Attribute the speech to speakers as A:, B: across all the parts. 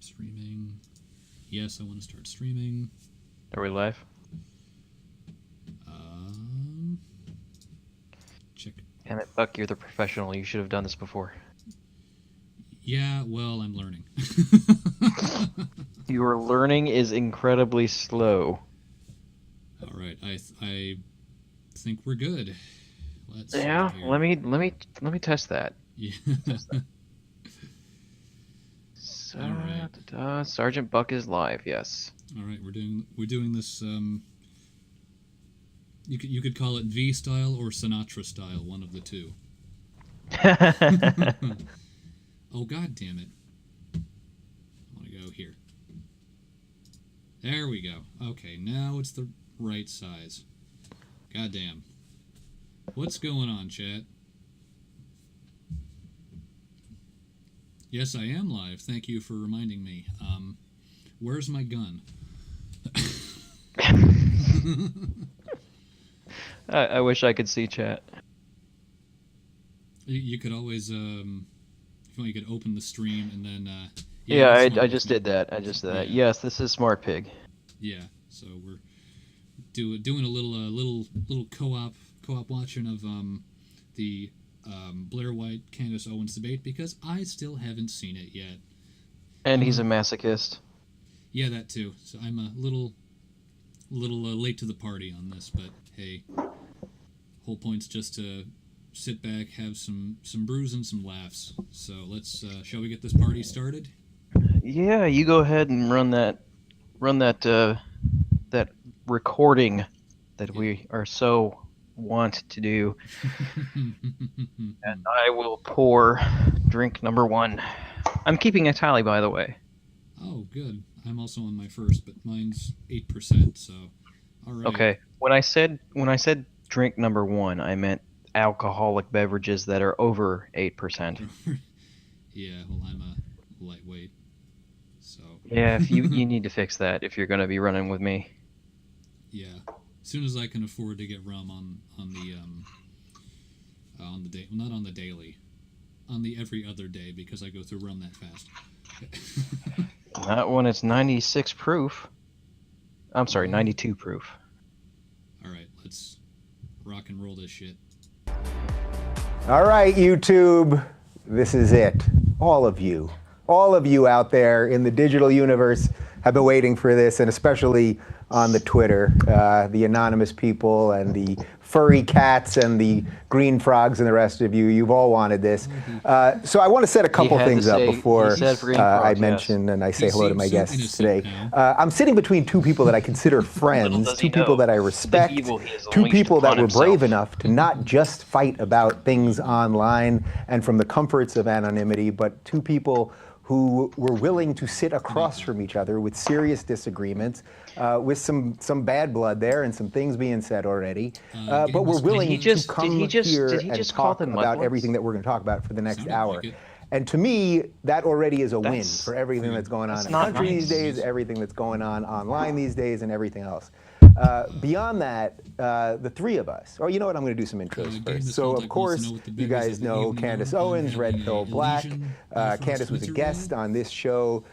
A: Start streaming. Yes, I want to start streaming.
B: Are we live?
A: Check.
B: Damn it, Buck, you're the professional. You should have done this before.
A: Yeah, well, I'm learning.
B: Your learning is incredibly slow.
A: All right, I think we're good. Let's
B: Yeah,
A: see here.
B: let me test that.
A: Yeah.
B: All right. Sergeant Buck is live. Yes.
A: All right, we're doing this. You could call it V style or Sinatra style, one of the two. Oh, god damn it. I want to go here. There we go. Okay, now it's the right size. God damn. What's going on, chat? Yes, I am live. Thank you for reminding me. Where's my gun?
B: I wish I could see chat.
A: You could always, if you want, you could open the stream and then.
B: Yeah,
A: that's smart
B: I
A: with
B: just
A: me.
B: did that. I just did that.
A: Yeah.
B: Yes, this is Smart Pig.
A: Yeah, so we're doing a little co-op watching of the Blair White Candace Owens debate because I still haven't seen it yet.
B: And he's a masochist.
A: Yeah, that too. So I'm a little late to the party on this, but hey, whole point's just to sit back, have some brews and some laughs. So let's shall we get this party started?
B: Yeah, you go ahead and run that recording that we are so want to do. And I will pour drink number 1. I'm keeping a tally, by the way.
A: Oh, good. I'm also on my first, but mine's 8%. So, all right.
B: Okay. When I said drink number 1, I meant alcoholic beverages that are over 8%.
A: Yeah. Well, I'm a lightweight. So.
B: Yeah, if you need to fix that if you're going to be running with me.
A: Yeah. As soon as I can afford to get rum on the day, well, not on the daily, on the every other day because I go through rum that fast.
B: Not when it's 96 proof. I'm sorry, 92 proof.
A: All right, let's rock and roll this shit.
C: All right, YouTube, this is it. All of you out there in the digital universe have been waiting for this, and especially on the Twitter, the anonymous people and the furry cats and the green frogs and the rest of you, you've all wanted this. So I want to set a couple things up before I mention and I say hello to my guests today. I'm sitting between two people that I consider friends, two people that I respect, two people that were brave enough to not just fight about things online and from the comforts of anonymity, but two people who were willing to sit across from each other with serious disagreements, with some bad blood there and some things being said already, but we're willing to come here and talk about everything that we're going to talk about for the next hour. And to me, that already is a win for everything that's going on in the country these days, everything that's going on online these days, and everything else. Beyond that, the three of us, or you know what, I'm going to do some intros first. So, of course, you guys know Candace Owens, Red Pill Black. Candace was a guest on this show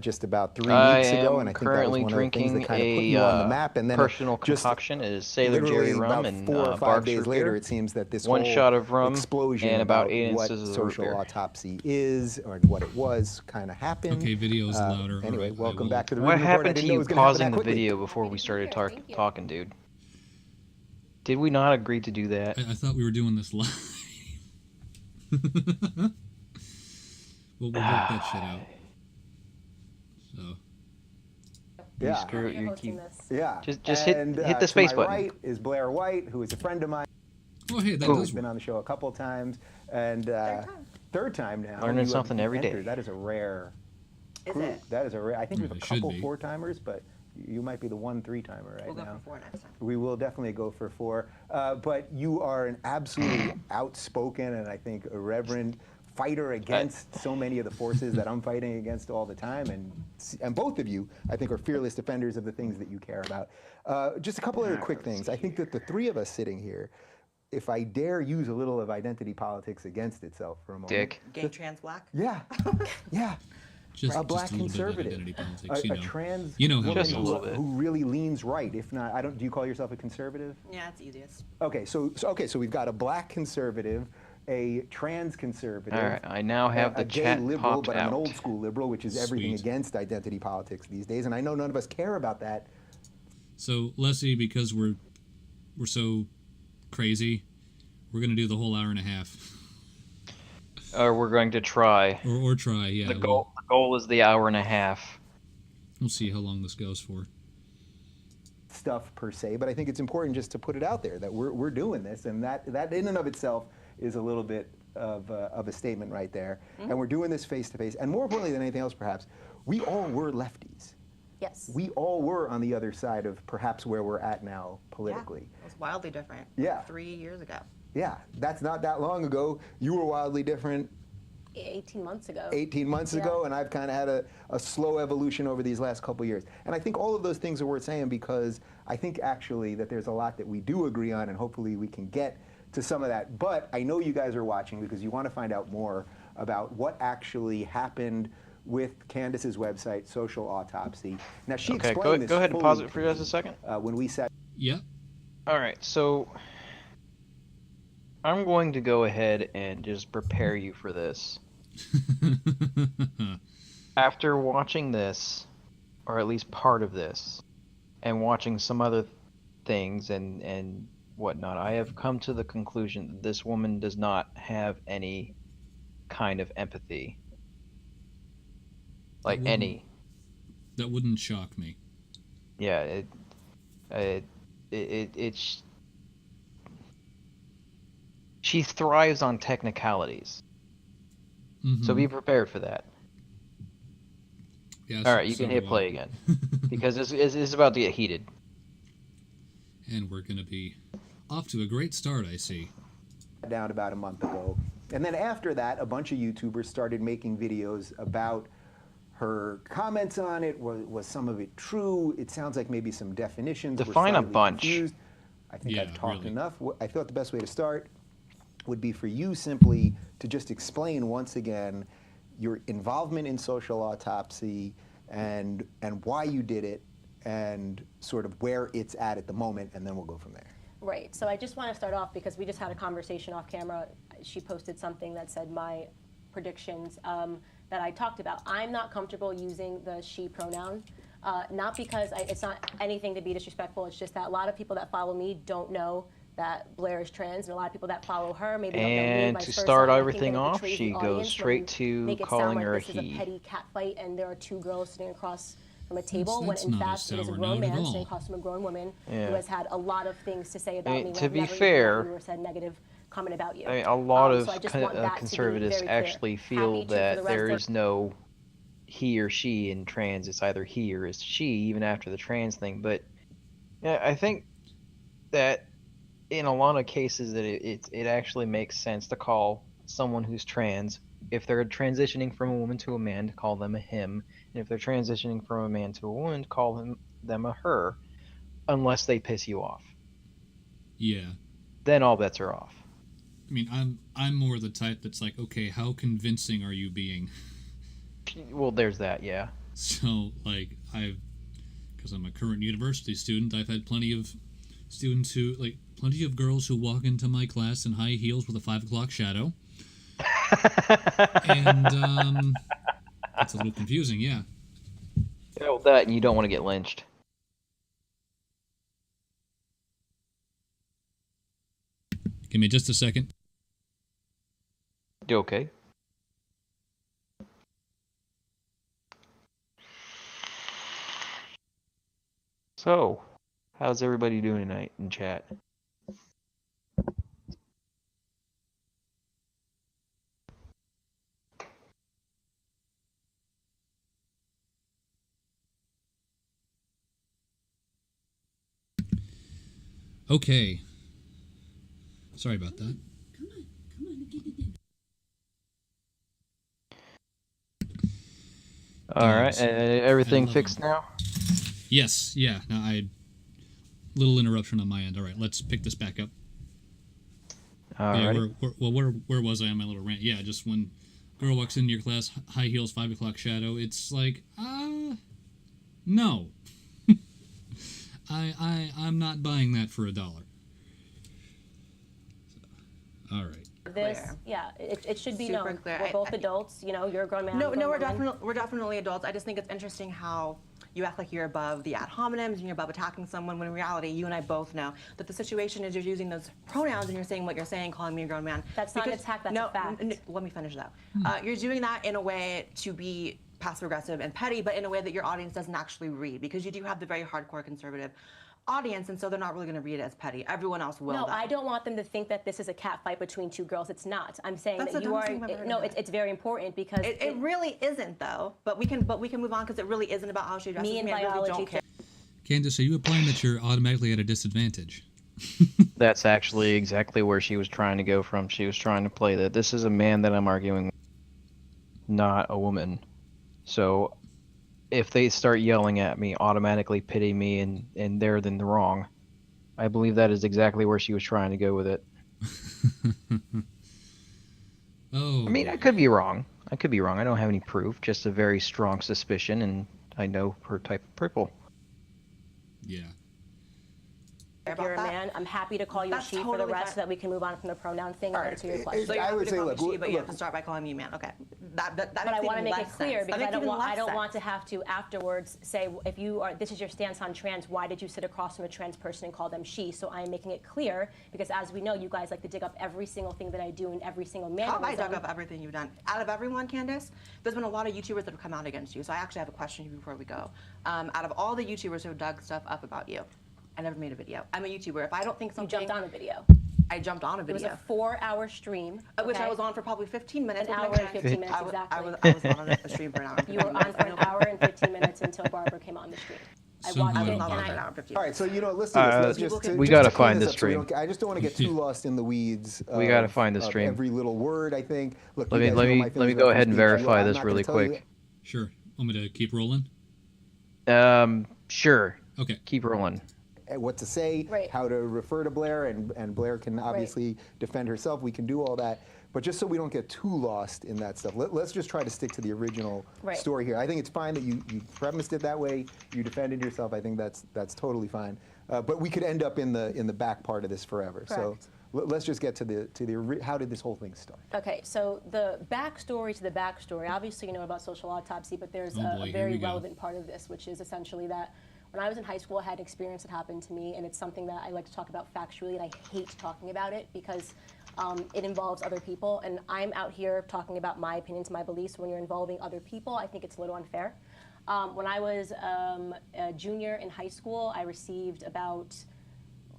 C: just about 3 weeks ago, and I think that was one of the things that kind of put you on the map. And then
B: personal concoction is Sailor Jerry rum and
C: 4 or 5 days later, it seems that this whole
B: shot of rum
C: explosion
B: and about 8
C: what
B: ounces of
C: social
B: root beer.
C: autopsy is, or what it was, kind of happened.
A: Okay, video's louder.
C: Anyway,
A: Right,
C: welcome back to the
B: What
C: Rubin Report. I
B: happened to
C: didn't know it
B: you
C: was gonna happen
B: pausing
C: that
B: the
C: quickly.
B: video before we started talking, dude? Did we not agree to do that?
A: I thought we were doing this live. Well, we'll work that shit out. So.
C: Yeah.
B: Screw it, you keep.
C: Yeah.
B: Just hit the space
C: to
B: button.
C: my right is Blair White, who is a friend of mine.
A: Oh, hey, that
C: Who's
A: does
C: been
A: work.
C: on the show a couple times, and third time now.
B: Learning
C: you have
B: something every day.
C: entered. That is a rare.
D: Is
C: group.
D: it?
C: That is a rare. I think we have a
A: It should
C: couple
A: be.
C: 4-timers, but you might be the 1 3-timer right
D: We'll
C: now.
D: go for 4 next time.
C: We will definitely go for 4. But you are an absolutely outspoken and I think irreverent fighter against so many of the forces that I'm fighting against all the time. And both of you, I think, are fearless defenders of the things that you care about. Just a couple other quick things. I think that the three of us sitting here, if I dare use a little of identity politics against itself for a moment.
B: Dick.
D: Gay, trans, black?
C: Yeah. Yeah.
A: Just,
C: a
A: just
C: black
A: a little bit of
C: conservative,
A: identity politics,
C: a trans
A: You know how
C: woman
A: it
B: Just a
A: goes.
B: little bit.
C: who really leans right. If not, I don't. Do you call yourself a conservative?
D: Yeah, it's easiest.
C: Okay, so we've got a black conservative, a trans conservative.
B: All right, I now have
C: a
B: the
C: gay
B: chat
C: liberal,
B: popped
C: but I'm an
B: out.
C: old school liberal, which is everything
A: Sweet.
C: against identity politics these days. And I know none of us care about that.
A: So, Leslie, because we're so crazy, we're gonna do the whole hour and a half,
B: Or we're going to try.
A: or try. Yeah,
B: The goal is the hour and a half.
A: We'll see how long this goes for.
C: Stuff per se, but I think it's important just to put it out there that we're doing this, and that in and of itself is a little bit of a statement right there. And we're doing this face to face, and more importantly than anything else, perhaps, we all were lefties.
E: Yes.
C: We all were on the other side of perhaps where we're at now politically.
D: Yeah, it was wildly different.
C: Yeah.
D: 3 years ago.
C: Yeah, that's not that long ago. You were wildly different
E: 18 months ago.
C: 18 months
E: Yeah.
C: ago, and I've kind of had a slow evolution over these last couple years. And I think all of those things are worth saying because I think actually that there's a lot that we do agree on, and hopefully we can get to some of that. But I know you guys are watching because you want to find out more about what actually happened with Candace's website, Social Autopsy. Now, she
B: Okay,
C: explained this
B: go ahead and pause
C: fully
B: it for just a second.
C: when we sat.
A: Yeah.
B: All right, so I'm going to go ahead and just prepare you for this. After watching this, or at least part of this, and watching some other things and whatnot, I have come to the conclusion that this woman does not have any kind of empathy. Like
A: wouldn't-
B: any.
A: That wouldn't shock me.
B: Yeah, it's she thrives on technicalities. So
A: Mhm.
B: be prepared for that.
A: Yeah,
B: All
A: so-
B: right, you
A: so
B: can hit
A: do I.
B: play again because it's about to get heated.
A: And we're gonna be off to a great start, I see.
C: Down about a month ago. And then after that, a bunch of YouTubers started making videos about her comments on it. Was some of it true? It sounds like maybe some definitions were
B: Define a
C: slightly
B: bunch.
C: confused. I think
A: Yeah,
C: I've talked
A: really.
C: enough. I thought the best way to start would be for you simply to just explain once again your involvement in Social Autopsy and why you did it and sort of where it's at the moment, and then we'll go from there.
E: Right. So I just want to start off because we just had a conversation off camera. She posted something that said my predictions that I talked about. I'm not comfortable using the she pronoun, not because it's not anything to be disrespectful. It's just that a lot of people that follow me don't know that Blair is trans, and a lot of people that follow her maybe don't know me.
B: And
E: vice
B: to
E: versa.
B: start
E: I think
B: everything
E: that it
B: off,
E: betrays
B: she
E: the
B: goes
E: audience when
B: straight
E: you
B: to
E: make it
B: calling
E: sound like
B: her a
E: this is
B: he.
E: a petty cat fight, and there are two girls sitting across from a table,
A: that's
E: when in
A: not a
E: fact it is a
A: sour
E: grown
A: note at
E: man
A: all.
E: sitting across from a grown woman
B: Yeah.
E: who has had a lot of things to say about
B: mean,
E: me.
B: to
E: when I've
B: be
E: never even
B: fair,
E: met you or said negative comment about you.
B: I mean, a lot of
E: So I just want that to be
B: conservatives
E: very clear.
B: actually
E: Happy
B: feel
E: to, for
B: that
E: the rest
B: there
E: of-
B: is no he or she in trans. It's either he or it's she, even after the trans thing. But yeah, I think that in a lot of cases that it actually makes sense to call someone who's trans, if they're transitioning from a woman to a man, to call them a him, and if they're transitioning from a man to a woman, to call them a her, unless they piss you off.
A: Yeah.
B: Then all bets are off.
A: I mean, I'm more the type that's like, okay, how convincing are you being?
B: Well, there's that, yeah.
A: So, like, because I'm a current university student, I've had plenty of students plenty of girls who walk into my class in high heels with a 5 o'clock shadow. And, it's a little confusing, yeah.
B: Yeah, well, that and you don't want to get lynched.
A: Give me just a second.
B: You okay? So, how's everybody doing tonight in chat?
A: Okay. Sorry about that.
B: All right,
A: Dogs.
B: everything
A: I love
B: fixed
A: them.
B: now?
A: Yes, yeah. Now little interruption on my end. All right, let's pick this back up.
B: All
A: Yeah,
B: right.
A: where was I on my little rant? Yeah, just when girl walks into your class, high heels, 5 o'clock shadow. It's like, no. I'm not buying that for $1. All right.
E: This,
D: Clear.
E: yeah, it should be
D: Super
E: known.
D: clear.
E: We're both adults. You know, you're a grown man.
D: No,
E: I'm a
D: no,
E: grown woman.
D: we're definitely adults. I just think it's interesting how you act like you're above the ad hominems and you're above attacking someone when in reality you and I both know that the situation is you're using those pronouns and you're saying what you're saying, calling me a grown man.
E: That's not an attack, that's a fact.
D: Let me finish though. You're doing that in a way to be passive aggressive and petty, but in a way that your audience doesn't actually read, because you do have the very hardcore conservative audience, and so they're not really going to read it as petty. Everyone else will.
E: No,
D: though.
E: I don't want them to think that this is a cat fight between two girls. It's not. I'm saying
D: That's
E: that
D: the
E: you are.
D: dumbest thing I've ever heard
E: No,
D: in my
E: it's very important because
D: It really isn't though. But we can move on because it really isn't about how she dresses.
E: me and
D: I really
E: biology.
D: don't care.
A: Candace, are you implying that you're automatically at a disadvantage?
B: That's actually exactly where she was trying to go from. She was trying to play that this is a man that I'm arguing with, not a woman. So if they start yelling at me, automatically pity me and they're in the wrong, I believe that is exactly where she was trying to go with it.
A: Oh.
B: I mean, I could be wrong. I don't have any proof, just a very strong suspicion, and I know her type of people.
A: Yeah.
E: If
D: About
E: you're a
D: that.
E: man, I'm happy to call you
D: That's
E: she for the
D: totally
E: rest
D: fine.
E: so that we can move on from the pronoun thing and
C: All right,
E: answer your
C: it-
E: question.
D: So you
C: I
D: want
C: would
D: me to
C: say,
D: call
C: look,
D: me she, but you
C: look.
D: have to start by calling me man. Okay. That
E: But
D: makes
E: I want to
D: even
E: make
D: less
E: it clear
D: sense.
E: because
D: That
E: I don't
D: makes
E: want
D: even
E: I don't
D: less
E: want to
D: sense.
E: have to afterwards say if you are this is your stance on trans, why did you sit across from a trans person and call them she? So I am making it clear because as we know, you guys like to dig up every single thing that I do and every single
D: How have I
E: mannerism.
D: dug up everything you've done? Out of everyone, Candace, there's been a lot of YouTubers that have come out against you. So I actually have a question for you before we go. Out of all the YouTubers who have dug stuff up about you, I never made a video. I'm a YouTuber. If I don't think
E: You
D: something,
E: jumped on a video.
D: I jumped on a
E: It was
D: video.
E: a 4-hour stream.
D: Which I
E: okay?
D: was on for probably 15 minutes.
E: An
D: with
E: hour
D: my
E: and
D: friend.
E: 15 minutes,
D: I was
E: exactly.
D: on a stream for an hour. And
E: You were
D: 15
E: on
D: minutes.
E: for an hour and 15 minutes until Barbara came on the stream. I
A: Somehow
E: watched
A: I
E: it
A: was
E: and
A: not on
D: for an
E: I
D: hour and 15
C: All right,
D: minutes.
C: so let's do this. Let's just
B: we
C: just
B: gotta
C: to clean
B: find
C: this
B: this
C: up so we
B: stream.
C: don't I just don't want to get too lost in the weeds.
B: We gotta
C: of-
B: find the
C: of
B: stream.
C: Every little word, I think. Look,
B: Let
C: you
B: me-
C: guys
B: let
C: know
B: me-
C: my
B: let
C: feelings
B: me go
C: about
B: ahead and
C: free speech.
B: verify
C: I'm
B: this
C: not
B: really
C: gonna tell you-
B: quick.
A: Sure. Want me to keep rolling?
B: Sure.
A: Okay.
B: Keep rolling.
C: What to say,
E: Right.
C: how to refer to Blair, and Blair can obviously defend herself. We can do all that. But just so we don't get too lost in that stuff, let's just try to stick to the original
E: Right.
C: story here. I think it's fine that you premised it that way. You defended yourself. I think that's totally fine. But we could end up in the back part of this forever. So
E: Correct.
C: let's just get to the how did this whole thing start?
E: Okay, so the backstory to the backstory. Obviously, you know about social autopsy, but there's
A: Oh boy,
E: a
A: here
E: very
A: we go.
E: relevant part of this, which is essentially that when I was in high school, I had an experience that happened to me, and it's something that I like to talk about factually, and I hate talking about it because it involves other people, and I'm out here talking about my opinions, my beliefs. When you're involving other people, I think it's a little unfair. When I was a junior in high school, I received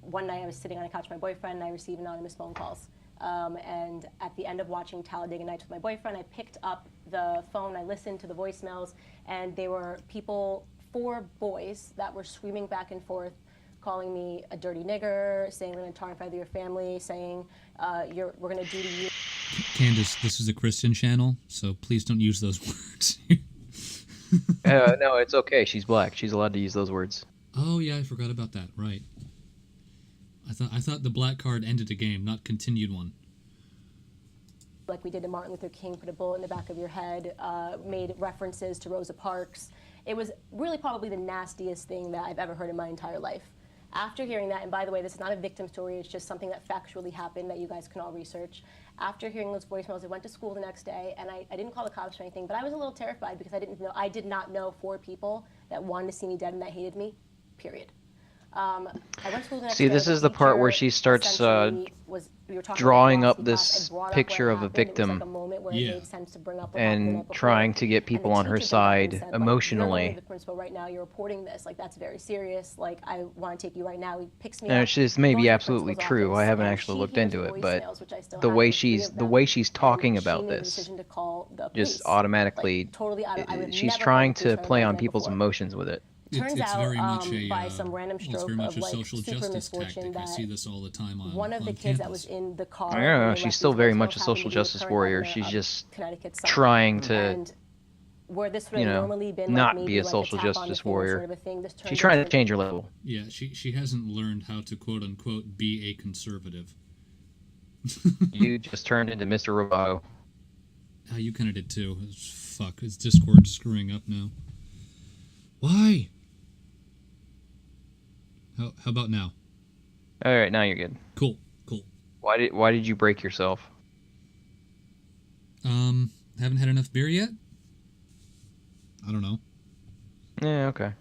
E: one night I was sitting on a couch with my boyfriend and I received anonymous phone calls. And at the end of watching Talladega Nights with my boyfriend, I picked up the phone, I listened to the voicemails, and they were people, 4 boys, that were screaming back and forth, calling me a dirty nigger, saying we're going to tar in front of your family, saying we're going to do to you.
A: Candace, this is a Christian channel, so please don't use those words.
B: No, it's okay. She's black. She's allowed to use those words.
A: Oh yeah, I forgot about that. Right. I thought the black card ended a game, not continued one.
E: Like we did to Martin Luther King, put a bullet in the back of your head, made references to Rosa Parks. It was really probably the nastiest thing that I've ever heard in my entire life. After hearing that, and by the way, this is not a victim story, it's just something that factually happened that you guys can all research. After hearing those voicemails, I went to school the next day, and I didn't call the cops or anything, but I was a little terrified because I did not know 4 people that wanted to see me dead and that hated me, period. I went to school the next
B: See,
E: day.
B: this
E: The
B: is the part where
E: teacher
B: she starts,
E: essentially we were talking about
B: drawing up
E: philosophy class.
B: this
E: I brought up what
B: picture of a
E: happened. It was like
B: victim
E: a moment where it
A: Yeah.
E: made sense to bring up what happened the night
B: and
E: before.
B: trying to get
E: And
B: people
E: the
B: on her
E: teacher jumped up and
B: side
E: said, like, "You're going
B: emotionally.
E: to the principal right now. You're reporting this. Like, that's very serious. Like, I want to take you right now." He picks me
B: And
E: up.
B: this may
E: goes
B: be
E: to the
B: absolutely
E: principal's
B: true. I
E: office,
B: haven't
E: and
B: actually
E: she
B: looked
E: hears
B: into it, but
E: voicemails, which I still
B: the
E: have,
B: way
E: of 3
B: she's
E: of
B: the
E: them,
B: way she's
E: and
B: talking
E: she
B: about
E: made the
B: this
E: decision to call the
B: just
E: police.
B: automatically,
E: Like, totally out of, I would
B: she's
E: never
B: trying
E: call the police
B: to
E: on
B: play
E: her
B: on
E: the night
B: people's
E: before.
B: emotions with it.
E: Turns
A: it's
E: out,
A: very much a
E: by some random
A: it's
E: stroke
A: very much
E: of,
A: a
E: like,
A: social
E: super
A: justice
E: misfortune
A: tactic. I see
E: that
A: this all the time on
E: one of the
A: on
E: kids that
A: campus.
E: was in the car.
B: I don't
E: when
B: know.
E: they
B: She's
E: left
B: still
E: these
B: very
E: voicemails
B: much a
E: happened
B: social
E: to be the
B: justice
E: current
B: warrior.
E: governor
B: She's
E: of
B: just
E: Connecticut
B: trying to,
E: and where this would
B: you
E: have
B: know,
E: normally been
B: not
E: like
B: be
E: maybe
B: a
E: like
B: social
E: tap on the
B: justice
E: finger
B: warrior.
E: sort of a thing, this
B: She's
E: turned
B: trying to
E: into-
B: change her level.
A: Yeah, she hasn't learned how to quote unquote be a conservative.
B: You just turned into Mr. Roboto.
A: You kind of did too. Fuck, is Discord screwing up now? Why? How about now?
B: All right, now you're good.
A: Cool.
B: Why did you break yourself?
A: Haven't had enough beer yet? I don't know.
B: Yeah, okay.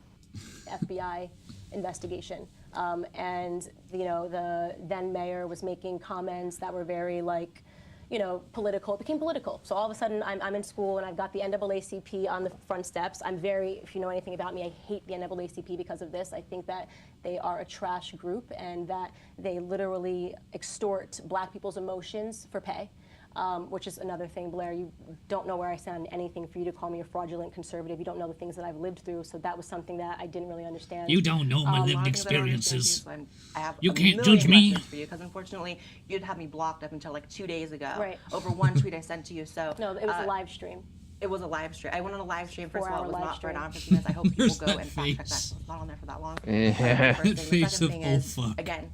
E: FBI investigation. And, the then mayor was making comments that were very, political. It became political. So all of a sudden, I'm in school, and I've got the NAACP on the front steps. If you know anything about me, I hate the NAACP because of this. I think that they are a trash group, and that they literally extort black people's emotions for pay. Which is another thing, Blair. You don't know where I stand on anything for you to call me a fraudulent conservative. You don't know the things that I've lived through, so that was something that I didn't really understand.
A: You don't know my
D: A lot
A: lived
D: of things I don't understand
A: experiences.
D: too, so I have
A: You
D: a
A: can't
D: million
A: judge me.
D: questions for you, because unfortunately you'd have me blocked up until like 2 days ago.
E: Right.
D: Over one tweet I sent to you. So
E: No, it was a live stream.
D: It was a live stream. I went on a live stream. First of all, it
E: 4-hour
D: was
E: live
D: not for an
E: stream.
D: hour and 50 minutes. I hope people
A: Where's
D: go
A: that
D: and fact check that.
A: face?
D: It's not on there for that long.
B: Yeah.
D: First thing.
A: That
D: The
A: face
D: second
A: of,
D: thing
A: oh,
D: is,
A: fuck.
D: again,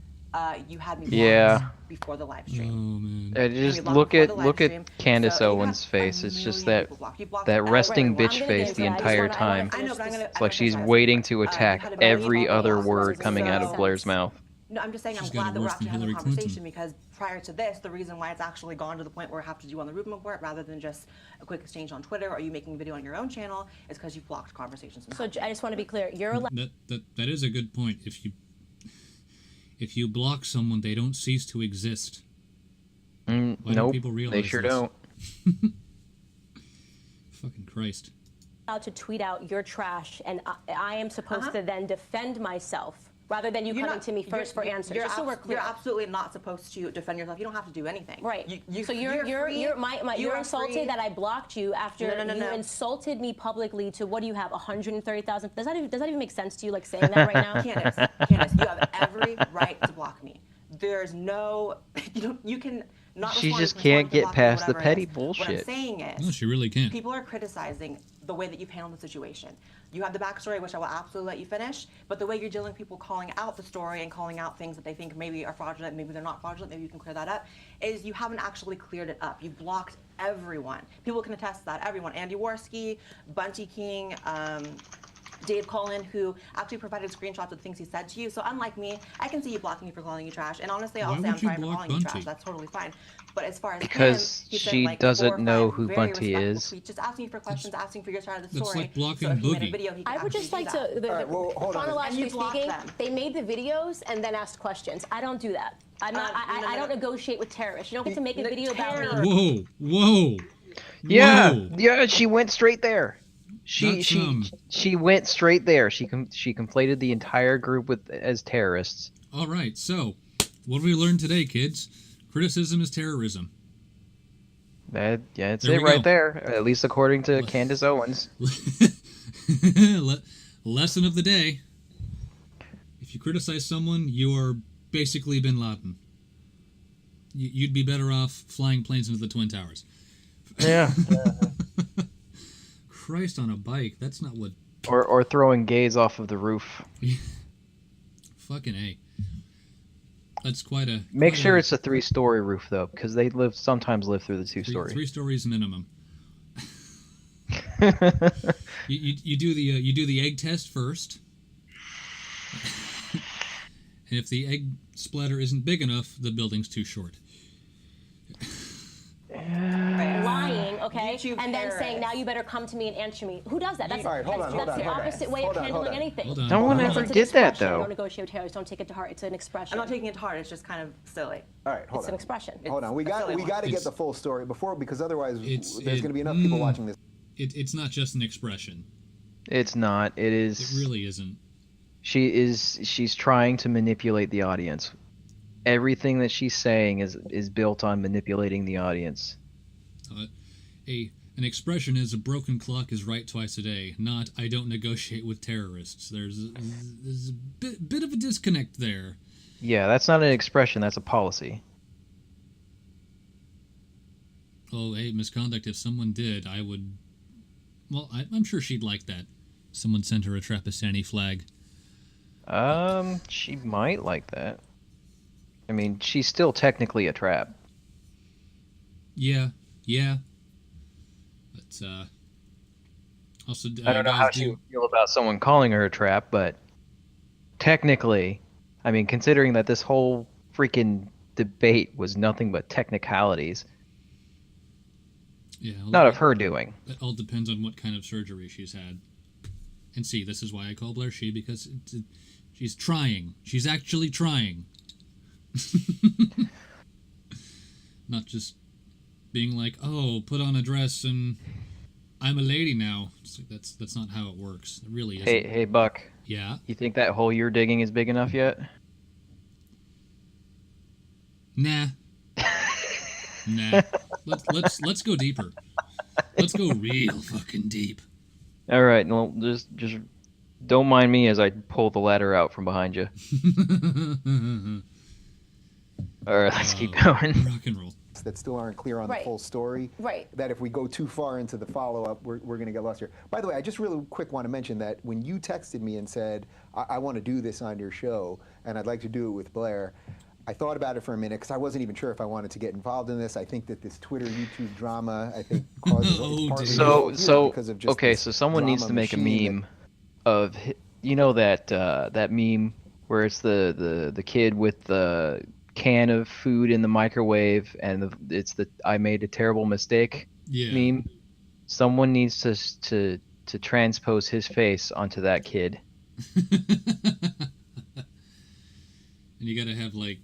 D: you had me blocked
B: Yeah.
D: before the live
A: Oh
D: stream.
A: man.
B: Just
D: long
B: look
D: before
B: at
D: the live stream.
B: Candace
D: So you
B: Owens'
D: have
B: face.
D: a
B: It's just
D: million
B: that
D: people blocked. You blocked
B: that
D: everyone.
B: resting
E: Right, well,
B: bitch
E: I'm gonna
B: face
E: get
B: the
E: into that. I just
B: entire
E: wanna- I wanna
B: time.
D: I know, but I'm gonna.
B: It's like she's
D: emphasize
B: waiting
D: it.
B: to
D: You
B: attack
D: had a million
B: every
D: people
B: other
D: blocked.
B: word coming out of
D: So-
B: Blair's mouth.
D: No, I'm just saying
A: She's
D: I'm
A: got it
D: glad that we're
A: worse than
D: actually having a
A: Hillary Clinton.
D: conversation, because prior to this, the reason why it's actually gone to the point where we have to do on the Rubin Report rather than just a quick exchange on Twitter or you making a video on your own channel is because you've blocked conversations.
E: So I just want to be clear. You're allowed.
A: That is a good point. If you block someone, they don't cease to exist. Why don't
B: Nope,
A: people
B: they
A: realize
B: sure
A: this?
B: don't.
A: Fucking Christ.
E: allowed to tweet out your trash, and I am supposed to then defend myself rather than you
D: You're
E: coming
D: not-
E: to me first for
D: you're-
E: answers.
D: You're,
E: Just so we're clear.
D: you're absolutely not supposed to defend yourself. You don't have to do anything.
E: Right.
D: You,
E: So
D: free.
E: you're
D: You
E: you're
D: are
E: insulted
D: free.
E: that I blocked you after
D: No,
E: you
D: no.
E: insulted me publicly to what do you have 130,000? Does that even make sense to you, like saying that right now?
D: Candace, you have every right to block me. There's no, you can not.
B: She
D: respond,
B: just
D: you can
B: can't
D: respond,
B: get
D: block me,
B: past the
D: whatever it
B: petty
D: is. What I'm
B: bullshit.
D: saying is,
A: No, she really can't.
D: people are criticizing the way that you've handled the situation. You have the backstory, which I will absolutely let you finish, but the way you're dealing with people calling out the story and calling out things that they think maybe are fraudulent, maybe they're not fraudulent, maybe you can clear that up, is you haven't actually cleared it up. You've blocked everyone. People can attest to that, everyone. Andy Worski, Bunty King, Dave Cullen, who actually provided screenshots of things he said to you. So unlike me, I can see you blocking me for calling you trash. And honestly, I'll
A: Why
D: say I'm
A: would you
D: sorry for
A: block
D: calling you
A: Bunty?
D: trash. That's totally fine. But as far as
B: Because
D: him, he sent,
B: she
D: like,
B: doesn't
D: 4 or
B: know
D: 5
B: who
D: very
B: Bunty
D: respectful
B: is.
D: tweets, just asking you for questions, asking for your side of the
A: That's
D: story.
A: like blocking
D: so if he made a
A: Boogie.
D: video, he could
E: I would
D: actually
E: just
D: do
E: like
D: that.
E: to,
C: All right, well, hold on.
E: chronologically
D: And you block
E: speaking,
D: them.
E: they made the videos and then asked questions. I don't do that. I'm not.
D: No.
E: I don't negotiate with terrorists. You don't get to make a
D: The
E: video about me.
D: terror-
A: Whoa.
B: Yeah,
A: Whoa.
B: yeah, she went straight there.
A: That's,
B: She went straight there. She conflated the entire group as terrorists.
A: All right, so what have we learned today, kids? Criticism is terrorism.
B: That's
A: There
B: it
A: we
B: right
A: go.
B: there. At least according to Candace Owens.
A: Lesson of the day. If you criticize someone, you are basically Bin Laden. You'd be better off flying planes into the Twin Towers.
B: Yeah.
A: Christ on a bike. That's not what...
B: or throwing gays off of the roof.
A: Fucking A. That's quite a...
B: Make
A: quite
B: sure
A: a-
B: it's a 3-story roof though, because they sometimes live through the 2-story.
A: Three stories minimum. You do the egg test first, and if the egg splatter isn't big enough, the building's too short.
E: Lying, okay,
D: YouTube
E: and then saying,
D: terrorists.
E: "Now you better come to me and answer me." Who does that? That's,
C: All right, hold
E: that's,
C: on, hold
E: that's
C: on,
E: the
C: hold on.
E: opposite way
C: Hold
E: of
C: on,
E: handling
C: hold on.
E: anything.
A: Hold on.
B: No one
A: Hold
B: ever
A: on.
E: It's an
B: did that
E: expression.
B: though.
E: Don't negotiate with terrorists. Don't take it to heart. It's an expression.
D: I'm not taking it to heart. It's just kind of silly.
C: All right, hold
E: It's
C: on.
E: an expression.
C: Hold on. We
D: It's a silly
C: got
D: one.
C: to get
A: It's-
C: the full story because otherwise
A: It's-
C: there's
A: it-
C: going to be enough people watching this.
A: It's not just an expression.
B: It's not. It is.
A: It really isn't.
B: She's trying to manipulate the audience. Everything that she's saying is built on manipulating the audience.
A: An expression is a broken clock is right twice a day, not I don't negotiate with terrorists. There's a bit of a disconnect there.
B: Yeah, that's not an expression, that's a policy.
A: Oh, hey, misconduct. If someone did, I would... Well, I'm sure she'd like that. Someone sent her a Trapisani flag.
B: She might like that. I mean, she's still technically a trap.
A: Yeah. But also,
B: I don't know how she would feel about someone calling her a trap, but technically, I mean, considering that this whole freaking debate was nothing but technicalities,
A: Yeah,
B: not of her doing.
A: It all depends on what kind of surgery she's had. And see, this is why I call Blair she, because she's trying. She's actually trying. Not just being like, oh, put on a dress and I'm a lady now. It's like, that's not how it works. It really isn't.
B: Hey, Buck.
A: Yeah?
B: You think that hole you're digging is big enough yet?
A: Nah. Nah. Let's go deeper. Let's go real fucking deep.
B: All right, well, just don't mind me as I pull the ladder out from behind you. All right, let's keep going.
A: Rock and roll.
C: That still aren't clear on the
E: Right.
C: full story.
E: Right.
C: That if we go too far into the follow-up, we're going to get lost here. By the way, I just really quick want to mention that when you texted me and said, I want to do this on your show, and I'd like to do it with Blair, I thought about it for a minute because I wasn't even sure if I wanted to get involved in this. I think that this Twitter, YouTube drama, I think causes
A: Oh,
C: partly
A: dear.
B: So
C: because of just
B: okay,
C: this
B: so someone needs
C: drama
B: to make a
C: machine
B: meme of that that meme where it's the kid with the can of food in the microwave and it's the I made a terrible mistake
A: Yeah.
B: meme. Someone needs to transpose his face onto that kid.
A: And you gotta have, like,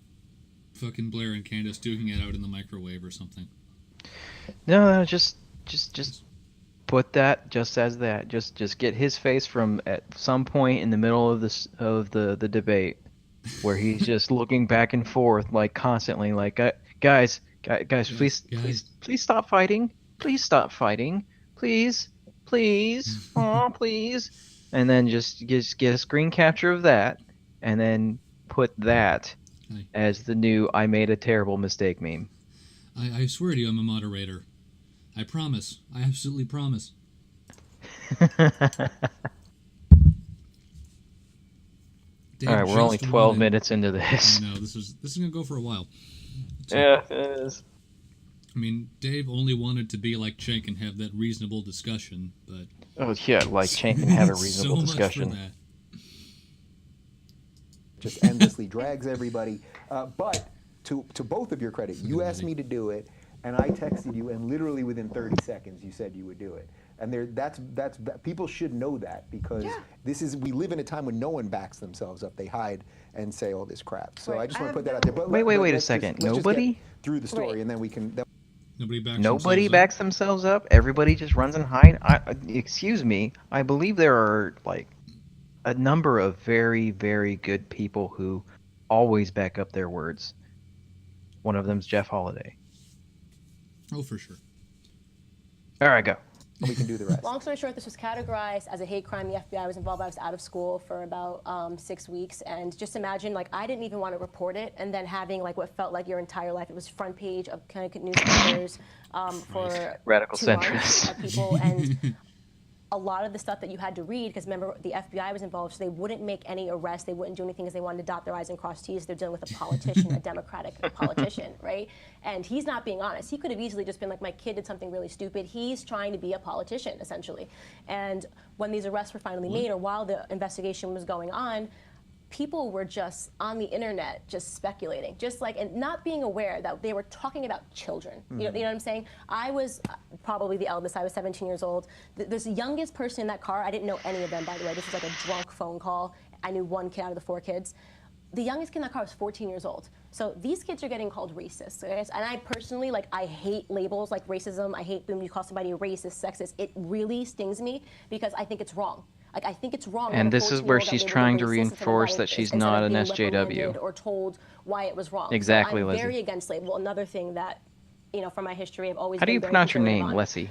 A: fucking Blair and Candace duking it out in the microwave or something.
B: No, just put that just as that. Just get his face from at some point in the middle of the debate where he's just looking back and forth like constantly like guys, please stop fighting. Please stop fighting. Please. Oh, please. And then just get a screen capture of that and then put that
A: Hi.
B: as the new I made a terrible mistake meme.
A: I swear to you I'm a moderator. I promise. I absolutely promise. Dave
B: All right, we're only
A: just
B: 12
A: wanted-
B: minutes into this.
A: No, this is gonna go for a while. So,
B: Yeah, it is.
A: I mean, Dave only wanted to be like Cenk and have that reasonable discussion, but
B: Oh yeah, like Cenk can have a
A: so
B: reasonable
A: much for
B: discussion.
A: that.
C: just endlessly drags everybody. But to both of your credit, you asked me to do it, and I texted you, and literally within 30 seconds, you said you would do it. And that's people should know that because we live in a time when no one backs themselves up. They hide and say all this crap. So I just want to put that out there. But
B: Wait a
C: let's just-
B: second.
C: let's just get
B: Nobody?
C: through the story,
E: Right.
C: and then we can.
A: Nobody backs
B: Nobody
A: themselves
B: backs themselves up. Everybody just runs and hide. Excuse me. I believe there are like a number of very, very good people who always back up their words. One of them's Jeff Holiday.
A: up. Oh, for sure.
B: All right, go.
C: We can do the rest.
E: Long story short, this was categorized as a hate crime. The FBI was involved. I was out of school for about 6 weeks. And just imagine, like, I didn't even want to report it. And then having, like, what felt like your entire life. It was front page of Connecticut newspapers for
B: Radical
E: 2 months
B: centrist.
E: of people. And a lot of the stuff that you had to read, because remember, the FBI was involved, so they wouldn't make any arrests. They wouldn't do anything because they wanted to dot their I's and cross T's. They're dealing with a politician, a Democratic politician, right? And he's not being honest. He could have easily just been like, my kid did something really stupid. He's trying to be a politician, essentially. And when these arrests were finally made, or while the investigation was going on, people were just on the internet just speculating, just like, and not being aware that they were talking about children. You know what I'm saying? I was probably the eldest. I was 17 years old. This youngest person in that car, I didn't know any of them, by the way. This was like a drunk phone call. I knew one kid out of the 4 kids. The youngest kid in that car was 14 years old. So these kids are getting called racist. Okay? And I personally, like, I hate labels like racism. I hate when you call somebody racist, sexist. It really stings me because I think it's wrong. Like, I think it's wrong.
B: And
E: that a
B: this is where
E: 14-year-old got
B: she's
E: labeled a
B: trying to
E: racist
B: reinforce
E: instead
B: that
E: of
B: she's
E: instead
B: not
E: of
B: an
E: being
B: SJW.
E: reprimanded or told why it was wrong.
B: Exactly,
E: so I'm
B: Lizzie.
E: very against label. Another thing that, from my history, I've always
B: How do
E: been
B: you
E: very
B: pronounce your
E: conservative
B: name,
E: on.
B: Leslie?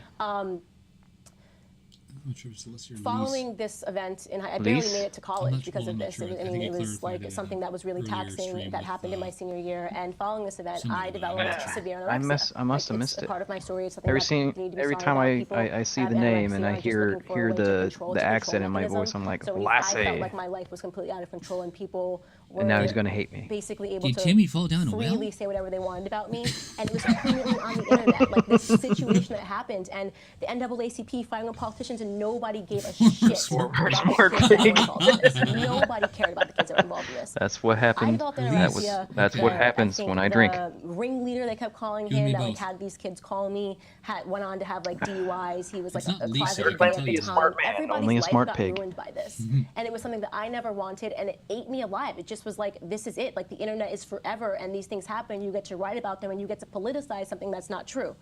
A: I'm not sure if it's Leslie or
E: following this event, and I barely
F: Lise?
E: made it to
A: I'm
E: college
A: not-
E: because
A: well,
E: of
A: I'm not
E: this.
A: sure. I
E: I mean,
A: think
E: it
A: you
E: was
A: clarified
E: like
A: it
E: something that was really
A: earlier
E: taxing
A: stream
E: that
A: with,
E: happened in my senior year. And following this event,
A: somebody
E: I
A: about it.
E: developed severe
F: I
E: anorexia.
F: must have
E: it's
F: missed
E: a
F: it.
E: part of my story. It's something
F: Every
E: that need to be
F: every
E: sorry
F: time
E: about. People
F: I see
E: have
F: the name and
E: anorexia
F: I
E: just looking for a
F: hear
E: way to
F: the
E: control-
F: the
E: to control
F: accent in my
E: mechanism.
F: voice, I'm like,
E: So when I felt
F: Lassie.
E: like my life was completely out of control and people were
F: And now he's gonna hate me.
E: basically able
A: Did
E: to
A: Timmy fall down a well?
E: freely say whatever they wanted about me, and it was completely on the internet. Like this situation that happened, and the NAACP firing on politicians, and nobody gave a shit
F: Forward
E: about the
F: smart
E: kids that were
F: pig.
E: involved in this. Nobody cared about the kids that were involved in this.
F: That's what
E: I
F: happened.
E: developed
F: That was
E: anorexia.
F: that's what
A: Okay.
F: happens
E: I
F: when
E: think
F: I drink.
E: The ringleader, they kept calling
A: You and
E: him,
A: me
E: that like
A: both.
E: had these kids call me, went on to have like DUIs. He was like
A: It's not
E: a
A: Lisa,
E: closeted
A: I can
E: gay
A: tell
E: at the
A: you
E: time.
A: that.
E: Everybody's
F: Only a
E: life
F: smart
E: got
F: pig.
E: ruined by this, and it was something that I never wanted, and it ate me alive. It just was like, this is it. Like the internet is forever, and these things happen. You get to write about them, and you get to politicize something that's not true.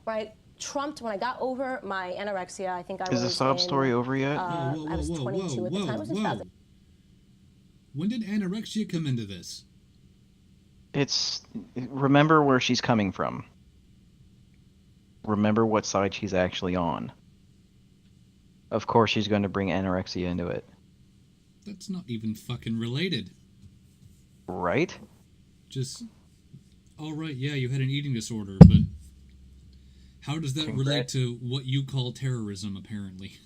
E: Where I trumped when I got over my anorexia. I think I was
F: Is the sob
E: in,
F: story over yet?
A: Whoa,
E: I was 22 at the time. It was in 2000.
A: When did anorexia come into this?
F: It's remember where she's coming from. Remember what side she's actually on. Of course she's going to bring anorexia into it.
A: That's not even fucking related.
F: Right?
A: Just, all right, yeah, you had an eating disorder, but how does that relate to what you call terrorism, apparently?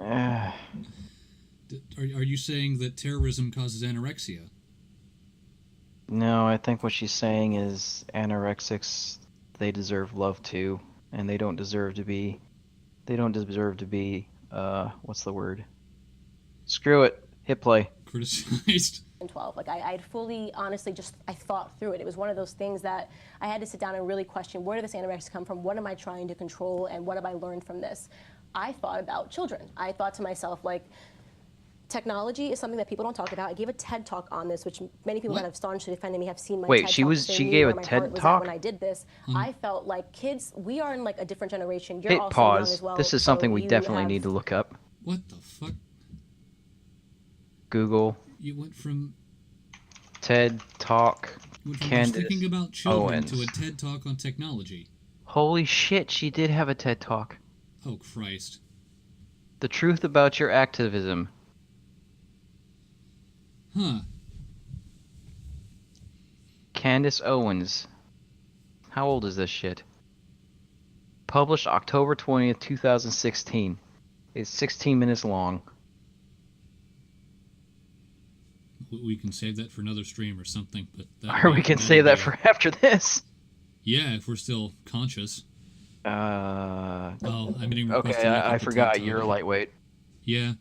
A: Are you saying that terrorism causes anorexia?
F: No, I think what she's saying is anorexics, they deserve love too, and they don't deserve to be, what's the word? Screw it. Hit play.
A: Criticized?
E: 2012. Like I'd fully, honestly, I thought through it. It was one of those things that I had to sit down and really question, where did this anorexia come from? What am I trying to control? And what have I learned from this? I thought about children. I thought to myself, like, technology is something that people don't talk about. I gave a TED Talk on this, which many people
A: What?
E: that have staunchly defended me have seen my
F: Wait,
E: TED
F: she
E: Talk.
F: was-
E: They
F: she
E: knew
F: gave
E: where
F: a
E: my
F: TED
E: heart was at
F: Talk?
E: when I did this. I felt like kids, we are in like a different generation. You're
F: Hit
E: also young
F: pause.
E: as well.
F: This is
E: so
F: something we
E: you
F: definitely
E: have-
F: need to look up.
A: What the fuck?
F: Google
A: You went from
F: TED Talk.
A: just
F: Candace
A: thinking about children
F: Owens.
A: to a TED Talk on technology.
F: Holy shit, she did have a TED Talk.
A: Oh, Christ.
F: The truth about your activism.
A: Huh.
F: Candace Owens. How old is this shit? Published October 20th, 2016. It's 16 minutes long.
A: We can save that for another stream or something, but that
F: Or we can save that
A: be-
F: for after this.
A: Yeah, if we're still conscious. Oh, I'm getting requested.
F: Okay,
A: to look
F: I
A: up the
F: forgot
A: TED
F: you're
A: Talk.
F: lightweight.
A: Yeah.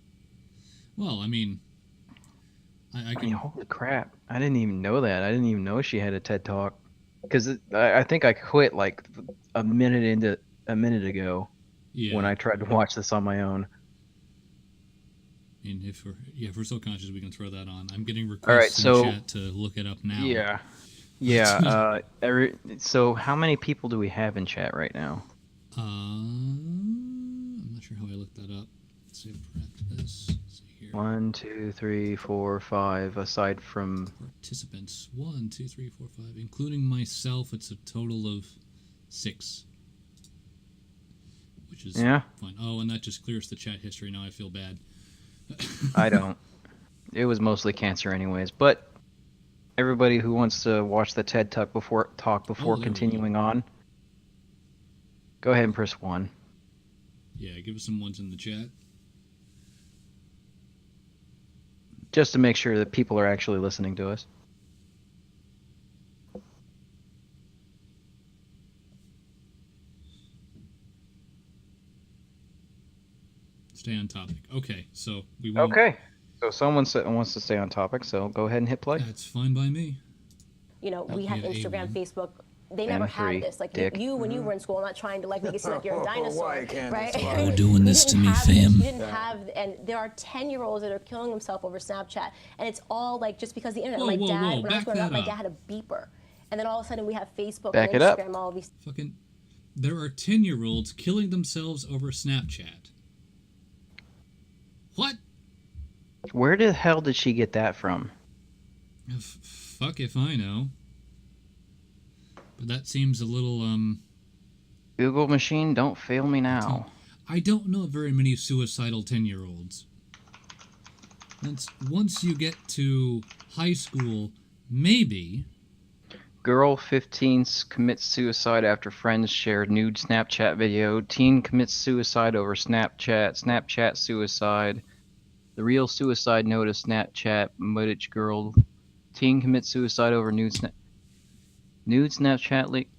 A: Well, I mean, I
F: I mean,
A: can.
F: holy crap. I didn't even know that. I didn't even know she had a TED Talk. Because I think I quit like a minute ago
A: Yeah.
F: when I tried to watch this on my own.
A: And if we're so conscious, we can throw that on. I'm getting
F: right,
A: requests in
F: so-
A: the chat to look it up now.
F: Yeah. Yeah. So how many people do we have in chat right now?
A: I'm not sure how I looked that up. Let's see if we're at this. Let's see here.
F: 1, 2, 3, 4, 5. Aside from
A: Participants 1, 2, 3, 4, 5, including myself. It's a total of 6, which is
F: Yeah.
A: fine. Oh, and that just clears the chat history. Now I feel bad.
F: I don't. It was mostly cancer, anyways. But everybody who wants to watch the TED Talk before
A: there we go.
F: continuing on, go ahead and press 1.
A: Yeah, give us some ones in the chat.
F: Just to make sure that people are actually listening to us.
A: Stay on topic. Okay, so we won't.
F: Okay. So someone wants to stay on topic, so go ahead and hit play.
A: That's fine by me.
E: You know, we have
A: Yeah,
E: Instagram,
A: A1.
E: Facebook. They never
F: And three,
E: had this. Like
F: dick.
E: you, when you were in school, I'm not trying to like make it seem like you're a dinosaur,
C: Why, Candace,
E: right?
C: why?
A: You're doing
E: You
A: this to
E: didn't
A: me,
E: have this.
A: fam.
E: You didn't have, and there are 10-year-olds that are killing themselves over Snapchat, and it's all like just because the internet.
A: Whoa,
E: my
A: whoa,
E: dad,
A: whoa,
E: when I was
A: back
E: growing up,
A: that
E: my
A: up.
E: dad had a beeper, and then all of a sudden we have Facebook
F: Back
E: and
F: it up.
E: Instagram, all these.
A: Fucking. There are 10-year-olds killing themselves over Snapchat. What?
F: Where the hell did she get that from?
A: Fuck if I know. But that seems a little
F: Google machine, don't fail me now.
A: I don't know very many suicidal 10-year-olds. Once you get to high school, maybe.
F: Girl 15 commits suicide after friends shared nude Snapchat video. Teen commits suicide over Snapchat. Snapchat suicide. The real suicide note of Snapchat. Modditch girl. Teen commits suicide over nude Snapchat leak.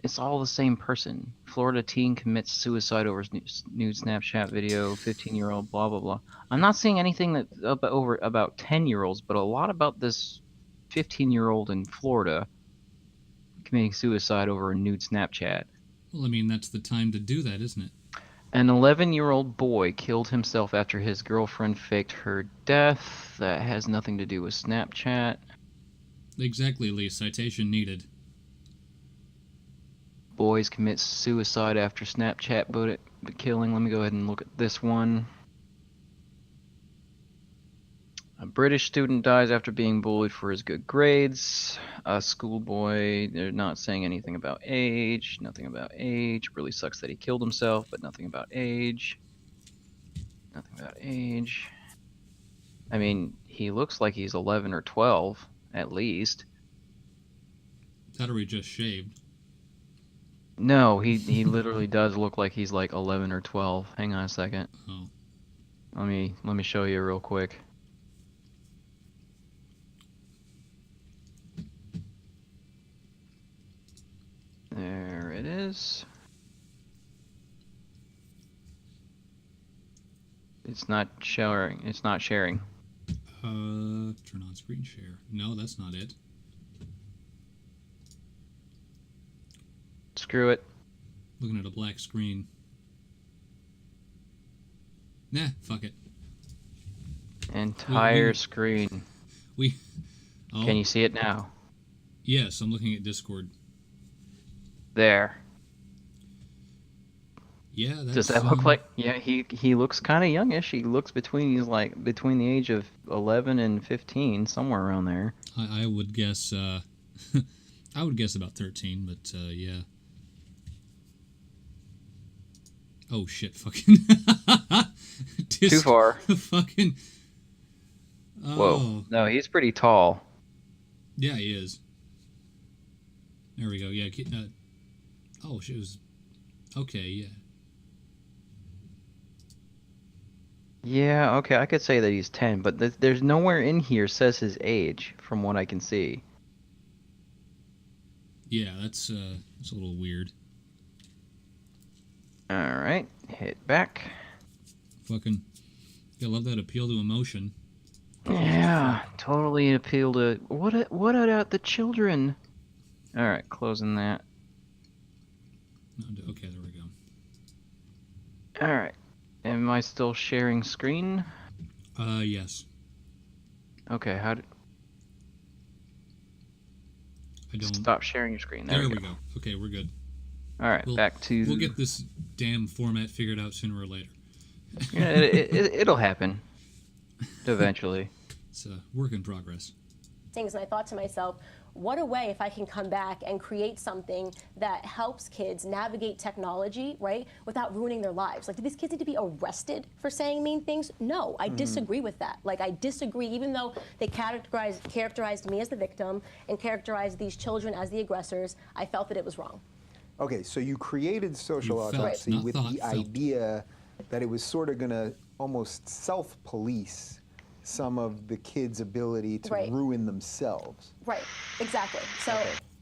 F: It's all the same person. Florida teen commits suicide over nude Snapchat video. 15-year-old. Blah blah blah. I'm not seeing anything about 10-year-olds, but a lot about this 15-year-old in Florida committing suicide over a nude Snapchat.
A: Well, I mean, that's the time to do that, isn't it?
F: An 11-year-old boy killed himself after his girlfriend faked her death. That has nothing to do with Snapchat.
A: Exactly, Lee. Citation needed.
F: Boys commit suicide after Snapchat killing. Let me go ahead and look at this one. A British student dies after being bullied for his good grades. A schoolboy, they're not saying anything about age. Nothing about age. Really sucks that he killed himself, but nothing about age. Nothing about age. I mean, he looks like he's 11 or 12, at least.
A: That or he just shaved.
F: No, he literally does look like he's like 11 or 12. Hang on a second.
A: Oh.
F: Let me show you real quick. There it is. It's not sharing. It's not sharing.
A: Turn on screen share. No, that's not it.
F: Screw it.
A: Looking at a black screen. Nah, fuck it.
F: Entire screen.
A: Oh,
F: Can you see it now?
A: yes, I'm looking at Discord.
F: There.
A: Yeah, that's...
F: Does that look like? Yeah, he looks kind of youngish. He looks between between the age of 11 and 15, somewhere around there.
A: I would guess, I would guess about 13, but, yeah. Oh, shit, fucking...
F: Too far.
A: Fucking... Oh.
F: Whoa. No, he's pretty tall.
A: Yeah, he is. There we go, yeah. Oh, she was... Okay, yeah.
F: Yeah, okay, I could say that he's 10, but there's nowhere in here says his age, from what I can see.
A: Yeah, that's a little weird.
F: Alright, hit back.
A: Fucking... I love that appeal to emotion.
F: Yeah, totally appeal to... What about the children? Alright, closing that.
A: No, okay, there we go.
F: Alright. Am I still sharing screen?
A: Yes.
F: Okay, how do...
A: I don't...
F: Stop sharing your screen. There we go.
A: Okay, we're good.
F: Alright, back to...
A: We'll get this damn format figured out sooner or later.
F: Yeah, it'll happen. Eventually.
A: It's a work in progress.
E: Things, and I thought to myself, what a way if I can come back and create something that helps kids navigate technology, right, without ruining their lives. Like, do these kids need to be arrested for saying mean things? No, I disagree with that. Like, I disagree, even though they characterized me as the victim and characterized these children as the aggressors, I felt that it was wrong.
C: Okay, so you created Social
A: You felt,
C: Autopsy
A: not
C: with
A: thought,
C: the
A: felt.
C: idea that it was sort of going to almost self-police some of the kids' ability to
E: Right.
C: ruin themselves.
E: Right, exactly. So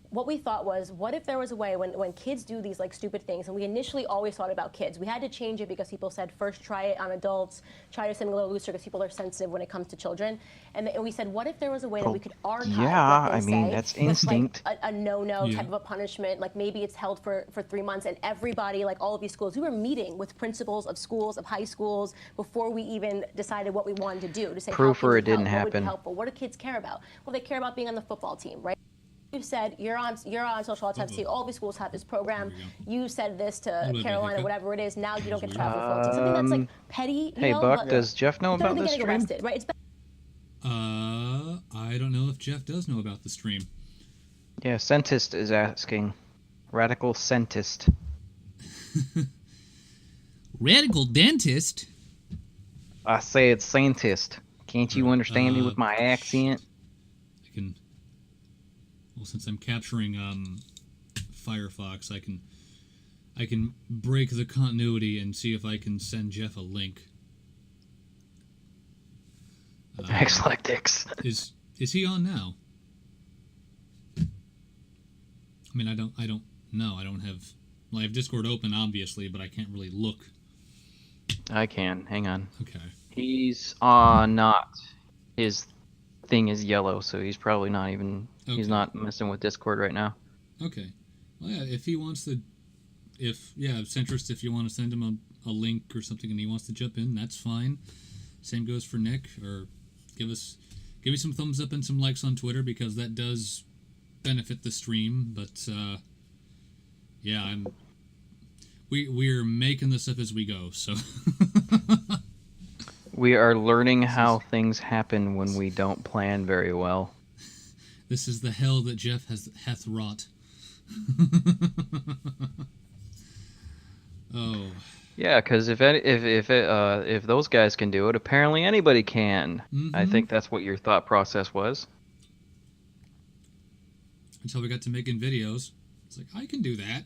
E: what we thought was, what if there was a way when kids do these like stupid things, and we initially always thought about kids. We had to change it because people said first try it on adults, try to something a little looser because people are sensitive when it comes to children. And we said, what if there was a way that we could archive
F: yeah,
E: what they
F: I mean,
E: say
F: that's
E: with,
F: instinct.
E: like, a no-no
A: Yeah.
E: type of a punishment, like maybe it's held for 3 months, and everybody, like all of these schools, we were meeting with principals of schools, of high schools, before we even decided what we wanted to do, to say
F: Proof
E: how
F: or
E: can we
F: it didn't
E: help? What would be
F: happen.
E: helpful? What do kids care about? Well, they care about being on the football team, right? You said you're on Social Autopsy. All these schools have this program.
A: There we
E: You said this to
A: bit of a
E: Carolina,
A: hiccup.
E: whatever it is. Now you don't get to
A: That was
E: travel for 14. Something that's like petty. You
F: Hey,
E: know,
F: Buck,
E: but
F: does Jeff know
E: it's better
F: about
E: than
F: this
E: getting
F: stream?
E: arrested, right? It's better.
A: I don't know if Jeff does know about the stream.
F: Yeah, Centist is asking. Radical Centist.
A: Radical dentist?
F: I say it's scientist. Can't you understand me with my accent?
A: I can. Well, since I'm capturing Firefox, I can break the continuity and see if I can send Jeff a link.
F: Eclectics.
A: Is he on now? I mean, I don't know. I don't have. Well, I have Discord open, obviously, but I can't really look.
F: I can. Hang on.
A: Okay.
F: He's not. His thing is yellow, so he's probably not even.
A: Okay.
F: He's not messing with Discord right now.
A: Okay. Well, yeah, if he wants to, Centrist, if you want to send him a link or something and he wants to jump in, that's fine. Same goes for Nick, or give me some thumbs up and some likes on Twitter, because that does benefit the stream. But yeah, we're making this up as we go, so.
F: We are learning how things happen when we don't plan very well.
A: This is the hell that Jeff hath wrought. Oh.
F: Yeah, because if those guys can do it, apparently anybody can.
A: Mm-hmm.
F: I think that's what your thought process was.
A: Until we got to making videos, it's like, I can do that.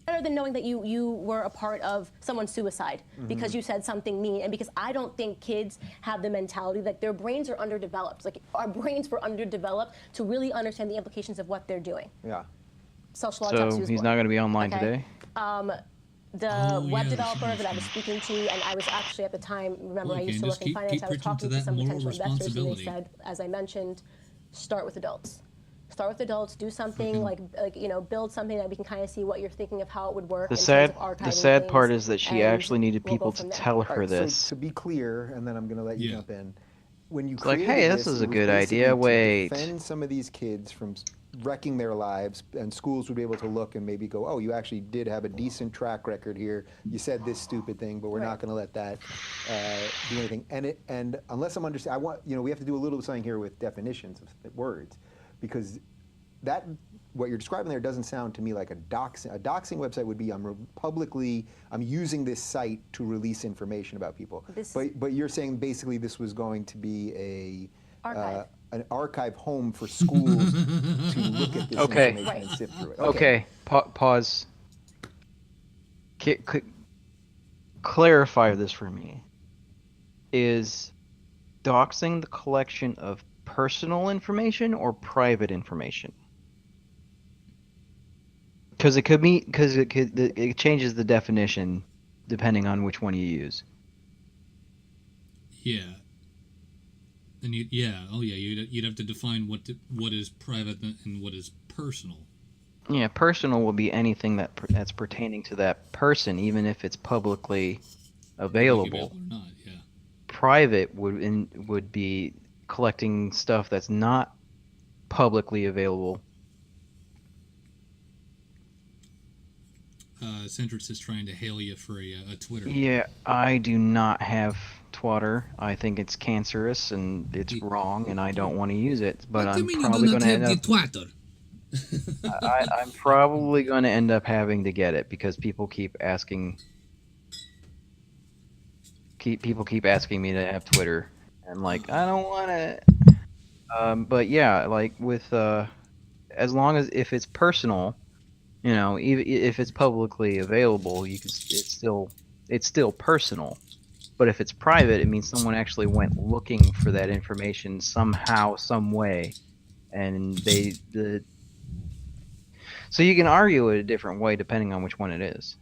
E: Better than knowing that you were a part of someone's suicide because you said something mean, and because I don't think kids have the mentality that their brains are underdeveloped. Like, our brains were underdeveloped to really understand the implications of what they're doing.
C: Yeah.
F: So he's not going to be online today?
E: The web developer that I was speaking to, and I was actually at the time, remember, I used to work in finance, I was talking to some potential investors, and they said, as I mentioned, start with adults. Start with adults, do something like build something that we can kind of see what you're thinking of how it would work.
F: The sad part is that she actually needed people to tell her this.
C: So to be clear, and then I'm going to let you jump in. When you
F: it's like, hey, this is a good idea. Wait.
C: Defend some of these kids from wrecking their lives, and schools would be able to look and maybe go, oh, you actually did have a decent track record here. You said this stupid thing, but we're not going to let that do anything. And unless I'm understanding, we have to do a little something here with definitions of words, because that what you're describing there doesn't sound to me like a doxing. A doxing website would be I'm using this site to release information about people. But you're saying basically this was going to be an archive home for schools to look at this information and sift through it.
F: Okay. Pause. Clarify this for me. Is doxing the collection of personal information or private information? Because it changes the definition depending on which one you use.
A: Yeah. And you'd have to define what is private and what is personal.
F: Yeah, personal will be anything that's pertaining to that person, even if it's publicly available.
A: Or not, yeah.
F: Private would be collecting stuff that's not publicly available.
A: Centrist is trying to hail you for a Twitter.
F: Yeah, I do not have Twitter. I think it's cancerous and it's wrong, and I don't want to use it. But I'm probably going to end up.
A: Twitter?
F: I'm probably going to end up having to get it because people keep asking. People keep asking me to have Twitter, and like I don't want it. But yeah, like with as long as if it's personal, even if it's publicly available, it's still personal. But if it's private, it means someone actually went looking for that information somehow, some way, and so you can argue it a different way depending on which one it is.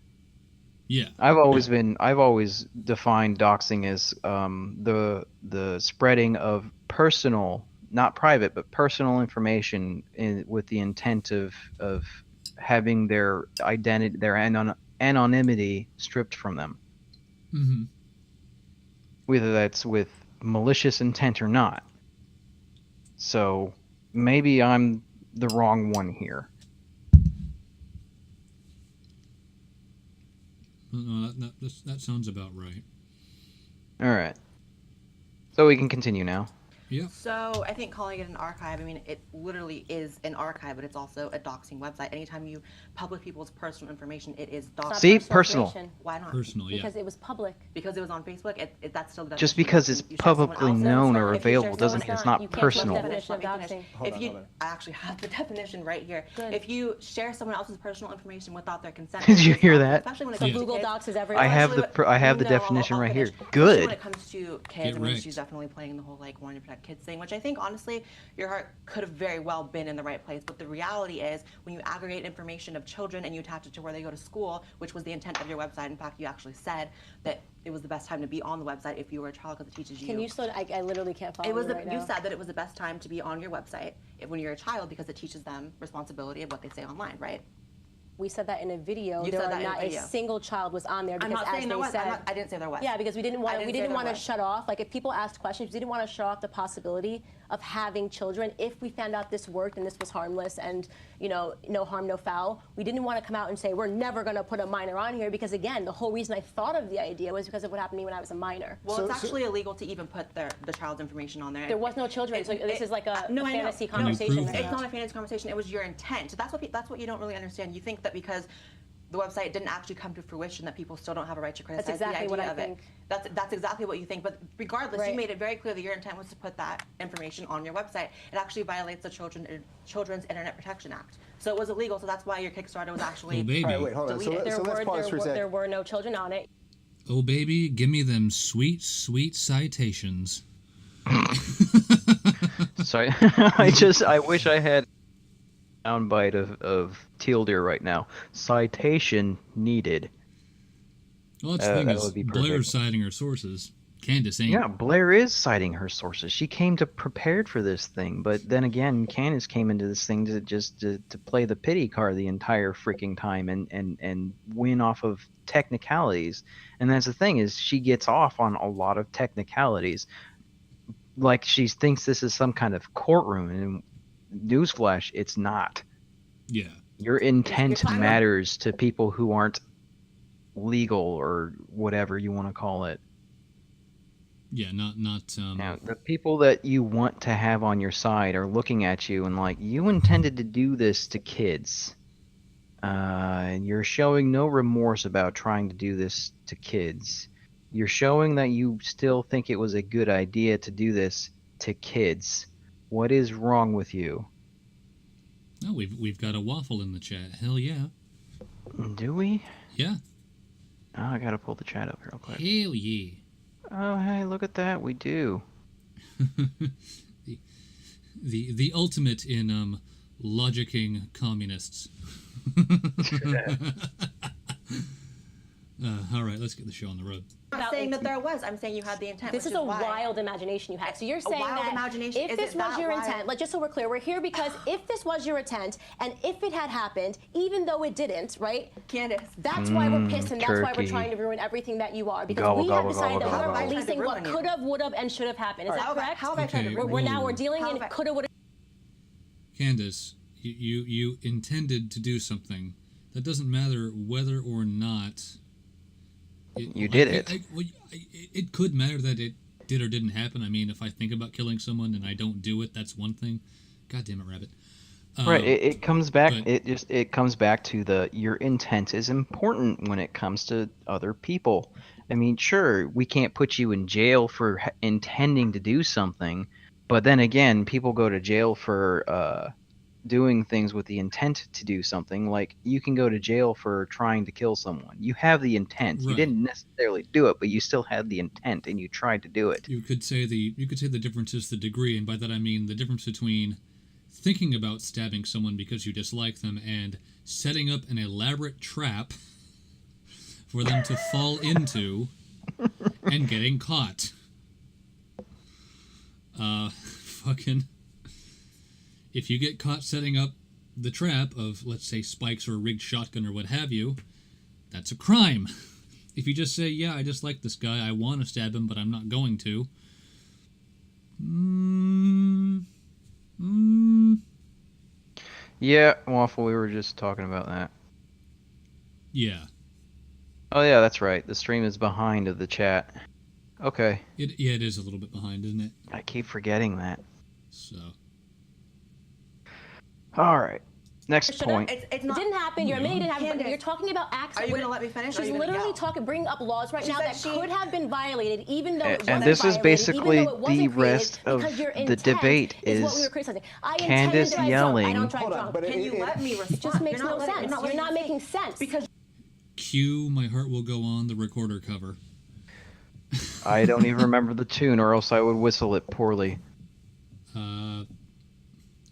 A: Yeah.
F: I've always defined doxing as the spreading of personal, not private, but personal information with the intent of having their identity, their anonymity stripped from them.
A: Mm-hmm.
F: Whether that's with malicious intent or not. So maybe I'm the wrong one here.
A: No, that sounds about right.
F: All right. So we can continue now.
A: Yep.
D: So I think calling it an archive, I mean, it literally is an archive, but it's also a doxing website. Anytime you publish people's personal information, it is
E: It's not
D: doxing.
F: See? Personal.
E: information
D: Why not?
A: Personal, yeah.
E: Because it was public.
D: Because it was on Facebook, that's still the
F: Just
D: definition of
F: because
D: doxing.
F: it's
D: You share someone
F: publicly
D: else's-
F: known or
D: if you share
F: available doesn't
D: someone-
F: mean it's
E: not.
F: not
E: You can't
F: personal.
E: let definition of
D: Let me
E: doxing.
D: finish.
C: Hold
D: If
C: on,
D: you,
C: hold on.
D: I actually have the definition right here.
E: Good.
D: If you share someone else's personal information without their consent,
F: Did you
D: it's
F: hear
D: doxing,
F: that?
D: Especially when it
E: So
D: comes to
E: Google
D: kids.
E: Docs is everywhere.
F: I have
D: Especially
F: the I have the
D: no,
F: definition
D: I'll
F: right here.
D: finish. Especially
F: Good.
D: when it comes to kids,
A: Get
D: I mean,
A: wrecked.
D: she's definitely playing the whole like wanting to protect kids thing, which I think honestly, your heart could have very well been in the right place. But the reality is, when you aggregate information of children and you attach it to where they go to school, which was the intent of your website. In fact, you actually said that it was the best time to be on the website if you were a child because it teaches you.
E: Can you slow down? I literally can't follow
D: It was
E: you right
D: you
E: now.
D: said that it was the best time to be on your website when you're a child because it teaches them responsibility of what they say online, right?
E: We said that in a video.
D: You
E: There
D: said
E: are
D: that in a
E: not
D: video.
E: a single child was on there
D: I'm
E: because
D: not
E: as
D: saying
E: they
D: there was.
E: said,
D: I didn't say there was.
E: yeah, because we didn't want
D: I
E: we
D: didn't say
E: didn't
D: there
E: want to
D: was.
E: shut off. Like if people asked questions, we didn't want to shut off the possibility of having children. If we found out this worked and this was harmless and no harm, no foul, we didn't want to come out and say we're never going to put a minor on here because again, the whole reason I thought of the idea was because of what happened to me when I was a minor.
D: Well,
C: So-
D: it's actually illegal to even put the child's information on there.
E: There was no children, so this is like a
D: no, I know.
E: fantasy
D: No,
E: conversation
A: prove
E: right
A: that?
D: It's
E: now.
D: not a fantasy conversation. It was your intent. So that's what you don't really understand. You think that because the website didn't actually come to fruition that people still don't have a right to criticize
E: exactly
D: the
E: what
D: idea
E: I
D: of it.
E: think.
D: That's exactly what you think. But regardless,
E: Right.
D: you made it very clear that your intent was to put that information on your website. It actually violates the Children's Internet Protection Act. So it was illegal. So that's why your Kickstarter was actually.
A: Oh, baby.
C: All right, wait, hold on.
D: Delete it.
E: There
C: So let's pause for a
E: there
C: second.
E: were no children on it.
A: Oh, baby, give me them sweet, sweet citations.
F: Sorry, I wish I had a soundbite of Teal Deer right now. Citation needed.
A: Well, that's the thing
F: that
A: is,
F: would be
A: Blair's
F: perfect.
A: citing her sources. Candace ain't.
F: Yeah, Blair is citing her sources. She came to prepared for this thing, but then again, Candace came into this thing to play the pity card the entire freaking time and win off of technicalities. And that's the thing is she gets off on a lot of technicalities. Like she thinks this is some kind of courtroom, and newsflash, it's not.
A: Yeah.
F: Your intent
D: talking about-
F: matters to people who aren't legal or whatever you want to call it.
A: Yeah, not
F: Now, the people that you want to have on your side are looking at you and like, you intended to do this to kids. And you're showing no remorse about trying to do this to kids. You're showing that you still think it was a good idea to do this to kids. What is wrong with you?
A: Oh, we've got a waffle in the chat. Hell yeah.
F: Do we?
A: Yeah.
F: Oh, I gotta pull the chat up real quick.
A: Hell yeah.
F: Oh, hey, look at that. We do.
A: The ultimate in logicking communists. All right, let's get the show on the road.
D: I'm not saying that there was. I'm saying you had the intent.
E: This
D: which
E: is a
D: why.
E: wild imagination you had. So you're saying
D: wild
E: that
D: imagination?
E: if
D: Is
E: this
D: it
E: was
D: that
E: your
D: wild?
E: intent, like just so we're clear, we're here because if this was your intent and if it had happened, even though it didn't, right?
D: Candace.
E: That's why we're pissed and that's why we're
F: turkey.
E: trying to ruin everything that you are because
F: Gobble,
E: we have
F: gobble,
E: decided
F: gobble,
E: that
F: gobble,
E: we're
F: gobble.
E: releasing
D: I'm
E: what
D: trying to ruin
E: could have, would have, and should have happened. Is that correct?
D: How have I tried to
A: Okay,
D: ruin
E: We're
D: you?
E: now we're dealing
D: How
E: in
D: have I-
E: could have, would have.
A: Candace, you intended to do something. That doesn't matter whether or not.
F: You did it.
A: It could matter that it did or didn't happen. I mean, if I think about killing someone and I don't do it, that's one thing. God damn it, Rabbit.
F: Right. It comes back.
A: but-
F: It comes back to your intent is important when it comes to other people. I mean, sure, we can't put you in jail for intending to do something, but then again, people go to jail for doing things with the intent to do something. Like you can go to jail for trying to kill someone. You have the intent. You
A: Right.
F: didn't necessarily do it, but you still had the intent and you tried to do it.
A: You could say the difference is the degree, and by that I mean the difference between thinking about stabbing someone because you dislike them and setting up an elaborate trap for them to fall into and getting caught. Fucking if you get caught setting up the trap of, let's say, spikes or a rigged shotgun or what have you, that's a crime. If you just say, yeah, I dislike this guy, I want to stab him, but I'm not going to.
F: Yeah, Waffle, we were just talking about that.
A: Yeah.
F: Oh yeah, that's right. The stream is behind of the chat. Okay.
A: It is a little bit behind, isn't it?
F: I keep forgetting that.
A: So
F: All right. Next
E: Should've-
F: point.
D: It's
E: It
D: not.
E: didn't happen. You're admitting it didn't happen. But
D: Candace,
E: you're talking about acts.
D: Are you
E: that
D: gonna
E: would-
D: let me finish? Or are
E: She's
D: you gonna
E: literally
D: yell?
E: bringing up laws right
D: She
E: now
D: said
E: that
D: she-
E: could have been violated, even though it
F: And
E: wasn't
F: this is
E: violated,
F: basically
E: even though it wasn't
F: the
E: created,
F: rest of
E: because your
F: the
E: intent
F: debate
E: is what we
F: is
E: were criticizing. I intend
F: Candace
E: to drive
F: yelling.
E: drunk. I don't drive
C: Hold on,
E: drunk.
C: but
D: Can you let me respond?
E: It just makes
D: You're not
E: no
D: letting-
E: sense.
D: letting
E: You're not
D: me
E: making
D: speak.
E: sense.
D: Because
A: cue "My Heart Will Go On" the recorder cover.
F: I don't even remember the tune, or else I would whistle it poorly.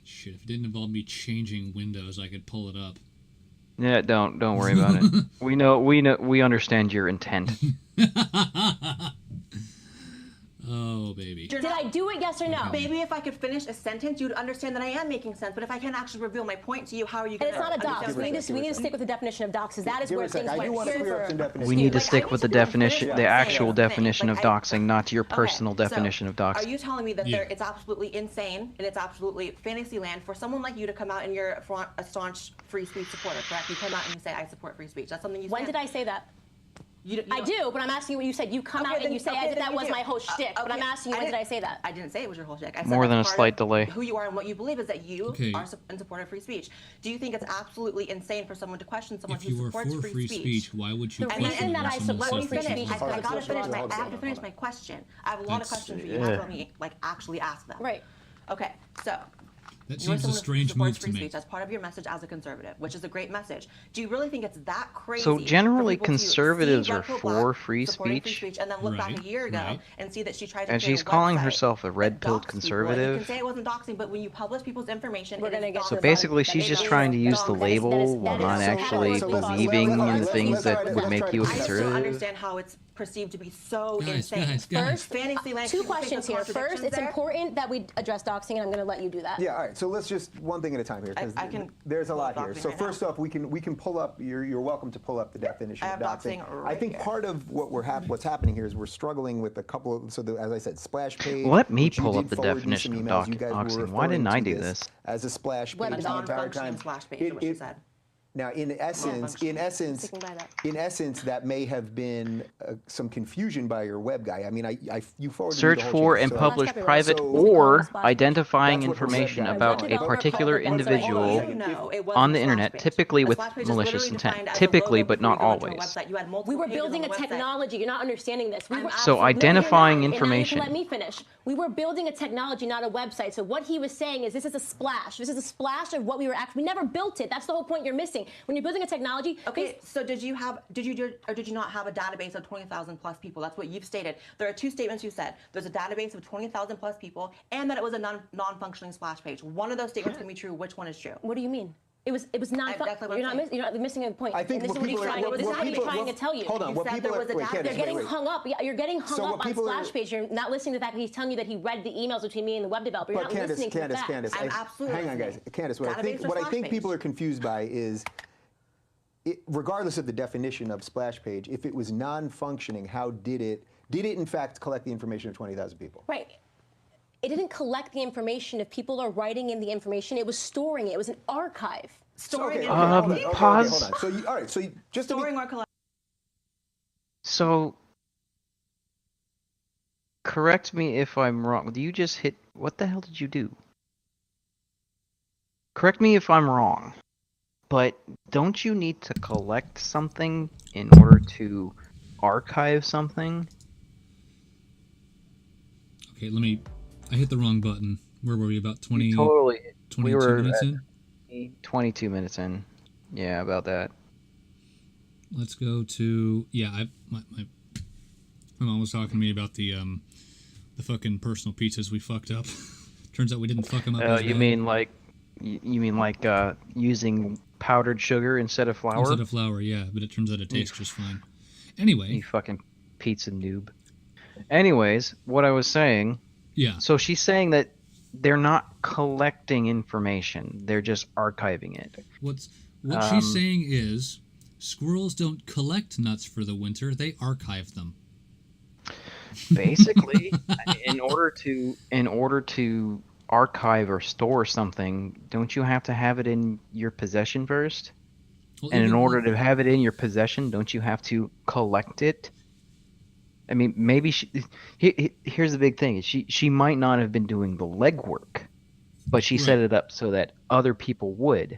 A: Shit, if it didn't involve me changing windows, I could pull it up.
F: Yeah, don't worry about it. We understand your intent.
A: Oh, baby.
D: you're
E: Did
D: not-
E: I do it? Yes or no?
D: Maybe if I could finish a sentence, you'd understand that I am making sense. But if I can't actually reveal my point to you, how are you
E: And
D: going
E: it's not a dox.
C: Give her
E: We
C: a
E: need
C: sec,
E: to
C: give her a
E: stick
C: sec.
E: with the definition of dox, because that is
C: Give her
E: where
C: a sec.
E: things
C: I do
E: went
C: want to clear up some
E: super.
C: definitions.
F: We need to
D: Like, I
F: stick
D: need
F: with
D: to
F: the
D: be able to finish
F: definition,
D: what
F: the
D: I'm saying.
F: actual definition
D: Like,
F: of doxing, not your
D: Okay,
F: personal
D: so
F: definition of
D: Are
F: doxing.
D: you telling me that
A: Yeah.
D: it's absolutely insane and it's absolutely fantasy land for someone like you to come out and you're a staunch free speech supporter, correct? You come out and you say, I support free speech. That's something you
E: When
D: stand-
E: did I say that?
D: You
E: I do, but I'm asking you what you said. You come
D: Okay,
E: out and
D: then-
E: you say
D: okay,
E: as if
D: then
E: that
D: you
E: was
D: do.
E: my whole shtick. But I'm
D: Okay,
E: asking you, when did I say that?
D: I didn't say it was your whole shtick. I said
F: More
D: that's
F: than a
D: part
F: slight
D: of
F: delay.
D: Who you are and what you believe is that you
A: Okay.
D: are in support of free speech. Do you think it's absolutely insane for someone to question someone
A: If
D: who
A: you were
D: supports
A: for free speech, why would you
E: The
A: question
E: reason that
A: when
E: I
A: someone
E: support
A: said
E: free
A: free
E: speech
A: speech?
E: is
D: I
E: because
D: gotta
E: of
D: finish
E: laws.
D: my. I
C: Hold
D: have
C: on,
D: to finish
C: hold
D: my
C: on.
D: question. I have a lot of
A: That's-
D: questions for you. You have to let me actually ask them.
E: Right.
D: Okay, so.
A: That
D: You are
A: seems a
D: someone who
A: strange
D: supports
A: move to
D: free
A: me.
D: speech as part of your message as a conservative, which is a great message. Do you really think it's that crazy?
F: So generally
D: for people to
F: conservatives
D: see
F: are
D: Red Pill
F: for
D: Black
F: free
D: supporting
F: speech?
D: and then look back
A: Right,
D: a year ago
A: right.
D: and see that she tried to
F: And
D: create
F: she's
D: a
F: calling
D: website
F: herself a
D: that
F: red-pilled
D: doxed people.
F: conservative?
D: You can say it wasn't doxing, but when you publish people's information,
E: We're
D: it
E: gonna
D: is
E: get to
F: So
E: the
D: doxing.
F: basically,
E: That
F: she's
E: is
F: just
E: doxing.
F: trying to use
E: That
F: the
E: is-
F: label
E: that
F: while
E: is
F: not
E: so
F: actually
E: categorically false.
F: believing
E: Let's
F: in the
E: let's
F: things
E: let's
F: that
E: try to-
F: would
E: let's
F: make
C: try
F: you a
C: to-
D: I just don't
F: conservative.
D: understand how it's perceived to be so
A: Guys,
D: insane.
A: guys.
E: First,
D: Fantasyland.
E: two
D: people think
E: questions
D: the
E: here. First,
D: contradictions
E: it's
D: there.
E: important that we address doxing, and I'm going to let you do that.
C: Yeah, all right. So let's just one thing at a time here, because
D: I can
C: there's a
D: pull
C: lot
D: up
C: here.
D: doxing
C: So
D: right
C: first off, we can pull up. You're welcome to pull up the definition
D: I
C: of
D: have
C: doxing.
D: doxing
C: I
D: right
C: think
D: here.
C: part of what's happening here is we're struggling with a couple of. So as I said, splash page.
F: Let me
C: which you
F: pull
C: did
F: up the
C: forward me
F: definition
C: some
F: of
C: emails. You guys were
F: doxing. Why didn't
C: referring
F: I
C: to
F: do this?
C: as a splash
E: Web
C: page
D: A
C: the entire
D: non-functioning
C: time?
D: splash page is what she said.
C: Now, in essence,
E: Sticking by that.
C: that may have been some confusion by your web guy. I mean, you forwarded me
F: Search
C: the whole
F: for
C: change,
F: and
C: so-
F: publish
E: So-
F: private
C: So-
F: or
E: Splash page.
F: identifying
C: That's what the web
F: information
C: guy
F: about
C: said.
F: a
C: But-
F: particular
E: but- but- but-
F: individual
E: but-
D: No, it wasn't
F: on
D: a
F: the
D: splash
F: internet,
D: page.
F: typically
D: A
F: with
D: splash page is
F: malicious
D: literally
F: intent.
D: defined as a
F: Typically,
D: logo
F: but
D: before
F: not
D: you go into a
F: always.
D: website. You had multiple
E: We were
D: pages on
E: building
D: the
E: a
D: website.
E: technology. You're not understanding this. We
D: I'm
E: were,
F: So
D: absolutely-
F: identifying
E: No, you're not. And now you
F: information.
E: can let me finish. We were building a technology, not a website. So what he was saying is this is a splash. This is a splash of what we were actually. We never built it. That's the whole point you're missing. When you're building a technology,
D: Okay, so did you not have a database of 20,000 plus people? That's what you've stated. There are two statements you said. There's a database of 20,000 plus people, and that it was a non-functioning splash page. One of those statements can be true. Which one is true?
E: what do you mean? It was not.
D: Exactly what
E: You're
D: I'm
E: not,
D: saying.
E: you're not missing a point.
C: I think
E: and this
C: what
E: is what he's
C: people are-
E: trying.
C: what-
E: This is
C: what
E: what he's
C: people-
E: trying to tell you.
C: Hold on.
D: You
C: What
D: said
C: people
D: there
C: are-
D: was a
C: wait,
D: database.
C: Candace,
E: They're getting
C: wait.
E: hung up. Yeah, you're getting hung
C: So
E: up
C: what
E: on
C: people are-
E: splash page. You're not listening to the fact that he's telling you that he read the emails between me and the web developer. You're
C: But
E: not listening to the facts.
C: Candace,
D: I'm absolutely
C: hang on, guys.
D: listening.
C: Candace, what I
D: Database
C: think,
D: or
C: what I
D: splash
C: think
D: page?
C: people are confused by is, regardless of the definition of splash page, if it was non-functioning, how did it in fact collect the information of 20,000 people?
E: Right. It didn't collect the information. If people are writing in the information, it was storing it. It was an archive.
D: Storing
C: Okay,
D: information.
C: okay,
F: pause.
C: hold on. So, all right. So, just to be,
D: Storing or collecting.
F: So, correct me if I'm wrong. Do you just hit? What the hell did you do? Correct me if I'm wrong, but don't you need to collect something in order to archive something?
A: Okay, I hit the wrong button. Where were we? About 20,
F: Totally.
A: 22
F: were
A: minutes
F: at-
A: in?
F: 22 minutes in. Yeah, about that.
A: Let's go to my mom was talking to me about the fucking personal pizzas we fucked up. Turns out we didn't fuck them up. as
F: You
A: bad.
F: mean like using powdered sugar instead of flour?
A: Instead of flour, yeah, but it turns out it tastes just fine. Anyway,
F: You fucking pizza noob. Anyways, what I was saying.
A: yeah,
F: So she's saying that they're not collecting information; they're just archiving it.
A: what she's saying is squirrels don't collect nuts for the winter; they archive them.
F: Basically, in order to archive or store something, don't you have to have it in your possession first?
A: Well,
F: And in
A: even-
F: order to have it in your possession, don't you have to collect it? I mean, maybe here's the big thing: she might not have been doing the legwork, but she set
A: Right.
F: it up so that other people would,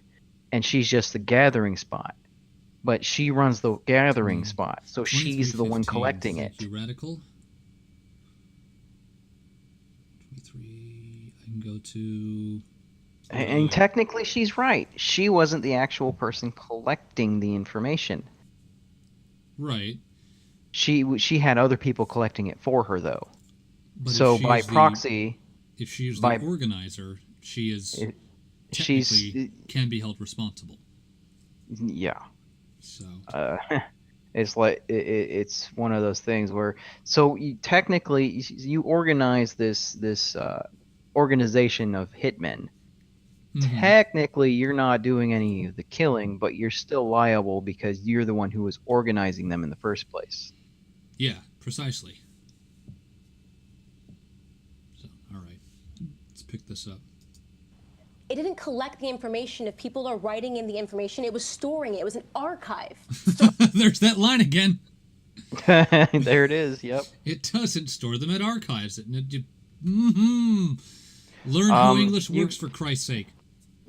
F: and she's just the gathering spot. But she runs the gathering spot, so she's the one
A: 23:15.
F: collecting it.
A: Thank you, Radical. 23. I can go to.
F: And technically, she's right. She wasn't the actual person collecting the information.
A: Right.
F: She had other people collecting it for her, though.
A: But
F: So
A: if she
F: by
A: is the-
F: proxy,
A: if she is
F: by-
A: the organizer, she is
F: she's
A: technically can be held responsible.
F: yeah.
A: So
F: It's like it's one of those things where technically you organize this organization of hitmen.
A: mhm.
F: Technically, you're not doing any of the killing, but you're still liable because you're the one who was organizing them in the first place.
A: Yeah, precisely. So, all right, let's pick this up.
E: It didn't collect the information. If people are writing in the information, it was storing it. It was an archive.
A: There's that line again.
F: There it is. Yep.
A: It doesn't store them at archives. Learn how English
F: you-
A: works, for Christ's sake.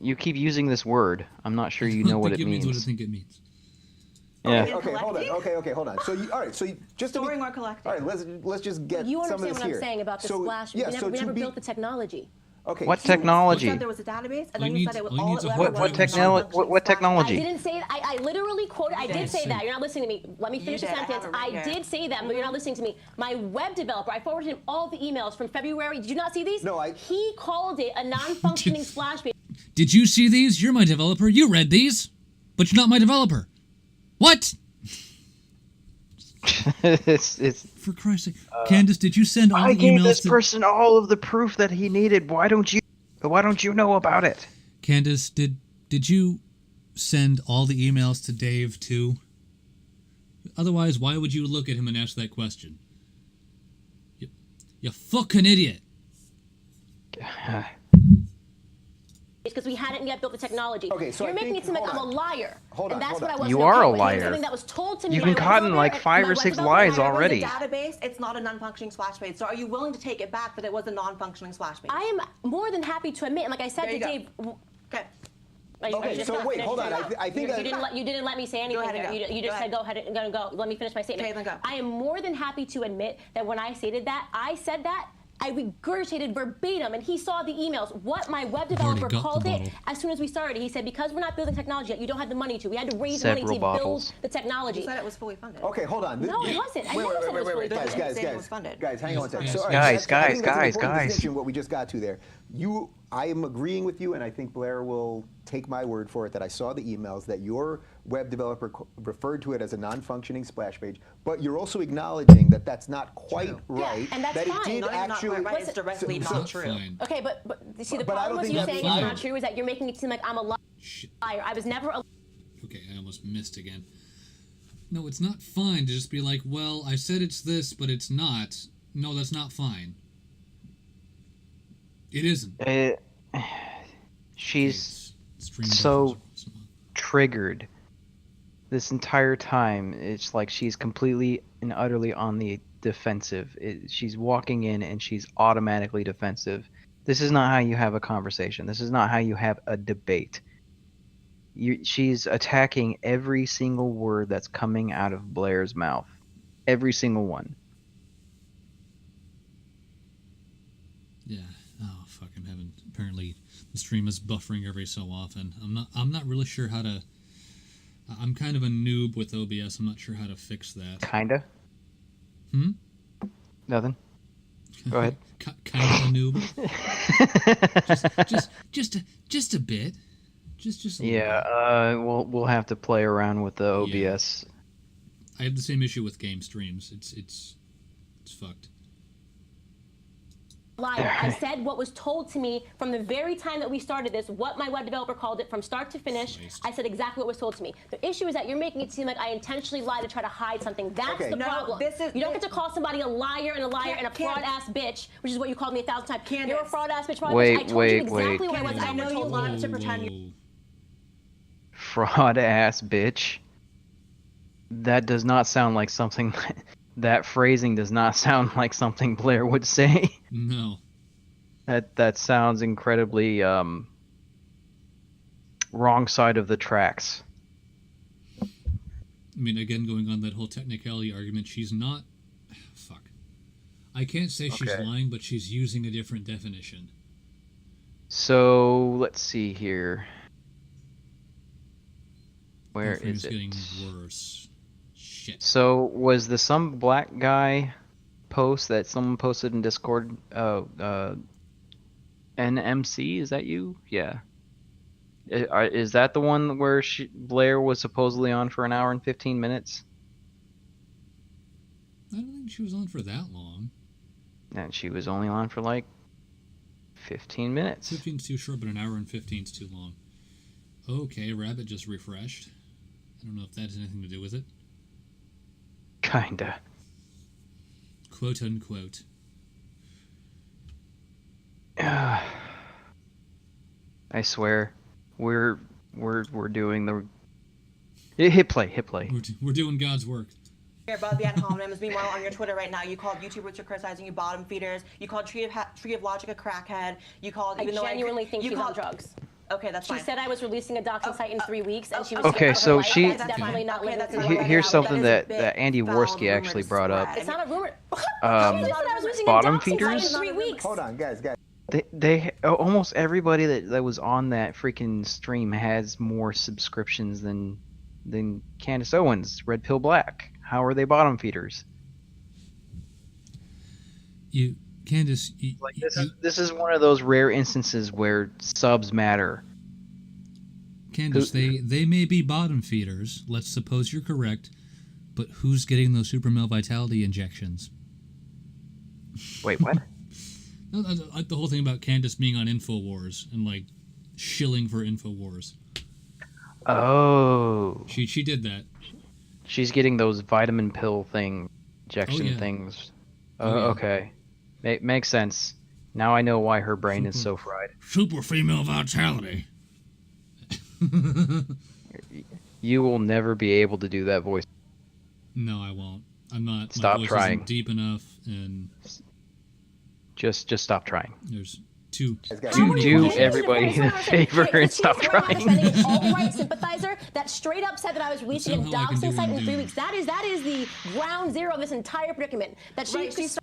F: You keep using this word. I'm not sure you know what it
A: means. What I
F: means.
A: think it means.
F: Yeah.
D: In
C: Okay, hold on.
D: collecting?
C: Okay, hold on. So all right. So just to be,
D: Storing or collecting?
C: all right, let's just get
E: You
C: some of
E: understand
C: this
E: what I'm
C: here.
E: saying about the
C: So,
E: splash?
C: Yeah.
E: we
C: so
E: never
C: to be,
E: built the technology.
C: okay.
F: What
C: so-
D: You
F: technology?
D: said there was a database, and
A: All
D: then
A: you
D: you
A: need-
D: said it was
A: all you
D: all
A: need is a
D: whoever
A: hard
D: was
A: drive.
F: What technology?
E: I didn't say that. I literally quoted. I did say that. You're not listening to me. Let me finish the
D: did. I have
E: sentence.
D: it right
E: I
D: here.
E: did say that, but you're not listening to me. My web developer, I forwarded him all the emails from February. Did you not see these?
C: No,
E: He called it a non-functioning splash page.
A: Did you see these? You're my developer. You read these, but you're not my developer. What?
F: it's
A: For Christ's sake, Candace, did you send all
F: I
A: the
F: gave
A: emails
F: this
A: to
F: person all of the proof that he needed. Why don't you know about it?
A: Candace? Did you send all the emails to Dave too? Otherwise, why would you look at him and ask that question? You fucking idiot.
E: Because we hadn't yet built the technology.
C: Okay, so
E: You're
C: I
E: making
C: think-
E: it seem like
C: hold
E: I'm a
C: on.
E: liar.
C: Hold
E: and
C: on,
E: that's
C: hold
E: what I
C: on.
E: wasn't
F: You are
E: okay
F: a
E: with.
F: liar.
E: Something that was told to me.
F: You've
E: by
F: been
E: a
F: caught in,
E: web
F: like,
E: developer
F: 5 or
E: and my
F: 6
E: web
F: lies
E: developer.
F: already.
D: It was a database. It's not a non-functioning splash page. So are you willing to take it back that it was a non-functioning splash page?
E: I am more than happy to admit, and like I said
D: There
E: to
D: you go.
E: Dave.
D: Okay.
E: Are you
C: Okay,
E: just
C: so
E: not
C: wait,
E: finished?
C: hold on.
E: You're
C: I
E: not.
C: think
E: you didn't let me say anything.
D: ahead and
E: there.
D: go.
E: You just
D: Go
E: said
D: ahead.
E: go ahead and go. Let me finish my statement.
D: Okay, then go.
E: I am more than happy to admit that when I stated that, I said that. I regurgitated verbatim, and he saw the emails. What my web developer
A: got the
E: called it
A: bottle.
E: as soon as we started. He said, because we're not building technology yet, you don't have the money to. We had to raise money
F: Several
E: to
F: bottles.
E: build the technology.
D: You said it was fully funded.
C: Okay, hold on.
E: No, it wasn't. I never said it was fully
C: Guys,
E: funded.
C: guys,
D: Saying it
C: guys,
D: was funded.
C: guys, hang on a second.
A: Yes,
C: So, all
A: yes.
C: right, I think that's an important
F: Guys.
C: distinction, what we just got to there. I am agreeing with you, and I think Blair will take my word for it that I saw the emails that your web developer referred to it as a non-functioning splash page, but you're also acknowledging that that's not quite right.
E: and that's
C: that
E: fine.
C: it did
D: Not even not
C: actually.
D: quite right. It's
E: Listen,
D: directly
A: It's
D: not
A: not
D: true.
A: fine.
E: Okay, but see, the
C: But I
E: problem
C: don't
E: with
C: think
E: you
C: that's
E: saying
A: fine.
E: it's not true is that you're making it seem like I'm a
A: Shit.
E: liar. I was never a
A: Okay, I almost missed again. No, it's not fine to just be like, well, I said it's this, but it's not. No, that's not fine. It isn't.
F: She's
A: Stream
F: so-
A: buffers.
F: triggered this entire time. It's like she's completely and utterly on the defensive. She's walking in and she's automatically defensive. This is not how you have a conversation. This is not how you have a debate. She's attacking every single word that's coming out of Blair's mouth. Every single one.
A: Yeah. Oh, fucking heaven. Apparently, the stream is buffering every so often. I'm not really sure how to. I'm kind of a noob with OBS. I'm not sure how to fix that.
F: Kinda. Nothing. Go ahead.
A: Kind of a noob. just a bit. Just a little
F: Yeah.
A: bit.
F: We'll have to play around with the
A: Yeah.
F: OBS.
A: I have the same issue with game streams. It's fucked.
E: liar. I said what was told to me from the very time that we started this, what my web developer called it from start to finish.
A: Christ.
E: I said exactly what was told to me. The issue is that you're making it seem like I intentionally lied to try to hide something. That's
D: Okay.
E: the
D: No,
E: problem.
D: this is-
E: you don't get to call somebody a liar and a liar and a
D: Candace.
E: fraud ass bitch, which is what you called me 1,000 times. You're a
D: Candace.
E: fraud ass bitch. Fraud
F: Wait,
E: bitch. I told
F: wait,
E: you exactly
F: wait.
E: what I was.
D: Candace, I know you
E: told
D: love to pretend
A: Whoa.
F: Fraud ass bitch. That does not sound like something That phrasing does not sound like something Blair would say.
A: No.
F: That sounds incredibly wrong side of the tracks.
A: I mean, again, going on that whole technicality argument, she's not. Fuck. I can't say she's
F: Okay.
A: lying, but she's using a different definition.
F: So let's see here. Where
A: Girlfriend
F: is it?
A: getting worse. Shit.
F: So was the some black guy post that someone posted in Discord? NMC, is that you? Yeah. Is that the one where Blair was supposedly on for an hour and 15 minutes?
A: I don't think she was on for that long.
F: And she was only on for like 15 minutes.
A: 15's too short, but an hour and 15's too long. Okay, Rabbit just refreshed. I don't know if that has anything to do with it.
F: Kinda.
A: Quote unquote.
F: I swear, we're doing the hit play.
A: We're doing God's work.
D: You're above the ad hominems. Meanwhile, on your Twitter right now, you called YouTubers who are criticizing you bottom feeders. You called Tree of Logic a crackhead. You called.
E: I
D: Even though
E: genuinely think
D: you
E: she's on
D: called
E: drugs.
D: Okay, that's
E: She
D: fine.
E: said I was releasing a doxing site in 3 weeks, and she was
F: Okay,
E: scared for her
F: so
E: life.
F: she-
E: That's definitely not
D: Okay,
E: living
D: that's
E: through
D: not
E: life.
D: what
F: Here's
D: that
F: something
D: is a
F: that
D: bit
F: Andy
D: foul
F: Worski
D: rumor
F: actually
D: to
F: brought up.
D: spread.
E: It's not a rumor. She
F: Um,
E: just said I was releasing
F: bottom
E: a doxing site
F: feeders?
E: in 3 weeks.
C: Hold on, guys.
F: They almost everybody that was on that freaking stream has more subscriptions than Candace Owens, Red Pill Black. How are they bottom feeders?
A: Candace,
F: Like this is one of those rare instances where subs matter.
A: Candace, they may be bottom feeders. Let's suppose you're correct, but who's getting those super male vitality injections?
F: Wait, what?
A: No, like the whole thing about Candace being on Infowars and like shilling for Infowars.
F: Oh,
A: She did that.
F: she's getting those vitamin pill injection
A: yeah.
F: things.
A: Oh,
F: Oh,
A: yeah.
F: okay. Makes sense. Now I know why her brain is so fried.
A: Super female vitality.
F: You will never be able to do that voice.
A: No, I won't. I'm not.
F: Stop
A: my voice
F: trying.
A: Isn't deep enough, and
F: Just stop trying.
A: there's two.
C: Guys.
F: Do everybody a favor and stop
E: She's
F: trying.
E: an alt-right sympathizer that straight up said that I was releasing a
A: Somehow I can do
E: doxing site in
A: one
E: 3
A: dude.
E: weeks. That is the ground zero of this entire predicament. That she
D: Right, she's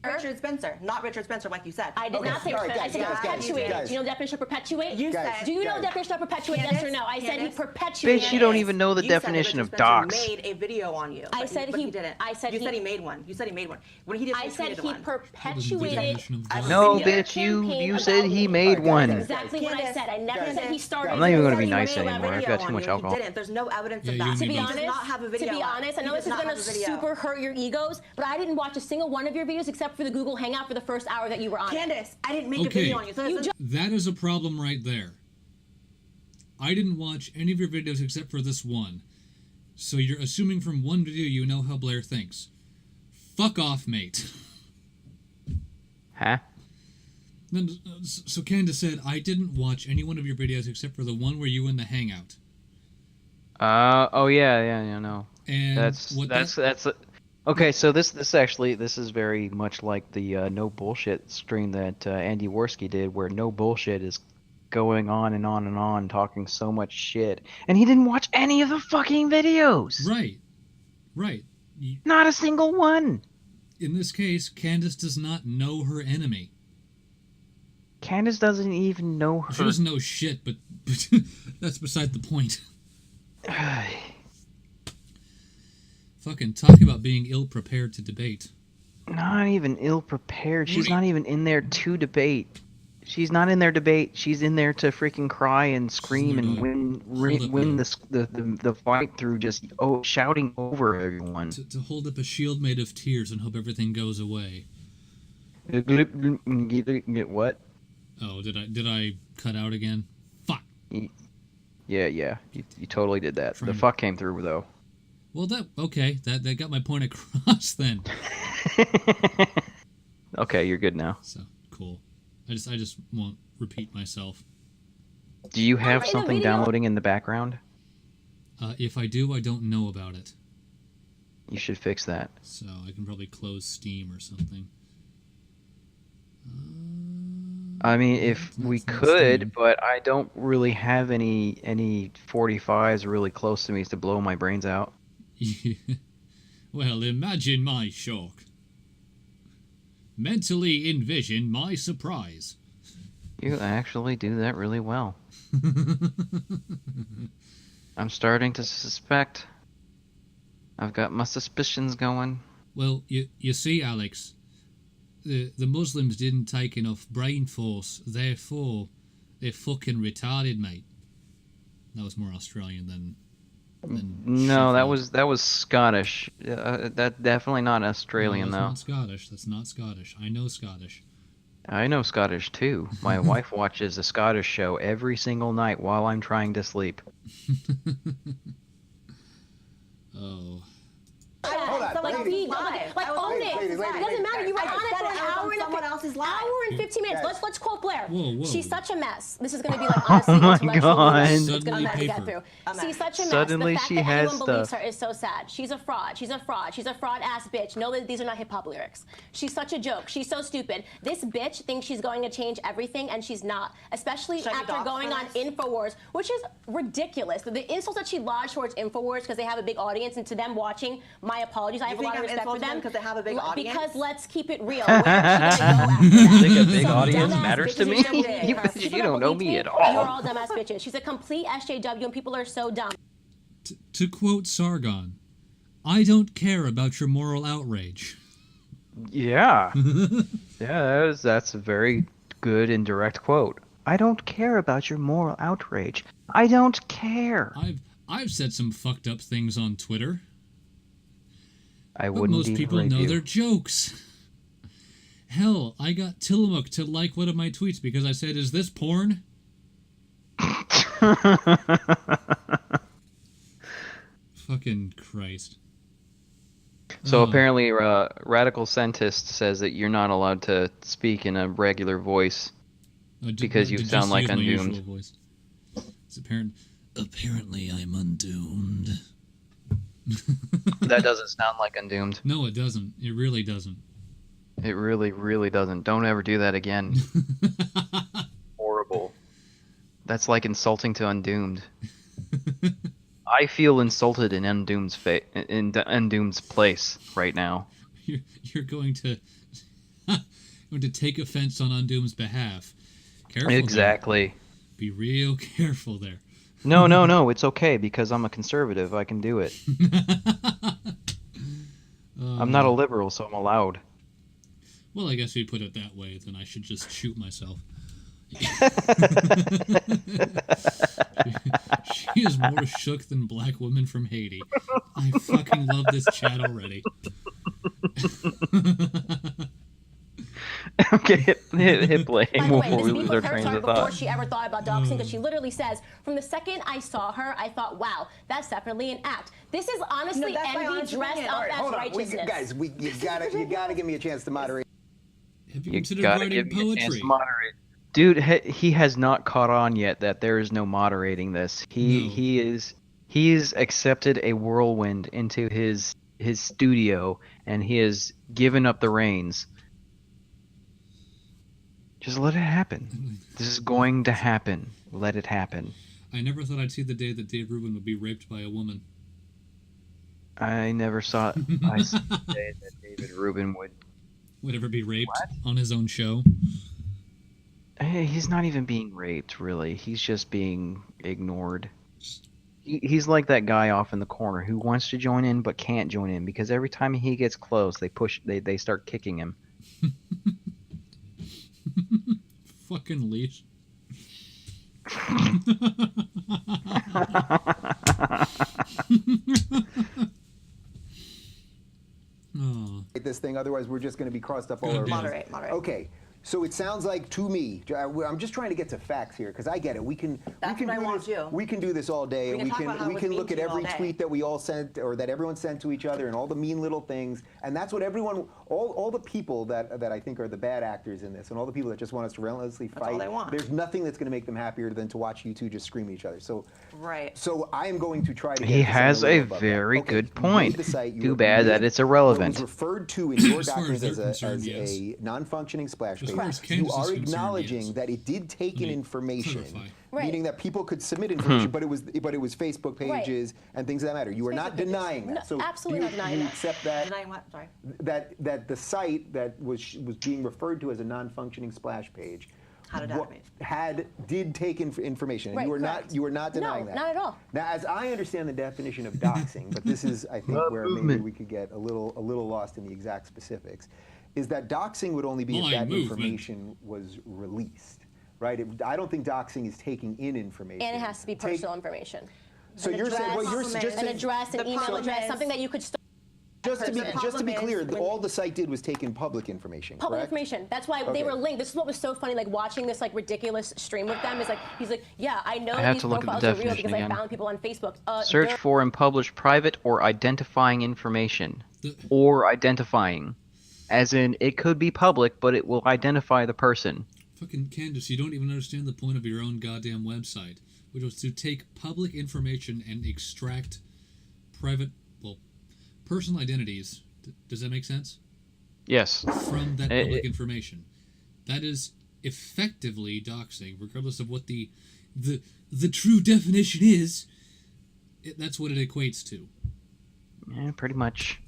D: Richard Spencer, not Richard Spencer, like you said.
E: I did not say
C: all right,
E: I said
C: guys,
E: perpetuate.
C: guys.
E: Do you know the definition of perpetuate?
D: You
C: Guys,
D: said.
E: Do you know
C: guys.
E: the definition of perpetuate? Yes or no? I said he
D: Candace?
E: perpetuated.
F: Bitch, you don't even know the
D: You said that
F: definition
D: Richard
F: of
D: Spencer
F: dox.
D: made a video on you.
E: I
D: but
E: said
D: but
E: he-
D: he didn't.
E: I said
D: you
E: he-
D: said he made one. You said he made one. When he did,
E: I said he
A: What
E: perpetuated.
A: was the definition of
F: No,
A: dox?
F: bitch, you
E: campaign
F: said
E: about
F: he
E: me.
F: made
C: Alright,
F: one.
C: guys,
E: Exactly what I said. I never
C: Guys.
E: said he started.
F: I'm not even gonna be
D: He
F: nice
D: made a
F: anymore. I've
D: video
F: got too
D: on
F: much
D: you.
F: alcohol.
D: He didn't. There's no evidence
A: Yeah,
D: of
A: you
D: that.
A: and
E: To
A: me
E: be
A: both.
D: He
E: honest,
D: does not have a video.
E: to be
D: up.
E: honest, I
D: He
E: know
D: does
E: this is
D: not
E: gonna
D: have a video.
E: super hurt your egos, but I didn't watch a single one of your videos except for the Google Hangout for the first hour that you were on.
D: Candace, I didn't make a
A: Okay.
D: video on you. So
E: You
D: this is-
A: That is a problem right there. I didn't watch any of your videos except for this one. So you're assuming from one video you know how Blair thinks. Fuck off, mate.
F: Huh?
A: Then, so Candace said, I didn't watch any one of your videos except for the one where you in the Hangout.
F: Oh yeah, no.
A: And
F: That's
A: what
F: okay. So this is very much like the no bullshit stream that Andy Worski did, where no bullshit is going on and on and on, talking so much shit, and he didn't watch any of the fucking videos.
A: Right.
F: Not a single one.
A: In this case, Candace does not know her enemy.
F: Candace doesn't even know
A: She
F: her.
A: doesn't know shit, but that's beside the point. Fucking talk about being ill-prepared to debate.
F: Not even ill prepared. She's
A: Rudy.
F: not even in there to debate. She's not in there to debate. She's in there to freaking cry and scream
A: there
F: and
A: to
F: win
A: hold up
F: the fight through just shouting over everyone.
A: To hold up a shield made of tears and hope everything goes away.
F: What?
A: Oh, did I cut out again? Fuck.
F: Yeah, you totally did that. The
A: Trying-
F: fuck came through though.
A: Well, that got my point across then.
F: Okay, you're good now.
A: So cool. I just won't repeat myself.
F: Do you have
E: in the
F: something
E: video-
F: downloading in the background?
A: If I do, I don't know about it.
F: You should fix that.
A: So I can probably close Steam or something.
F: I mean, if we
A: That's not
F: could,
A: Steam.
F: but I don't really have any 45s really close to me to blow my brains out.
A: Well, imagine my shock. Mentally envision my surprise.
F: You actually do that really well. I'm starting to suspect. I've got my suspicions going.
A: Well, you see, Alex, the Muslims didn't take enough brain force, therefore they're fucking retarded, mate. That was more Australian than
F: No,
A: Sheffield.
F: that was Scottish. That definitely not Australian
A: No,
F: though.
A: that's not Scottish. That's not Scottish. I know Scottish.
F: I know Scottish too. My wife watches a Scottish show every single night while I'm trying to sleep.
A: Oh.
C: Hold on,
E: So like,
C: ladies.
E: like own
C: Ladies,
E: it.
C: ladies,
E: It
C: ladies,
E: doesn't matter. You were
D: I
E: on it
D: said
E: for an
D: it was
E: hour
D: on
E: and
D: someone else's live.
E: hour and 15 minutes.
C: Guys.
E: Let's quote Blair.
A: Whoa.
E: She's such a mess. This is going to be like honestly
F: my
E: intellectual.
F: God.
E: It's
A: Suddenly
E: going to get
A: paper.
E: through.
D: A mess.
E: She's such a mess.
F: Suddenly
E: the fact
F: she
E: that
F: has
E: anyone believes her
F: stuff.
E: is so sad. She's a fraud. She's a fraud. She's a fraud ass bitch. No, these are not hip hop lyrics. She's such a joke. She's so stupid. This bitch thinks she's going to change everything, and she's not. Especially
D: Should I be
E: after
D: doxxed
E: going
D: for
E: on
D: this?
E: Infowars, which is ridiculous. The insults that she lodged towards Infowars because they have a big audience, and to them watching, my apologies. I have a
D: think
E: lot of
D: I'm
E: respect for
D: insulting them
E: them
D: because they have a big audience?
E: Because let's keep it real. Where is she gonna go after that?
F: Think a big
E: Some
F: audience
E: dumbass
F: matters to
E: bitches
F: me?
E: are gonna believe
F: You
E: her.
F: bitches,
E: People
F: you
E: that
F: don't know
E: believe
F: me at
E: You're
F: all.
E: all dumbass bitches. She's a complete SJW, and people are so dumb.
A: To quote Sargon, I don't care about your moral outrage.
F: Yeah. Yeah, that's a very good and direct quote. I don't care about your moral outrage. I don't care.
A: I've said some fucked up things on Twitter,
F: I
A: but
F: wouldn't
A: most
F: even
A: people
F: rape
A: know
F: you.
A: they're jokes. Hell, I got Tillamook to like one of my tweets because I said, "Is this porn?" Fucking Christ.
F: So
A: Oh.
F: apparently, Radical Centist says that you're not allowed to speak in a regular voice. Because you
A: Just
F: sound like
A: use my
F: Undoomed.
A: usual voice. It's apparently I'm undoomed.
F: That doesn't sound like Undoomed.
A: No, it doesn't. It really doesn't.
F: It really, really doesn't. Don't ever do that again. Horrible. That's like insulting to Undoomed. I feel insulted in Undoomed's in Undoomed's place right now.
A: You're going to going to take offense on Undoomed's behalf. Careful. there.
F: Exactly.
A: Be real careful there.
F: No, it's okay because I'm a conservative. I can do it. I'm not a liberal, so I'm allowed.
A: Well, I guess if you put it that way, then I should just shoot myself. She is more shook than black women from Haiti. I fucking love this chat already.
F: Okay, hit play
E: By the way,
F: before we
E: this
F: lose
E: beef
F: our
E: with her
F: trains
E: started
F: of
E: before
F: thought.
E: she ever thought about doxing, because she literally says, from the second I saw her, I thought, wow, that's definitely an act. This is honestly
D: that's my
E: envy
D: honest
E: dressed
D: opinion.
E: up
D: All right,
E: as
C: Hold on,
E: righteousness.
C: guys. You gotta give me a chance to moderate.
A: Have you
F: You
A: considered
F: gotta
A: writing
F: give me a chance
A: poetry?
F: to moderate. Dude, he has not caught on yet that there is no moderating this. He's accepted a whirlwind into his studio, and he has given up the reins. Just let it happen. This is going to happen. Let it happen.
A: I never thought I'd see the day that Dave Rubin would be raped by a woman.
F: I never saw I saw the day that David Rubin
A: Would ever be raped on his own show.
F: He's not even being raped, really. He's just being ignored. He's like that guy off in the corner who wants to join in but can't join in because every time he gets close, they start kicking him.
A: Fucking leash. Oh.
C: This thing, otherwise we're just going to be crossed up all
A: Good
C: over.
A: deal.
D: Moderate.
C: Okay, so it sounds like to me, I'm just trying to get to facts here because I get it. We can
D: That's
C: do
D: what I want
C: this.
D: to do.
C: We can do this all day,
D: We
C: and
D: can talk about how
C: we
D: it
C: can
D: was
C: look
D: mean
C: at
D: to you
C: every
D: all day.
C: tweet that we all sent or that everyone sent to each other, and all the mean little things, and that's what everyone, all the people that I think are the bad actors in this, and all the people that just want us to relentlessly
D: That's
C: fight.
D: all they want.
C: There's nothing that's going to make them happier than to watch you two just scream at each other. So,
D: Right.
C: So I am going to try to.
F: He
C: get to
F: has
C: something
F: a
C: little above that.
F: very
C: Okay,
F: good
C: you
F: point.
C: made the site,
F: Too bad that it's irrelevant.
C: What was referred to in your
A: As far as
C: document
A: they're
C: as
A: concerned, yes.
C: a non-functioning splash
A: As
C: page.
A: far as
C: You
A: Candace is
C: are
A: concerned,
C: acknowledging
A: yes.
C: that it did take in
A: me
C: information,
A: clarify.
E: Right.
C: meaning that people could submit information,
F: Hmm.
C: but it was Facebook
E: Right.
C: pages and things of that matter. You are not
E: Facebook pages.
C: denying that.
E: No,
C: So
E: absolutely
C: do
E: not denying
C: you
E: that.
C: accept that?
D: Denying what? Sorry.
C: That the site that was being referred to as a non-functioning splash page
D: Had a database.
C: did take information. And
E: Right,
C: you
E: correct.
C: were not denying
E: No,
C: that.
E: not at all.
C: Now, as I understand the definition of doxing, but this is I think where maybe
F: movement.
C: we could get a little lost in the exact specifics, is that doxing would only be if
A: Line
C: that
A: movement.
C: information was released, right? I don't think doxing is taking in information.
E: And it has to be
C: Take-
E: personal information.
C: So
E: An
C: you're saying,
E: address,
C: well, you're
D: Problem
C: just
D: is-
E: an address, an
D: The
E: email
D: problem
E: address,
D: is-
E: something that you could store.
C: just to be
D: problem
C: clear,
D: is when-
C: all the site did was take in public information,
E: Public
C: correct?
E: information. That's why
C: Okay.
E: they were linked. This is what was so funny, like watching this like ridiculous stream with them. Is like he's like, yeah, I know
F: I have
E: these
F: to look at the
E: profiles are real
F: definition
E: because
F: again.
E: I found people on Facebook.
F: Search
E: they're-
F: for and publish private or identifying information.
A: The-
F: Or identifying. As in, it could be public, but it will identify the person.
A: Fucking Candace, you don't even understand the point of your own goddamn website, which was to take public information and extract personal identities. Does that make sense?
F: Yes.
A: From that
F: Eh,
A: public
F: eh.
A: information. That is effectively doxing, regardless of what the true definition is. That's what it equates to.
F: Yeah, pretty much.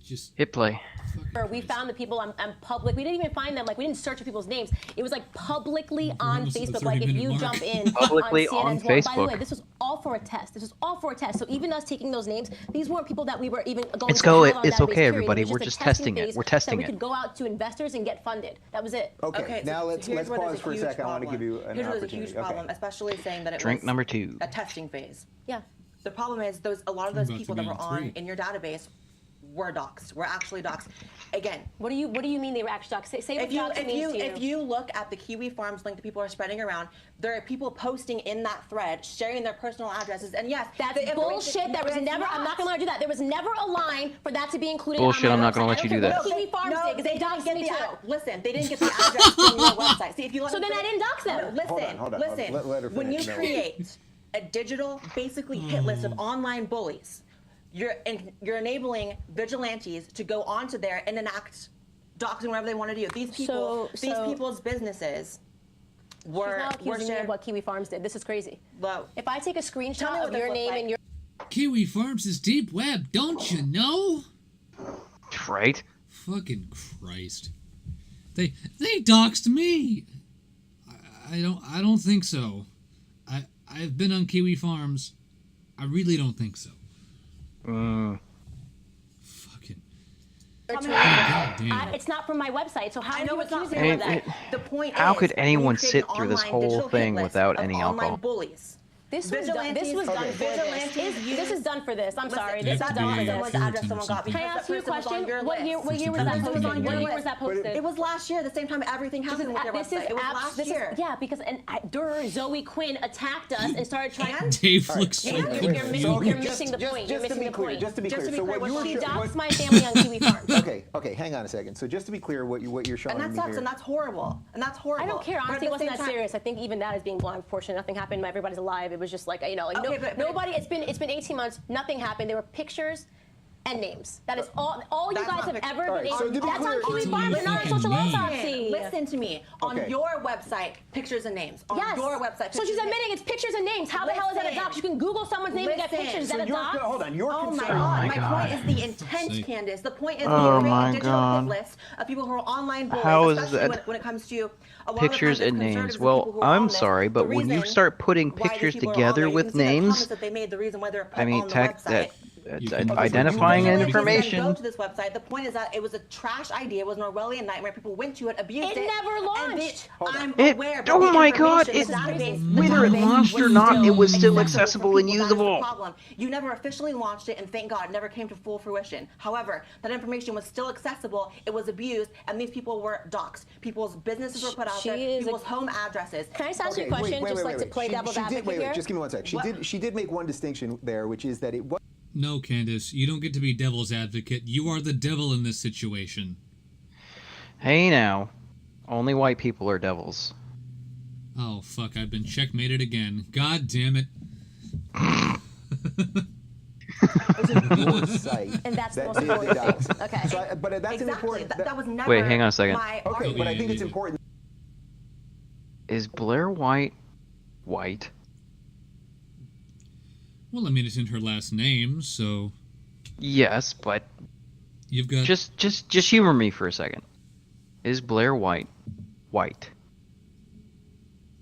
A: Just
F: Hit play.
A: fucking
E: We
A: Christ.
E: found the people on public. We didn't even find them. Like we didn't search for people's names. It was like publicly on
A: almost at the
E: Facebook. Like if
A: 30-minute
E: you
A: mark.
E: jump in
F: Publicly
E: on
F: on
E: CNN's wall. By the
F: Facebook.
E: way, this was all for a test. This was all for a test. So even us taking those names, these weren't people that we were even going
F: It's
E: to have
F: go-
E: on
F: it's
E: database,
F: okay,
E: period.
F: everybody.
E: It was
F: We're
E: a
F: just
E: testing
F: testing it.
E: phase
F: We're testing
E: so we
F: it.
E: could go out to investors and get funded. That was it.
C: Okay, now let's
D: here's where there's
C: pause for a
D: huge
C: second. I want to
D: problem.
C: give you an
D: Here's where there's a
C: opportunity.
D: huge problem,
C: Okay.
D: especially saying that it
F: Drink
D: was
F: number 2.
D: a testing phase.
E: Yeah.
D: The problem is a lot of those
A: about to
D: people
A: be
D: that were
A: on
D: on
A: 3.
D: in your database were doxxed. Were actually doxxed. Again,
E: What do you mean they were actually doxed? Say what doxed means to you.
D: if you look at the Kiwi Farms link that people are spreading around, there are people posting in that thread, sharing their personal addresses, and yes,
E: That's
D: the information-
E: bullshit. There was
D: it's
E: never. I'm not going to let you do that. There was never a line for that to be included.
F: Bullshit,
E: On my
F: I'm not gonna
E: website.
F: let
E: I
F: you
E: don't
F: do
E: care
F: that.
E: what Kiwi Farms did because they
D: didn't
E: doxed
D: get
E: me
D: the
E: too.
D: Listen, they didn't get the address from your website. See, if you let
E: So
D: them
E: then I didn't dox them.
D: Listen,
C: Hold on.
D: listen.
C: Let her
D: When you
C: finish, no.
D: create a digital, basically hit list of online bullies, you're enabling vigilantes to go onto there and enact doxing whatever they want to do. These people, these
E: So-
D: people's businesses
E: She's
D: were
E: now accusing me
D: shared.
E: of what Kiwi Farms did. This is crazy.
D: Well,
E: If I take a
D: Tell me
E: screenshot
D: what
E: of
D: this
E: your
D: looks
E: name
D: like.
E: and your
A: Kiwi Farms is deep web, don't you know?
F: Right?
A: Fucking Christ. They doxed me. I don't think so. I've been on Kiwi Farms. I really don't think so. Fucking God damn.
E: it's not from my website. So how
D: I
E: are
D: know
E: you
D: it's not
E: accusing
D: from
E: me
F: Hey,
E: of that?
F: it-
D: The point
F: How
D: is,
F: could
D: when you
F: anyone
D: create
F: sit
D: an
F: through this
D: online
F: whole
D: digital hit
F: thing
D: list
F: without
D: of
F: any
D: online
F: alcohol?
D: bullies.
E: This was done. This was done for this. This is done for this. I'm sorry. This is
A: Have to
E: done
A: be
E: for
D: someone's
E: this.
A: Puritan
D: address
A: or
D: someone got
A: something.
E: Can I
D: because
E: ask
D: that
E: you a
D: person was on
E: question?
D: your
E: What
D: list.
E: year was
A: Puritan.
E: that posted?
A: What
E: What
A: year
E: year was that posted?
D: It was last year, the same time everything happened with their
E: This is
D: website. It was
E: abs-
D: last
E: this is-
D: year.
E: yeah, because Zoe Quinn attacked us and started trying.
D: And
A: Dave looks so
E: You're
A: confused.
E: missing the point. You're
C: Just to
E: missing
C: be
E: the
C: clear,
E: point.
C: just to be
D: Just
C: clear.
D: to be
C: So
D: clear,
C: what you were
E: She
C: what-
E: doxed my family on Kiwi Farms.
C: Okay, hang on a second. So just to be clear, what you're showing
D: And that
C: me
D: sucks,
C: here.
D: and that's horrible. And that's horrible.
E: I don't care.
D: But at
E: Honestly,
D: the
E: it wasn't
D: same
E: that
D: time-
E: serious. I think even that is being blunt. Unfortunately, nothing happened. Everybody's alive. It was just like
D: Okay, but-
E: nobody. It's been 18 months. Nothing happened. There were pictures and names. That is all you
D: That's
E: guys
D: not
E: have
D: pictures.
E: ever
C: All right,
E: been
C: so
E: able.
C: to be
E: That's
C: clear-
E: on Kiwi
A: That's
E: Farms.
A: all
E: They're not a
A: you
E: social
A: fucking
E: autopsy.
D: Listen to me. On
C: Okay.
D: your website, pictures and names. On
E: Yes.
D: your website.
E: So she's
D: pictures and
E: admitting
D: names.
E: it's pictures and names. How the hell is that a
D: Listen.
E: dox? You can Google someone's name and get
D: Listen.
E: pictures. Is
C: So
E: that a
C: you're
E: dox?
C: hold on. You're
D: Oh my
C: concerned.
D: god,
F: my
D: my
F: God.
D: point is the intent,
A: See.
D: Candace. The point is
F: Oh
D: you create
F: my
D: a digital
F: God.
D: hit list of people who are online bullies,
F: How is
D: especially
F: that-
D: when it comes to a lot of the
F: Pictures
D: times it's
F: and names.
D: conservatives and
F: Well,
D: people who are on
F: I'm
D: this.
F: sorry,
D: The
F: but when you
D: reason
F: start putting
D: why these
F: pictures
D: people are on
F: together
D: there, you
F: with
D: can see the
F: names,
D: comments that they made, the reason why they're put
F: I mean,
D: on the
F: tech
D: website.
F: that
A: You can-
F: identifying
D: Vigilantes
F: information.
D: didn't go to this website. The point is that it was a trash idea. It was an Orwellian nightmare. People went to it, abused
E: It
D: it.
E: never
D: and
E: launched.
D: I'm
F: It-
D: aware. but
F: oh
D: the
F: my God,
D: information,
F: it-
D: the database-
F: whether it
D: the database
F: launched or
D: was
F: not,
D: still
F: it was still accessible and
D: people. That is the
F: usable.
D: problem. You never officially launched it, and thank God, it never came to full fruition. However, that information was still accessible. It was abused, and these people were doxxed. People's businesses were put out
E: She
D: there.
E: is a-
D: People's home addresses.
E: Can I just ask you a
C: Okay,
E: question, just like to play
C: She-
E: devil's
C: she
E: advocate
C: did, wait,
E: here?
C: just give me one sec.
D: What?
C: She did make one distinction there, which is that it was.
A: No, Candace, you don't get to be devil's advocate. You are the devil in this situation.
F: Hey now, only white people are devils.
A: Oh, fuck, I've been checkmated again. God damn it.
C: It's your site.
E: And that's the
C: that
E: most
C: did the
E: important
C: docs.
E: thing. Okay.
C: So but that's an
D: Exactly.
C: important.
D: That was never.
F: Wait, hang on a second.
D: My
C: Okay,
D: argument.
C: but I think
A: yeah,
C: it's
A: yeah.
C: important.
F: Is Blair White white?
A: Well, I mean, it's in her last name, so
F: Yes, but
A: you've got...
F: just humor me for a second. Is Blair White white?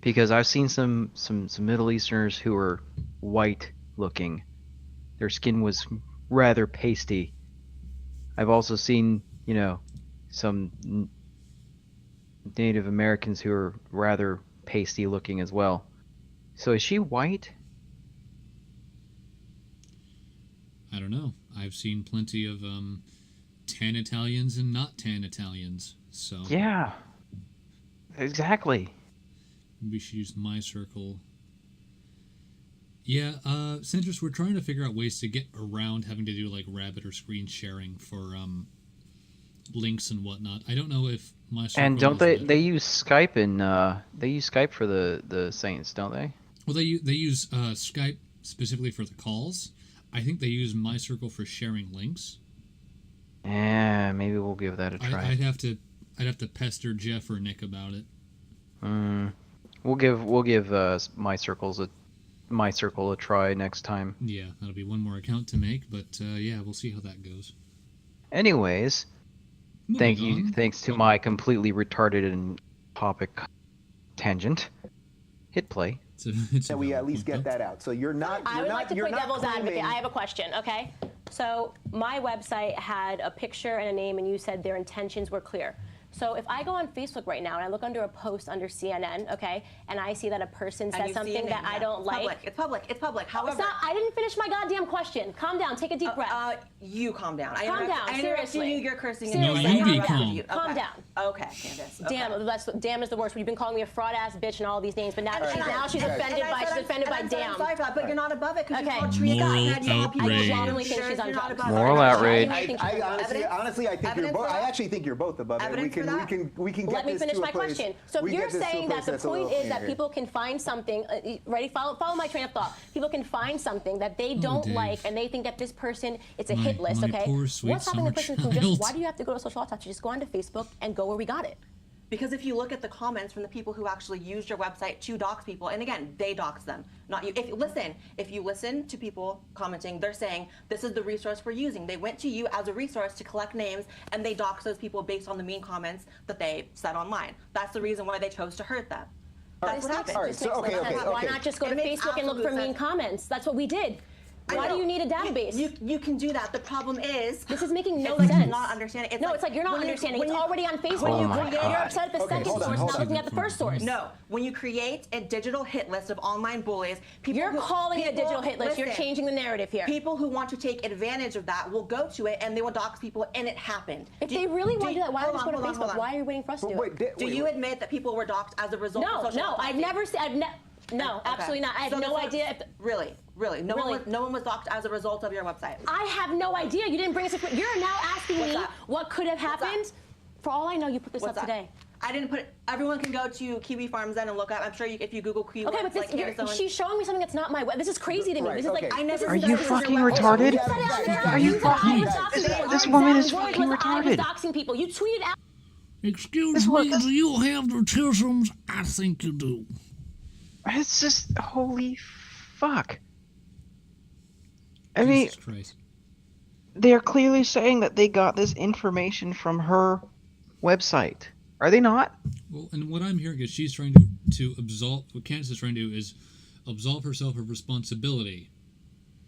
F: Because I've seen some Middle Easterners who are white looking. Their skin was rather pasty. I've also seen, some Native Americans who are rather pasty looking as well. So is she white?
A: I don't know. I've seen plenty of tan Italians and not tan Italians, so
F: Yeah. Exactly.
A: maybe we should use my circle. Yeah, Citrus, we're trying to figure out ways to get around having to do like Rabbit or screen sharing for links and whatnot. I don't know if my circle
F: And don't
A: is
F: they
A: better.
F: they use Skype for the Saints, don't they?
A: Well, they use Skype specifically for the calls. I think they use my circle for sharing links.
F: Yeah, maybe we'll give that a try.
A: I'd have to pester Jeff or Nick about it.
F: We'll give my circle a try next time.
A: Yeah, that'll be one more account to make, but yeah, we'll see how that goes.
F: Anyways,
A: Moving on.
F: thanks to my completely retarded and topic tangent. Hit play.
A: It's a
C: That we at
A: valid
C: least
A: point,
C: get that out. So you're not.
E: I
C: You're
E: would
C: not,
E: like to
C: you're
E: play
C: not
E: devil's advocate.
C: claiming-
E: I have a question, okay? So my website had a picture and a name, and you said their intentions were clear. So if I go on Facebook right now and I look under a post under CNN, okay, and I see that a person
D: And
E: says
D: you see
E: something
D: it,
E: that I
D: yeah.
E: don't
D: It's
E: like.
D: public. It's public. It's public. However,
E: It's not, I didn't finish my goddamn question. Calm down. Take a deep breath.
D: You calm down.
E: Calm down,
D: I interrupted
E: seriously.
D: you. You're cursing.
E: No,
D: and
E: you
D: I
E: be
D: interrupted
A: calm.
D: you.
E: Calm
D: Okay.
E: down.
D: Okay, Candace. Okay.
E: Damn is the worst. You've been calling me a fraud ass bitch and all these names, but now she's offended by damn.
D: Sorry for that, but you're not above it because you
E: Okay.
D: called Tria
A: Moral
D: God. You called people
A: outrage.
E: genuinely think
D: cheaters.
E: she's on
D: You're not
E: drugs.
D: above it.
F: Moral outrage.
C: I honestly, I think you're
D: Evidence
C: both.
D: for
C: I
D: that?
C: actually think you're both above it.
D: Evidence for that?
C: We can get
E: Let me
C: this
E: finish
C: to a
E: my
C: place-
E: question. So
C: we
E: you're
C: get this to a
E: saying that
C: place
E: the
C: that's a
E: point
C: little
E: is that
C: cleaner.
E: people can find something, ready, follow my train of thought. People can find something that they don't
A: Dave.
E: like and they think that this person, it's a
A: My-
E: hit list,
A: my
E: okay?
A: poor, sweet
E: What's stopping the
A: summer
E: person from
A: child.
E: just, why do you have to go to social authority? Just go onto Facebook and go where we got it.
D: Because if you look at the comments from the people who actually used your website to dox people, and again, they dox them, not you. If you listen to people commenting, they're saying this is the resource we're using. They went to you as a resource to collect names, and they dox those people based on the mean comments that they said online. That's the reason why they chose to hurt them. That's what happened.
C: All right,
E: Just
C: so,
E: makes no
C: okay,
E: sense.
C: okay,
E: Why
C: okay.
E: not just go
D: It
E: to
D: makes
E: Facebook and look for
D: absolute
E: mean
D: sense.
E: comments? That's what we did. Why do you need a database?
D: You can do that. The problem is
E: This is making no
D: it's like
E: sense.
D: you're not understanding.
E: No, it's like you're not
D: when you-
E: understanding.
D: when
E: It's
D: you-
E: already on Facebook.
F: Oh my
E: You're
F: God.
E: upset at the
C: Okay,
E: second
C: hold on,
E: source,
C: hold
E: not
C: on.
E: looking at the first source.
D: No, when you create a digital hit list of online bullies, people
E: You're
D: who,
E: calling it a
D: people-
E: digital hit list. You're
D: listen,
E: changing the narrative here.
D: People who want to take advantage of that will go to it and they will dox people, and it happened.
E: If they really want to do that, why
D: hold
E: don't they
D: on,
E: just go to
D: hold on,
E: Facebook? Why are you waiting for us to
C: But
E: do
C: wait,
E: it?
D: Do you admit that people were doxxed as a result
E: No,
D: of social
E: no, I've
D: authority?
E: never seen. No,
D: Okay.
E: absolutely not. I have
D: So
E: no
D: this is-
E: idea.
D: Really? No
E: Really?
D: one was doxxed as a result of your website.
E: I have no idea. You didn't bring us. You're now asking
D: What's
E: me
D: that?
E: what could have
D: What's that?
E: happened. For all I know, you put this
D: What's
E: up
D: that?
E: today.
D: I didn't put it. Everyone can go to Kiwi Farms then and look up. I'm sure if you Google keywords
E: Okay, but this,
D: like Candace Owens-
E: she's showing me something that's not my web. This is crazy to me.
C: Right,
E: This is like
C: okay.
D: I never
E: this
F: Are
E: is
F: you
E: this is
F: fucking
E: your website.
F: retarded?
E: You said it out loud.
F: Are you
E: said I
F: fucking-
E: was doxing people.
F: This
E: Your
F: woman is
E: exact words
F: fucking
E: was I was
F: retarded.
E: doxing people. You tweeted out.
A: Excuse me, do you have autisms? I think you do.
F: It's just holy fuck. I mean,
A: Jesus Christ.
F: they're clearly saying that they got this information from her website. Are they not?
A: Well, and what I'm hearing is she's trying to absolve. What Candace is trying to do is absolve herself of responsibility.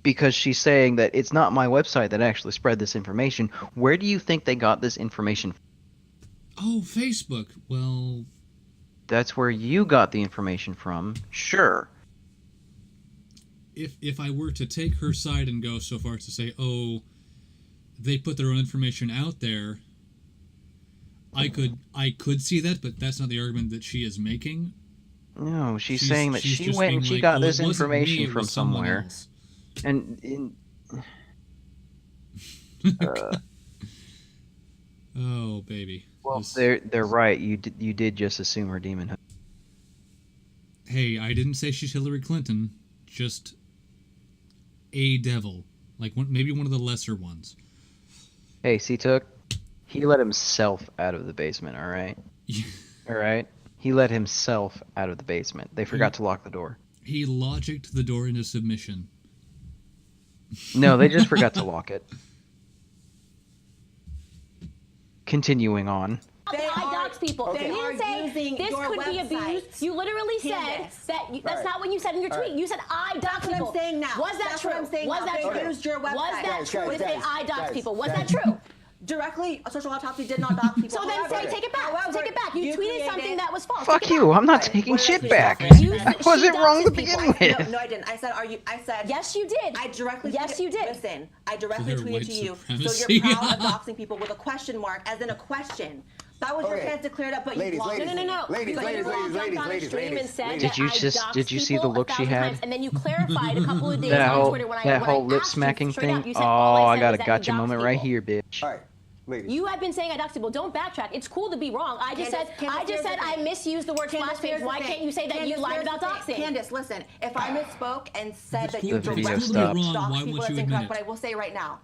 F: Because she's saying that it's not my website that actually spread this information. Where do you think they got this information?
A: Oh, Facebook. Well,
F: That's where you got the information from. Sure.
A: if I were to take her side and go so far as to say, oh, they put their own information out there, I could see that, but that's not the argument that she is making.
F: No, she's saying that
A: she's
F: she
A: just
F: went
A: being
F: and she
A: like,
F: got
A: "Oh,
F: this
A: it wasn't me,
F: information
A: it
F: from
A: was someone
F: somewhere.
A: else."
F: And
A: Oh baby.
F: Well,
A: This-
F: they're right. You did just assume her demon.
A: Hey, I didn't say she's Hillary Clinton. Just a devil, like maybe one of the lesser ones.
F: Hey, C-Took, he let himself out of the basement, all right? All right? He let himself out of the basement. They forgot to lock the door.
A: He logicked the door into submission.
F: No, they just forgot to lock it. Continuing on.
D: They
E: I
D: are-
E: dox people.
D: they
E: You
D: are
E: didn't say
D: using
E: this
D: your
E: could be
D: website.
E: abused. You literally said
D: Candace.
E: that. That's
C: All
E: not
C: right.
E: what you said in your
C: All
E: tweet.
C: right.
E: You said I dox
D: That's what
E: people.
D: I'm saying now.
E: Was that
D: That's
E: true?
D: what I'm saying
E: Was
D: now.
E: that
D: They
E: true?
D: used your
E: Was
D: website.
E: that
C: Guys,
E: true?
C: guys,
E: Did they say
C: guys,
E: I dox
C: guys,
E: people? Was
C: guys.
E: that true?
D: Directly, Social Autopsy did not dox people.
E: So then say
D: However-
E: take it back.
D: however,
E: Take it back. You tweeted
D: created-
E: something that was false.
F: Fuck
E: Take it
F: you.
E: back.
F: I'm not
D: Right.
F: taking
D: What did I
F: shit
D: say?
F: back.
E: You
F: That
E: she
F: wasn't wrong to
E: doxes
F: begin
E: people.
F: with.
D: No, I didn't. I said.
E: Yes, you did.
D: I directly.
E: Yes,
D: tweeted-
E: you did.
D: Listen, I directly
A: So they're
D: tweeted
A: white
D: to you.
A: supremacy.
D: So you're proud of doxing people with a question mark, as in a question. That was your
C: Okay.
D: chance to clear it up, but you
C: Ladies,
D: blocked
C: ladies,
D: it.
E: No.
C: Ladies,
E: You
C: ladies,
E: literally
C: ladies,
E: jumped on a
C: ladies,
E: stream
C: ladies,
E: and said
C: ladies.
E: that
F: Did you
E: I
F: just-
E: doxed
F: did you see the
E: people
F: look she
E: 1,000
F: had?
E: times, and then you clarified a couple of days
F: That
E: on
F: whole
E: Twitter when I
F: lip
E: asked you
F: smacking
E: straight up.
F: thing.
E: You said,
F: Oh,
E: all
F: I
E: said
F: got
E: was
F: a
E: that
F: gotcha
E: you dox
F: moment right
E: people.
F: here, bitch.
C: All right, ladies.
E: You have been saying I dox people. Don't backtrack. It's cool to be wrong. I just
D: Candace, here's the
E: I
D: thing.
E: misused the word
D: Candace,
E: splash page.
D: here's the
E: Why
D: thing.
E: can't you say that you
D: Candace,
E: lied
D: here's
E: about
D: the
E: doxing?
D: thing. Candace, listen. If I misspoke and said that you
A: The video
D: directly
F: stopped.
A: Wrong,
D: dox
A: why
D: people,
A: won't
D: that's
A: you
D: incorrect.
A: admit
D: But
A: it?
D: I will say right now,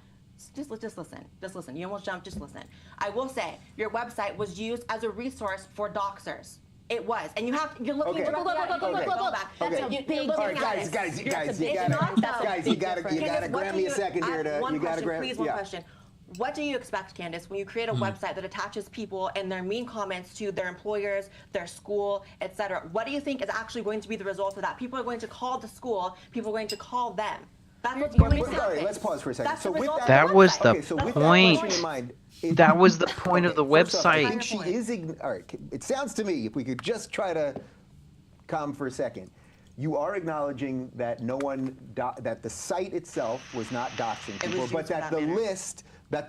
D: just listen. Just listen. You almost jumped. Just listen. I will say your website was used as a resource for doxers. It was, and you're looking.
C: Okay.
E: Look, back. That's a
C: Okay.
E: big
C: All right,
E: difference.
C: guys, you
E: That's a big
C: gotta,
E: difference. That's a
C: guys,
E: big
C: you gotta
E: difference.
C: grab me a second here to,
D: One
C: you gotta
D: question,
C: grab,
D: please. One
C: yeah.
D: question. What do you expect, Candace, when you create a website that attaches people and their mean comments to their employers, their school, etc.? What do you think is actually going to be the result of that? People are going to call the school. People are going to call them. That's what's going to
C: All right,
D: happen.
C: let's pause for a second.
D: That's
C: So
D: the
C: with
D: result of
F: That was the
C: okay, so with
F: point.
C: that question in mind,
F: That was the point of the
C: first off, I
F: website.
C: think she is. All right, it sounds to me, if we could just try to calm for a second, you are acknowledging that that the site itself was not doxing
D: It was
C: people,
D: used
C: but
D: for
C: that
D: that manner.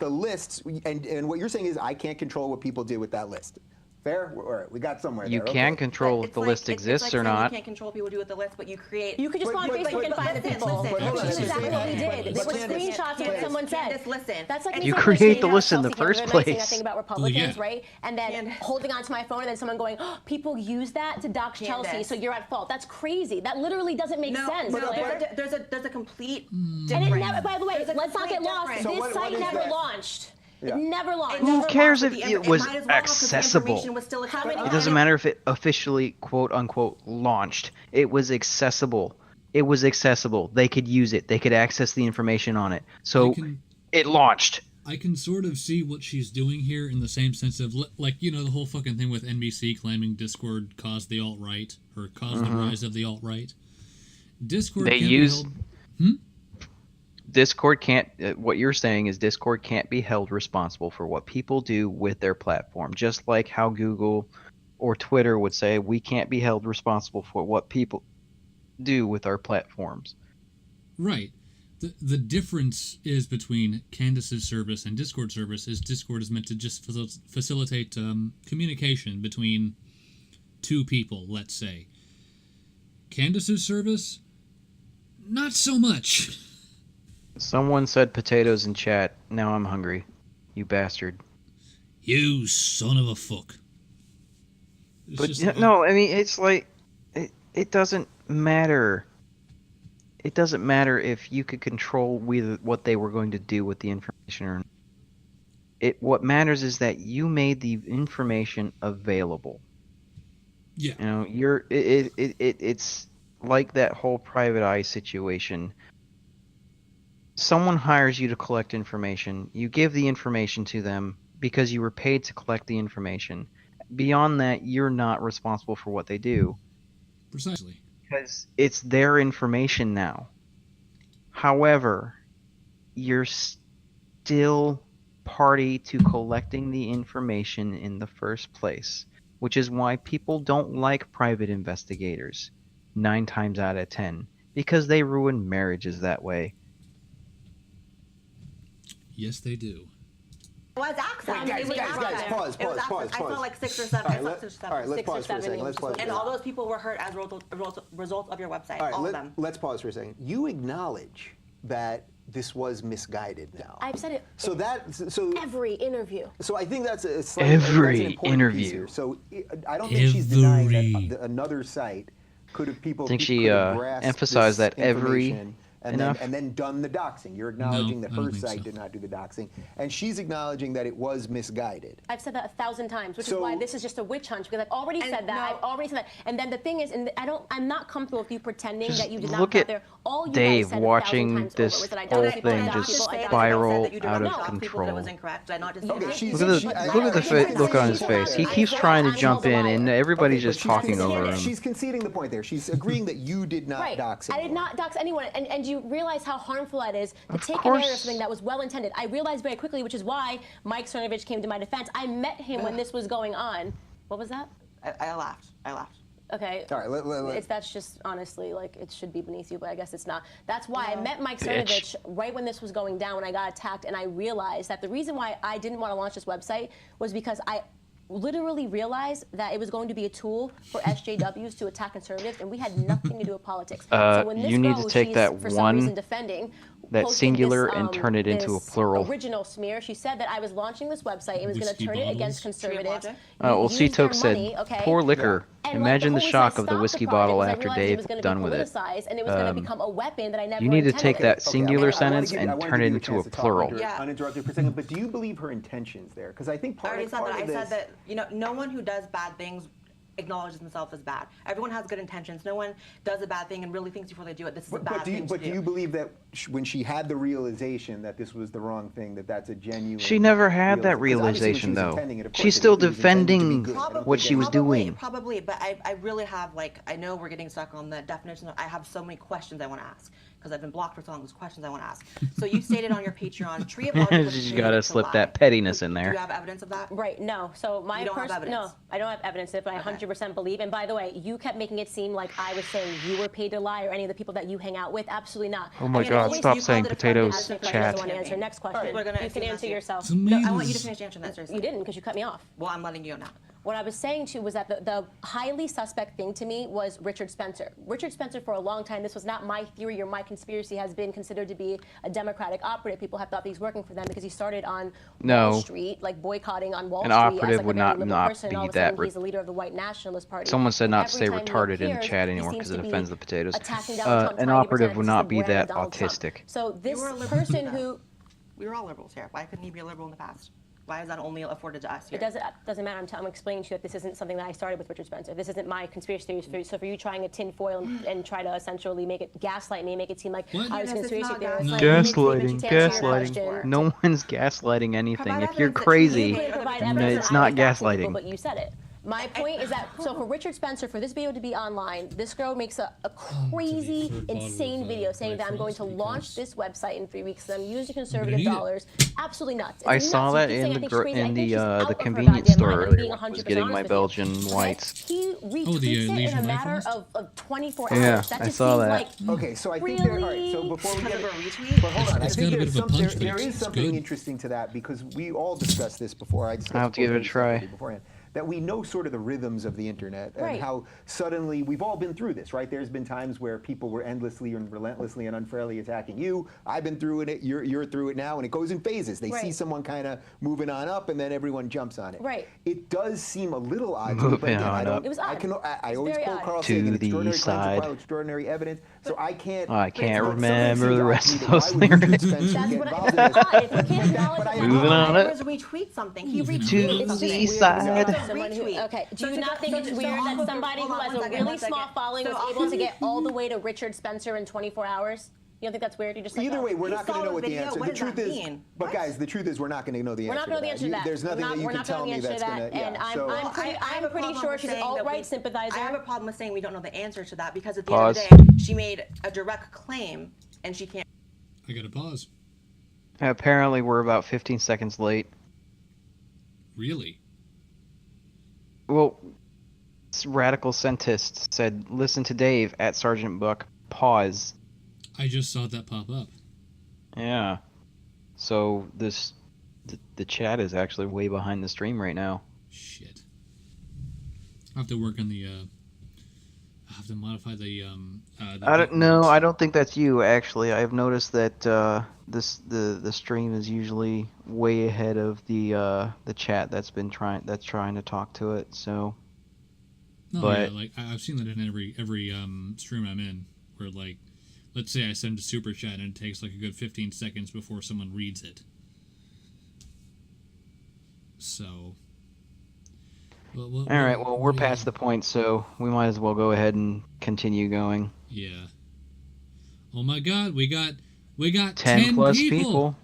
C: the lists, and what you're saying is I can't control what people do with that list. Fair? All right, we got somewhere
F: You
C: there.
F: can
C: okay.
F: control if
D: It's
F: the
D: like-
F: list
D: it's
F: exists
D: like
F: or
D: saying
F: not.
D: You can't control people do with the list, but you create.
E: You could just go on Facebook and find the people.
C: but hold on,
E: That's exactly what we
C: listen,
E: did. They
C: but
E: were
C: Candace,
E: screenshots of what
D: Candace,
E: someone said.
D: Candace, listen.
E: That's like
D: And
E: me
F: You
E: saying
F: create the
E: House
F: list in the
E: Chelsea candidate
F: first
E: and saying
F: place.
E: nothing about Republicans,
A: yeah.
E: right? And then
D: Candace.
E: holding onto my phone and then someone going, oh, people use that to dox Chelsea,
D: Candace.
E: so you're at fault. That's crazy. That literally doesn't make
D: No,
E: sense.
D: no,
E: Claire.
D: there's a complete
E: And
D: difference.
E: it never, by the way,
D: There's a
E: let's not get
D: complete
E: lost.
D: difference.
C: So
E: This
C: what
E: site
C: is
E: never
C: that?
E: launched.
C: Yeah.
E: It never launched.
D: It never
F: cares
D: launched,
F: if
D: but
F: it
D: might
F: was
D: as well, 'cause the
F: accessible?
D: information was still
E: How many-
F: It
D: accessible.
F: doesn't matter if it officially, quote unquote, launched. It was accessible. It was accessible. They could use it. They could access the information on it. So it launched.
A: I can sort of see what she's doing here in the same sense of, like, you know, the whole fucking thing with NBC claiming Discord caused the alt-right, or caused the rise of the alt-right. Discord
F: They
A: can't
F: use-
A: be held...
F: Discord can't. What you're saying is Discord can't be held responsible for what people do with their platform. Just like how Google or Twitter would say we can't be held responsible for what people do with our platforms.
A: Right. The difference is between Candace's service and Discord service is Discord is meant to just facilitate communication between two people, let's say. Candace's service, not so much.
F: Someone said potatoes in chat. Now I'm hungry. You bastard.
A: You son of a fuck. It's
F: But
A: just
F: yeah,
A: like-
F: no, I mean it's like it doesn't matter. It doesn't matter if you could control what they were going to do with the information or not. What matters is that you made the information available.
A: Yeah.
F: You know, it's like that whole private eye situation. Someone hires you to collect information. You give the information to them because you were paid to collect the information. Beyond that, you're not responsible for what they do
A: Precisely.
F: because it's their information now. However, you're still party to collecting the information in the first place, which is why people don't like private investigators 9 times out of 10, because they ruin marriages that way.
A: Yes, they do.
D: It was access.
C: Guys,
D: It was
C: guys,
D: access.
C: pause,
D: It was
C: pause,
D: access. I
C: pause.
D: saw like 6 or 7.
C: All
D: I
C: right,
D: saw
C: let,
D: 6 or 7.
C: all right, let's
E: 6 or
C: pause for a
E: 7,
C: second.
E: it
C: Let's
E: was
C: pause.
E: just
D: And all those people were hurt as a result of your website.
C: All right,
D: All of them.
C: let's pause for a second. You acknowledge that this was misguided now.
E: I've said it
C: So
E: every interview.
C: So I think that's a that's an
F: Every
C: important piece
F: interview.
C: here. So I don't think she's denying
A: Every.
C: that another site could have
F: I think she emphasized that every enough.
C: and then done the doxing. You're acknowledging
A: No,
C: that
A: I don't
C: her
A: think
C: site
A: so.
C: did not do the doxing, and she's acknowledging that it was misguided.
E: I've said that 1,000 times, which is
C: So-
E: why this is just a witch hunt, because I've already
D: And
E: said that.
D: no-
E: I've already said that. And then the thing is, and I'm not comfortable with you pretending
F: Just
E: that you did not
F: look
E: go out
F: at
E: there. All you
F: Dave
E: guys said
F: watching
E: 1,000 times
F: this
E: over was that I
F: whole
E: doxed people,
F: thing
E: I doxed
F: just
E: people, I doxed
F: spiral
E: people.
F: out of
D: That it
F: control.
D: was incorrect. Did I not just
C: Okay,
D: say that?
C: she's-
F: Look at
C: she-
F: the
C: I-
F: look at the
C: I-
F: look on his face. He keeps trying to jump in, and everybody's
C: Okay,
F: just
C: but
F: talking over him.
C: She's conceding the point there. She's agreeing that you did not
E: Right.
C: dox
E: I did
C: anyone.
E: not dox anyone. And you realize how harmful that is to take an
F: course.
E: area of something that was well intended. I realized very quickly, which is why Mike Cernovich came to my defense. I met him when this was going on. What was that?
D: I laughed. I laughed.
E: Okay.
C: All right,
E: That's just honestly like it should be beneath you, but I guess it's not. That's why I met Mike
F: Bitch.
E: Cernovich right when this was going down, when I got attacked, and I realized that the reason why I didn't want to launch this website was because I literally realized that it was going to be a tool for SJWs to attack conservatives, and we had nothing to do with politics. So when this
F: you need
E: girl,
F: to take
E: she's,
F: that
E: for some
F: one-
E: reason defending,
F: that
E: posted
F: singular
E: this,
F: and turn it into a
E: this
F: plural.
E: Original smear. She said that I was launching this website and was going to
A: Whiskey
E: turn it against
A: bottles?
E: conservatives.
D: Logic?
F: Well,
E: use
F: C.
E: their
F: Toke said,
E: money, okay?
F: "Pour liquor."
E: And,
F: Imagine
E: like,
F: the
E: whole
F: shock
E: reason I
F: of the
E: stopped
F: whiskey
E: project
F: bottle
E: was I
F: after
E: realized it
F: Dave
E: was gonna
F: done
E: be
F: with it.
E: politicized, and it was going to become a weapon that I never
F: You need to
E: intended.
F: take that
C: Okay,
F: singular
C: I wanna
F: sentence
C: give- I
F: and
C: wanna
F: turn
C: give
F: it
C: you
F: into a
C: chance to talk
F: plural.
C: uninterrupted for a second, but do you believe her intentions there? Because I think
D: I
C: part
D: already
C: of,
D: said
C: part
D: that.
C: of
D: I
C: this.
D: said that no one who does bad things acknowledges themselves as bad. Everyone has good intentions. No one does a bad thing and really thinks before they do it. This is a bad thing
C: But
D: to
C: do you believe that when she had the realization that this was the wrong thing, that's a genuine?
F: She never had that
C: 'cause obviously when she was
F: realization, though.
C: intending it, of
F: She's
C: course
F: still
C: it was intended to be
F: defending
C: good. I don't
F: what
C: think
F: she was doing.
D: Probably, but I really have, like, I know we're getting stuck on the definition. I have so many questions I want to ask because I've been blocked for so long. There's questions I want to ask. So you stated on your Patreon, Tree of Logic was
F: She's
D: created
F: gotta
D: to
F: slip
D: lie.
F: that pettiness in
D: Do
F: there.
D: you have evidence of that?
E: Right, no. So my
D: You don't have
E: no,
D: evidence?
E: I don't have evidence of it, but I 100% believe. And by the way, you kept making it seem like I was saying you were paid to lie or any of the people that you hang out with. Absolutely not.
F: Oh my
E: I mean,
F: God,
E: always
F: stop
E: you
F: saying
E: called it a friendly
F: potatoes,
E: ask me a question,
F: chat.
E: I want to answer. Next question.
D: We're gonna
E: You can
D: answer
E: answer
D: you.
E: yourself.
D: No, I want you to finish answering that seriously.
E: You didn't because you cut me off.
D: Well, I'm letting you know now.
E: What I was saying to was that the highly suspect thing to me was Richard Spencer. Richard Spencer, for a long time, this was not my theory or my conspiracy, has been considered to be a Democratic operative. People have thought that he's working for them because he started on
F: No.
E: Wall Street, like boycotting on Wall
F: An
E: Street.
F: operative
E: as like
F: would
E: a very
F: not
E: liberal person, and all
F: be
E: of a sudden
F: that
E: he's the leader of the White Nationalist Party.
F: Someone said
E: And
F: not to
E: every
F: say
E: time he
F: retarded in the
E: appears,
F: chat
E: he
F: anymore
E: seems
F: because it
E: to be
F: offends the potatoes.
E: attacking Donald Trump,
F: An
E: trying to
F: operative
E: pretend
F: would
E: this is
F: not
E: the
F: be
E: brand
F: that
E: Donald Trump.
F: autistic.
E: So this
D: You were a liberal
E: person
D: too,
E: who
D: though. We were all liberals here. Why couldn't he be a liberal in the past? Why is that only afforded to us here?
E: It doesn't matter. I'm explaining to you that this isn't something that I started with Richard Spencer. This isn't my conspiracy theories. So for you trying a tin foil and try to essentially make it gaslight me, make it seem like
A: What?
E: I was a
D: Yes, it's
E: conspiracy
D: not
E: theorist.
A: gaslighting.
E: Like, you make
F: Gaslighting,
E: statements, you can't answer your
F: gaslighting.
E: question.
F: No one's gaslighting anything.
D: Provide
F: If you're
D: evidence that
F: crazy,
D: you
E: You couldn't provide evidence that
F: it's
E: I
F: not
E: was doxing people,
F: gaslighting.
E: but you said it. My point is that, so for Richard Spencer, for this video to be online, this girl makes a crazy,
A: third bottle
E: insane
A: of,
E: video saying that I'm going to
A: Frosty
E: launch
A: Cups.
E: this website in 3 weeks and I'm using conservative
A: eat it.
E: dollars. Absolutely nuts. It's
F: I
E: nuts.
F: saw
E: You
F: that
E: keep saying
F: in
E: I
F: the
E: think she's crazy. I think she's out of her
F: convenience
E: goddamn
F: store
E: mind. I'm
F: earlier
E: being
F: when I was
E: 100%
F: getting
E: honest
F: my
E: with you.
F: Belgian
E: Okay?
F: whites.
E: He retweets
A: Oh, the,
E: it in a
A: Legion
E: matter
A: Rifles?
E: of 24
F: Yeah,
E: hours. That
F: I
E: just
F: saw
E: seems
F: that.
E: like
C: Okay, so I think there. All right, so
E: Really?
C: before we
D: Because
C: get
D: of a retweet?
C: but hold on,
A: It's
C: I think
A: got a bit
C: there's
A: of a punch, but
C: there
A: it's
C: is something
A: good.
C: interesting to that because we all discussed this before. I discussed
F: I'll have to give it a
C: both
F: try.
C: separately beforehand. That we know sort of the rhythms of the internet and
E: Right.
C: how suddenly we've all been through this, right? There's been times where people were endlessly and relentlessly and unfairly attacking you. I've been through it. You're through it now, and it goes in phases. They see
E: Right.
C: someone kind of moving on up, and then everyone jumps on it.
E: Right.
C: It does seem a little odd. to me, but
F: Moving
C: again, I
F: on
C: don't.
F: up.
E: It was
C: I
E: odd.
C: can. I
E: It's
C: always
E: very
C: quote
E: odd.
C: Carl
F: To
C: Sagan:
F: the
C: extraordinary claims
F: side.
C: require extraordinary evidence. So I can't.
F: I can't
C: but some of it
F: remember
C: seems
F: the
C: odd
F: rest
C: to me
F: of
C: that
F: those
C: why would Richard
F: lyrics.
C: Spencer
E: That's
C: get
E: what
C: involved in
E: I
C: this?
E: thought. If you can't acknowledge
C: But I-
E: it,
F: Moving on
D: It
F: it.
D: was retweet something. He
F: To
D: retweeted
F: the
D: something.
E: weird.
F: side.
E: It's someone who- okay. Do you not think it's weird that somebody who has a really small following was able to get all the way to Richard Spencer in 24 hours? You don't think that's weird? You're just like,
C: Either
E: oh.
C: way, we're
D: He
C: not going
D: saw
C: to know
D: the
C: what the
D: video.
C: answer.
D: What
C: The
D: does
C: truth
D: that
C: is,
D: mean?
C: but
D: What?
C: guys, the truth is, we're not going to know the
E: We're
C: answer.
E: not going to know the answer to that.
C: There's nothing that you
E: We're
C: can
E: not
C: tell
E: knowing
C: me
E: the answer
C: that's
E: to
C: going
E: that.
C: to.
E: And
C: Yeah.
E: I'm
C: So
D: Well,
E: pretty
D: I have a
E: pretty
D: problem
E: sure
D: with
E: she's an
D: saying that
E: alt-right
D: we-
E: sympathizer.
D: I have a problem with saying we don't know the answer to that because at the
F: Pause.
D: end of the day, she made a direct claim and she can't.
A: I gotta pause.
F: Apparently, we're about 15 seconds late.
A: Really?
F: Well, radical centist said, "Listen to Dave at Sergeant Buck." Pause.
A: I just saw that pop up.
F: Yeah. So the chat is actually way behind the stream right now.
A: Shit. I'll have to work on the I have to modify the
F: I don't know. I don't think that's you. Actually, I've noticed that the stream is usually way ahead of the chat that's trying to talk to it. So
A: No,
F: but-
A: yeah, like I've seen that in every stream I'm in, where like, let's say I send a super chat and it takes like a good 15 seconds before someone reads it. So.
F: all right. Well, we're past the point, so we might as well go ahead and continue going.
A: Yeah. Oh my God, we got
F: 10 plus
A: people.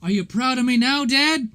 A: Are you proud of me now, Dad?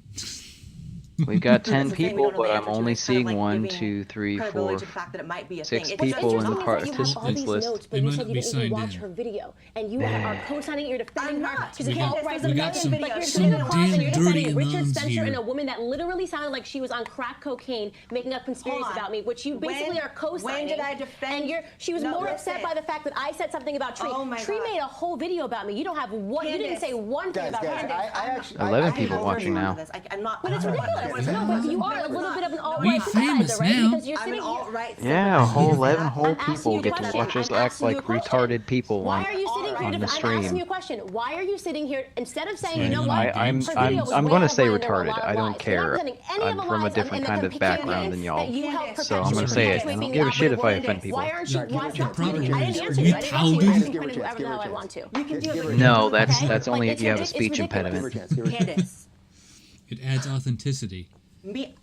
F: We've got
D: That's
F: 10
D: the thing, we
F: people,
D: don't know
F: but
D: the
F: I'm
D: answer to.
F: only
D: It's kind of
F: seeing
D: like
F: 1,
D: giving
F: 2, 3,
D: credibility
F: 4.
D: to the fact that it might be a
F: 6
D: thing.
E: What's
F: people in the
E: interesting is that you have all
F: participants
E: these
F: list.
E: notes,
A: They
E: but you
A: might
E: said
A: not
E: you
A: be
E: didn't even
A: signed
E: watch
A: in.
E: her video, and you are co-signing it. You're defending
D: I'm
E: her.
D: not.
E: She's
A: We
E: a
A: got-
E: alt-right
A: we got
E: Republican,
A: some-
E: but you're
A: some
E: sitting across and
A: damn
E: you're
A: dirty
E: defending Richard
A: nuns
E: Spencer
A: here.
E: and a woman that literally sounded like she was on crack cocaine, making up conspiracies
D: Hold on.
E: about me, which you basically
D: When-
E: are co-signing.
D: when did I defend-
E: And she was
D: No,
E: more
D: listen.
E: upset by the fact that I said something about Tree.
D: Oh my
E: Tree
D: God.
E: made a whole video about me. You don't have one. You didn't
D: Candace.
E: say one thing about
C: Guys,
E: Candace.
C: I actually
F: 11
C: I
F: people
C: have
F: watching
C: to-
F: now.
D: I'm not.
E: But it's ridiculous. No, but you are a little bit of an alt-right
A: We famous
E: sympathizer, right?
A: now.
E: Because you're
D: I'm
E: sitting
D: an
E: here.
D: alt-right.
F: Yeah, a whole 11 whole
E: I'm asking
F: people
E: you a
F: get to
E: question.
F: watch us
E: I'm
F: act
E: asking you
F: like
E: a question.
F: retarded people
E: Why
F: on
E: are you sitting here?
F: on the
E: I'm
F: stream.
E: asking you a question. Why are you sitting here instead of saying,
A: Yeah,
E: you know
A: you
E: what?
A: know,
F: I'm
A: her
E: Her video was way
F: going to
E: out
F: say
E: of line, there were a
F: retarded.
E: lot of
F: I don't
E: lies. You're not
F: care.
E: presenting any of
F: I'm
E: the
F: from a
E: lies
F: different
E: and
F: kind
E: the
F: of background than
E: campaigns
F: y'all.
E: that you helped
D: Candace,
F: So I'm
E: perpetuate.
F: going to say it. I
E: Sweeping
F: don't
E: the
F: give a shit if I
E: operative
F: offend people.
E: Why aren't you?
C: Sorry,
E: Why
C: give her a
E: stop
C: chance.
E: reading? I didn't
A: Are
E: answer
A: you
E: you. I didn't answer you. I
A: pouting?
E: can
C: Give her a
E: point
C: chance,
E: whoever the
C: give her
E: hell
C: a
E: I want to.
D: You can do
C: Give
D: it.
C: her
D: but
C: a
D: you
F: No,
D: don't-
F: that's
E: Okay?
F: only
E: Like,
F: if you have a
E: it's
F: speech
E: ridiculous.
C: Give her a
F: impediment.
C: chance. Give her a chance.
D: Candace,
A: It adds authenticity.
D: me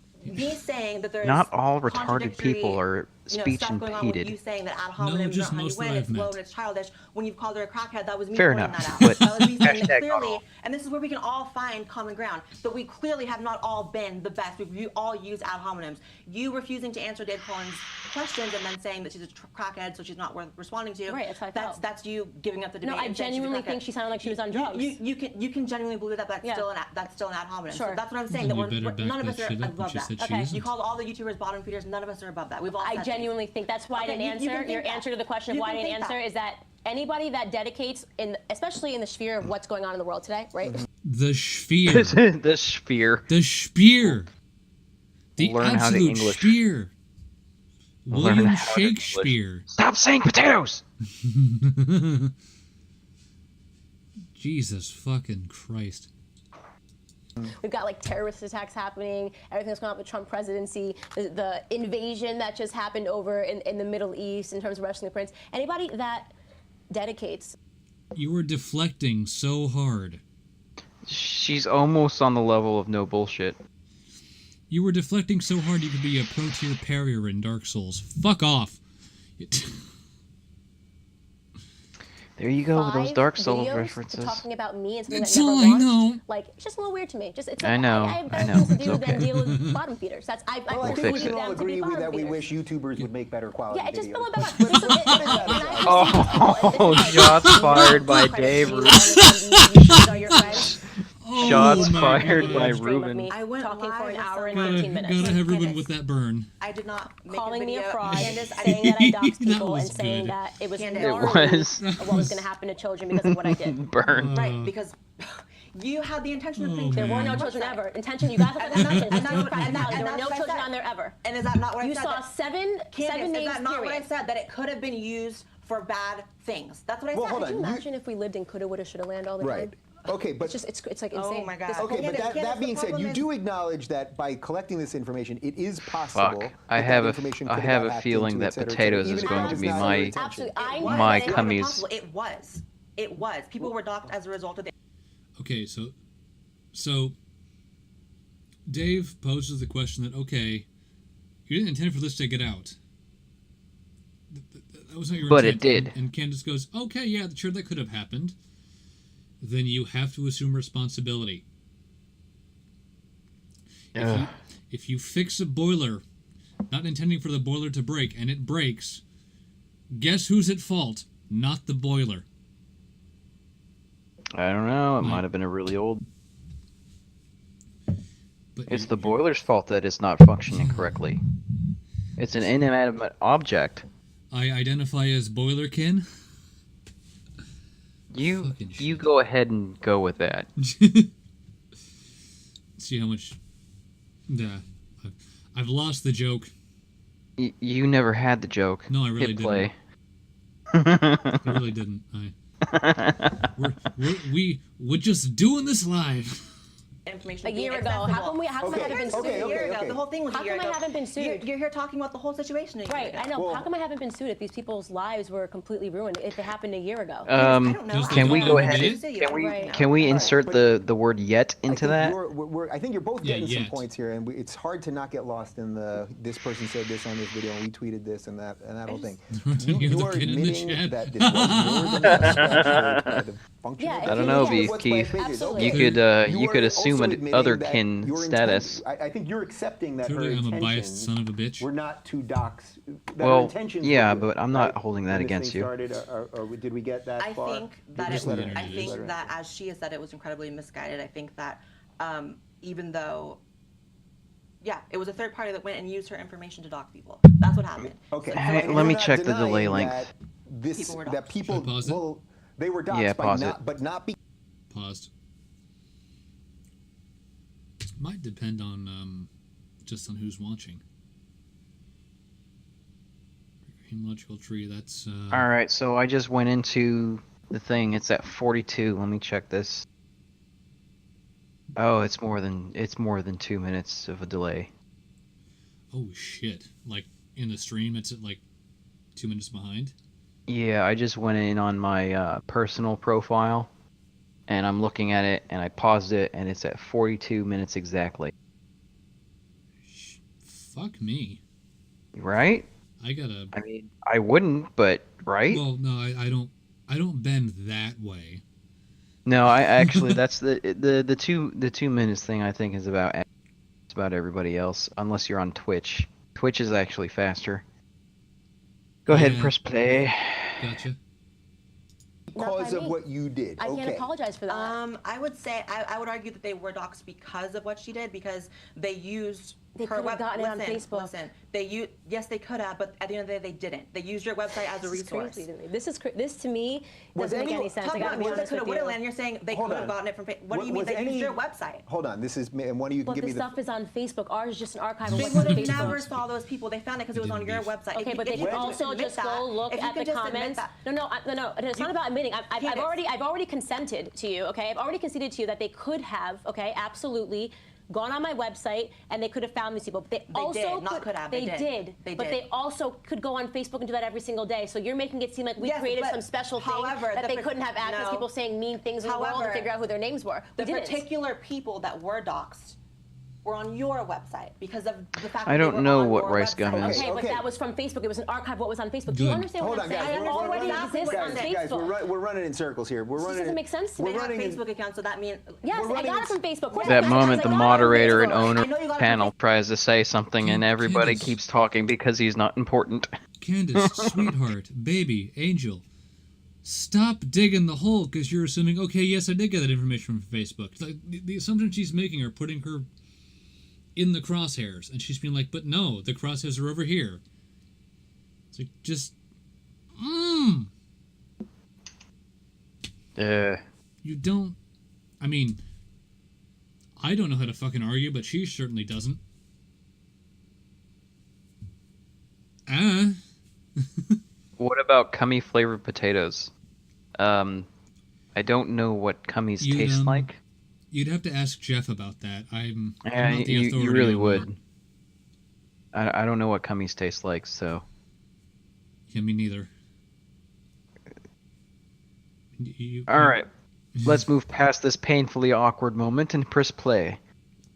D: saying that there's
F: Not all retarded
D: contradictory,
F: people are speech
D: stuff going on with you
F: impeded.
D: saying that ad hominem
A: just
D: is not how you
A: most that
D: win,
A: I've
D: it's low
A: met.
D: and it's childish. When you've called her a crackhead, that was me
F: Fair
D: pointing
F: enough,
D: that out.
F: but
D: That was me saying that
F: hashtag not
D: clearly,
F: all.
D: and this is where we can all find common ground. That we clearly have not all been the best. We've all used ad hominems. You refusing to answer Dave Collins' questions and then saying that she's a crackhead, so she's not worth responding to.
E: Right, that's how I felt.
D: That's you giving up the debate.
E: No, I
D: and saying she's a
E: genuinely
D: crackhead.
E: think she sounded like she was on drugs.
D: You can genuinely believe that, but
E: Yeah.
D: that's still an ad hominem.
E: Sure.
D: So that's what I'm saying.
A: Then
D: That
A: you better back
D: none of
A: that
D: us are
A: shit up when
D: above
A: she
D: that.
A: said she
E: Okay.
A: isn't.
D: You called all the YouTubers bottom feeders. None of us are above that. We've all.
E: I
D: said
E: genuinely think that's why I
D: Okay,
E: didn't
D: you
E: answer.
D: can think
E: Your
D: that.
E: answer to the question of
D: You
E: why I
D: can
E: didn't
D: think
E: answer
D: that.
E: is that anybody that dedicates, especially in the sphere of what's going on in the world today, right?
A: The sphere.
F: The sphere.
A: The spear. The
F: Learn how to
A: absolute
F: English.
A: spear.
F: Learn
A: William
F: how to English.
A: Shakespeare.
F: Stop saying potatoes!
A: Jesus fucking Christ.
E: We've got like terrorist attacks happening, everything that's going on with the Trump presidency, the invasion that just happened over in the Middle East in terms of rescuing the prince. Anybody that dedicates.
A: You were deflecting so hard.
F: She's almost on the level of no bullshit.
A: You were deflecting so hard you could be a pro-tier parrier in Dark Souls. Fuck off.
F: There you go with those
E: 5
F: Dark Souls
E: videos
F: references.
E: talking about me and something
A: That's
E: that never
A: all I
E: launched.
A: know.
E: Like, it's just a little weird to me. Just it's
F: I
E: like,
F: know,
E: I have
F: I
E: better
F: know,
E: things to
F: it's
E: do
F: okay.
E: than deal with bottom feeders. That's I
C: Well, I
E: perceive
C: think we can
E: them
C: all
E: to
C: agree
E: be bottom
C: that we
E: feeders.
C: wish YouTubers would make better quality
E: Yeah, it's just
C: videos.
E: a little bit.
F: Oh, shots fired by Dave. Shots
A: Oh my
F: fired
A: God.
F: by
E: Stream of
F: Ruben.
E: me
D: I went
E: talking for
D: live
E: an
D: with
E: hour and
D: someone.
E: 19 minutes.
A: Gotta have Ruben
D: Candace.
A: with that burn.
D: I did not make
E: Calling
D: a
E: me
D: video.
E: a fraud,
D: Candace, I
E: saying
D: didn't
E: that I doxed
A: That
E: people,
A: was
E: and saying
A: good.
E: that it was
D: Candace.
E: gnarly
F: It was.
E: of what was going to happen to children because of what I did.
F: Burn.
D: Right, because you had the intention of putting
A: Oh,
E: There were
A: man.
E: no children ever. Intention, you guys have
D: And
E: intentions.
D: that's- and
E: There
D: that's
E: were no
D: what I
E: children
D: said.
E: on there ever.
D: And is that not what I
E: You
D: said?
E: saw
D: That-
E: seven
D: Candace,
E: names,
D: is that not what I
E: period.
D: said? That it could have been used for bad things. That's what I
C: Well,
D: said.
C: hold
E: Could you
C: on.
E: imagine if we lived in coulda, woulda, shoulda land all the
C: Right.
E: time?
C: Okay, but
E: It's like
D: Oh
E: insane.
D: my God.
E: This
C: okay,
E: whole-
C: but
D: Candace,
C: that
D: the
C: being said,
D: problem
C: you
D: is-
C: do acknowledge that by collecting this information, it is possible.
F: Fuck. I
C: that
F: have
C: that
F: a-
C: information
F: I
C: could
F: have
C: got
F: a
C: hacked
F: feeling
C: into,
F: that
C: et cetera, et
F: potatoes
C: cetera,
F: is
C: even if
F: going
C: that
F: to
C: was
F: be
C: not
F: my-
C: your intention.
E: Absolutely. I
D: It
E: know
D: was.
F: My
D: It wasn't
F: cummies.
D: possible. It was. People were docked as a result of the.
A: Okay, so Dave poses the question that, okay, you didn't intend for this to get out. That was not your
F: But
A: intent.
F: it did.
A: And Candace goes, okay, yeah, sure, that could have happened. Then you have to assume responsibility.
F: Ugh.
A: If you fix a boiler, not intending for the boiler to break, and it breaks, guess who's at fault? Not the boiler.
F: I don't know. It
A: Right.
F: might have been a really old.
A: But
F: It's
A: you-
F: the boiler's fault that it's not functioning correctly. It's an inanimate object.
A: I identify as Boilerkin.
F: You
A: Fucking
F: you
A: shit.
F: go ahead and go with that.
A: See how much. Yeah, I've lost the joke.
F: You never had the joke.
A: No, I really
F: Hit
A: didn't.
F: play.
A: I really didn't. We're just doing this live.
D: Information
E: A
D: being
E: year ago.
D: accessible.
E: How come I haven't been
D: It was
E: sued?
D: a year ago.
C: okay.
D: The whole thing was
E: How
D: a year
E: come I
D: ago.
E: haven't been sued?
D: You're here talking about the whole situation. A year
E: Right,
D: ago.
E: I know.
C: Well-
E: How come I haven't been sued if these people's lives were completely ruined if it happened a year ago?
D: I don't know.
A: Just
D: I
F: Can
A: like
F: we
D: don't
F: go
D: know.
F: ahead
D: You
F: and
D: say you
F: can
D: don't
F: we
D: know.
F: can we
C: All right,
F: insert
C: but-
F: the word yet into that?
C: I think you're both
A: Yeah,
C: getting some
A: yet.
C: points here, and it's hard to not get lost in the this person said this on this video, and we tweeted this and that whole thing.
A: You're the
C: are
A: pin in the
C: admitting
A: chat.
C: that this was more than expected by the function
E: Yeah,
C: of
E: I
C: the
E: don't
F: know,
C: video.
F: Beef
C: What's
F: Keith.
C: my opinion?
E: Absolutely.
F: You
C: Okay.
F: could you could
C: are
F: assume
C: also
F: an
C: admitting
F: other
C: that
F: kin
C: your
F: status.
C: I think you're accepting that
A: Clearly,
C: her
A: I'm a biased
C: intentions
A: son of a bitch.
C: were not to dox. That her
F: Well,
C: intentions
F: yeah,
C: were good,
F: but I'm not
C: right?
F: holding that
C: When this
F: against
C: thing
F: you.
C: Started, or did we get that
D: I
C: far?
D: think that
C: Just
D: it,
C: let her-
D: I
A: just
D: think
C: let her
D: that as she has said, it was incredibly misguided. I think that even though, yeah, it was a third party that went and used her information to dox people. That's what happened.
C: Okay.
F: Hey,
C: and
F: let me
C: you're not
F: check the delay
C: denying
F: length.
C: that This
D: People were
C: that
D: doxxed.
C: people
A: Should I pause it?
C: well, they were doxxed
F: Yeah,
C: by
F: pause
C: not,
F: it.
C: but not
A: Paused. Might depend on just on who's watching. Hemological tree. That's
F: All right, so I just went into the thing. It's at 42. Let me check this. Oh, it's more than 2 minutes of a delay.
A: Oh shit! Like in the stream, it's at like 2 minutes behind.
F: Yeah, I just went in on my personal profile, and I'm looking at it, and I paused it, and it's at 42 minutes exactly.
A: Fuck me.
F: Right?
A: I gotta.
F: I mean, I wouldn't, but right?
A: Well, no, I don't. I don't bend that way.
F: No, I actually that's the 2 minutes thing. I think is about it's about everybody else, unless you're on Twitch. Twitch is actually faster. Go ahead,
A: Yeah.
F: press play.
A: Gotcha.
C: because
E: by
C: of
E: me.
C: what you did.
E: I can't
C: Okay.
E: apologize for that.
D: I would say I would argue that they were doxxed because of what she did, because they used
E: They
D: her
E: could have gotten it on Facebook.
D: Listen, yes, they could have, but at the end of the day, they didn't. They used your website as a
E: This is
D: resource.
E: crazy to me. This to me
C: Was
E: doesn't make
C: any-
E: any sense.
D: Talk
E: I gotta
D: about
E: be
D: what they
E: honest
D: could have,
E: with
D: would
E: you.
D: have, and you're saying they
C: Hold
D: could have
C: on.
D: gotten it from. What do you mean
C: Was
D: they used your website?
C: Hold on, this is, and one of you can
E: But
C: give me
E: the
C: the.
E: stuff is on Facebook. Ours is just an archive of
D: They
E: what's
D: would
E: on
D: have
E: Facebook.
D: never saw those people. They found it because it was on your website.
E: Okay,
D: If
E: but
D: you-
E: they
D: if you
E: can
D: could
E: also
D: admit
E: just
D: that,
E: go look
D: if you
E: at the
D: could just admit
E: comments.
D: that.
E: No. It's not about admitting. I've
D: Candace.
E: already consented to you. Okay, I've already conceded to you that they could have. Okay, absolutely. Gone on my website and they could have found these people. But they also
D: did, not could have, they did. They
E: But
D: did.
E: they also could go on Facebook and do that every single day. So you're making it seem like we
D: Yes,
E: created
D: but
E: some special thing
D: however,
E: that
D: the
E: they couldn't have access.
D: no.
E: People saying mean things in the world to
D: However,
E: figure out who their names were. We
D: The
E: didn't.
D: particular people that were doxxed were on your website because of the fact
F: I
D: that
F: don't
D: they were
F: know
D: on
F: what
D: your
F: Rice
D: website.
F: Gum is.
E: Okay, but
C: Okay.
E: that was from Facebook. It was an archive of what was on Facebook. Do you
A: Good.
E: understand
C: Hold
E: what
C: on,
E: I'm
C: guys.
E: saying?
C: We're
E: It already
C: running,
E: exists on
C: guys,
E: Facebook.
C: we're running in circles here. We're
E: This
C: running.
E: doesn't make sense to
C: we're
E: me.
D: They have
C: running in-
D: Facebook accounts, so that means
E: Yes,
C: We're
E: I
C: running
E: got
C: in-
E: it from Facebook. Of course I
F: That
E: got it.
F: moment,
E: I
F: the
E: got it from
F: moderator
E: Facebook.
F: and owner
D: I know you got it
F: panel
D: from
F: tries to say something, and everybody
A: Candace.
F: keeps talking because he's not important.
A: Candace, sweetheart, baby, angel, stop digging the hole because you're assuming, okay, yes, I did get that information from Facebook. It's like, the assumption she's making are putting her in the crosshairs, and she's being like, but no, the crosshairs are over here. It's like, just, you don't, I mean, I don't know how to fucking argue, but she certainly doesn't.
F: What about cummy flavored potatoes? I don't know what cummies
A: You,
F: taste like.
A: You'd have to ask Jeff about that. I'm
F: Yeah,
A: not the
F: you
A: authority
F: really
A: on
F: would. I don't know what cummies taste like, so.
A: that. Yeah, me neither.
F: All right, let's move past this painfully awkward moment and press play.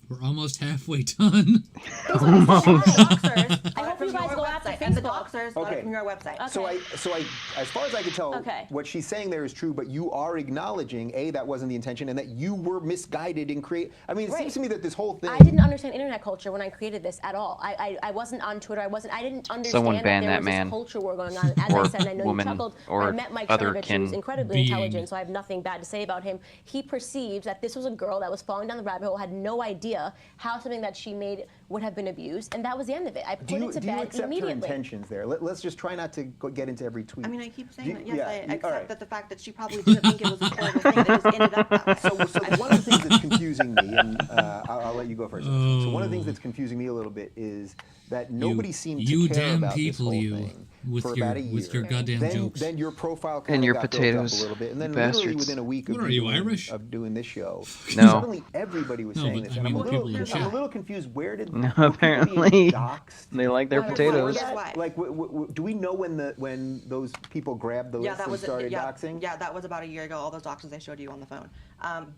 A: We're almost halfway done.
D: the doxers
E: I hope
D: from
E: you guys
D: your
E: go after
D: website, and the
E: Facebook.
D: doxers got
C: Okay.
D: it from your website.
E: Okay.
C: So I, as far as I can tell,
E: Okay.
C: what she's saying there is true, but you are acknowledging that wasn't the intention, and that you were misguided in create. I mean, it seems
E: Right.
C: to me that this whole thing.
E: I didn't understand internet culture when I created this at all. I wasn't on Twitter. I didn't understand
F: Someone
E: that
F: ban
E: there
F: that
E: was
F: man.
E: this culture war going on. As
F: Or
E: I said, and I know
F: woman,
E: you chuckled.
F: or
E: I met Mike
F: other
E: Cernovich, who's
F: kin
E: incredibly
A: being.
E: intelligent, so I have nothing bad to say about him. He perceives that this was a girl that was falling down the rabbit hole, had no idea idea how something that she made would have been abused, and that was the end of it. I put
C: Do you
E: it to
C: do you
E: bed
C: accept her
E: immediately.
C: intentions there? Let's just try not to get into every tweet.
D: I mean, I keep saying
C: Do you-
D: that. Yes,
C: yeah,
D: I
C: all
D: accept
C: right.
D: that the fact that she probably didn't think it was a horrible thing that just ended up that way.
C: So one of the things that's confusing me, and I'll let you go first. So one of the things that's confusing me a little bit is that nobody seemed
A: you
C: to care
A: damn
C: about
A: people,
C: this whole
A: you,
C: thing
A: with
C: for
A: your-
C: about a year.
A: with your goddamn jokes.
C: Then your profile kind
F: And
C: of
F: your
C: got built up
F: potatoes,
C: a little bit, and then
F: you
C: literally
F: bastards.
C: within a week of
A: What are you,
C: doing,
A: Irish?
C: of doing this show,
F: No.
C: suddenly everybody was
A: No,
C: saying
A: but
C: this,
A: I
C: and
A: mean,
C: I'm a
A: the people
C: little,
A: in the
C: I'm a
A: chat.
C: little confused. Where did
F: No,
C: were people being
F: apparently.
C: doxxed?
F: They like their
C: Why?
F: potatoes.
D: Guess why?
C: Like, do we know when those people grabbed the
D: Yeah,
C: list
D: that
C: and
D: was
C: started
D: yeah,
C: doxing?
D: yeah, that was about a year ago. All those doxes I showed you on the phone.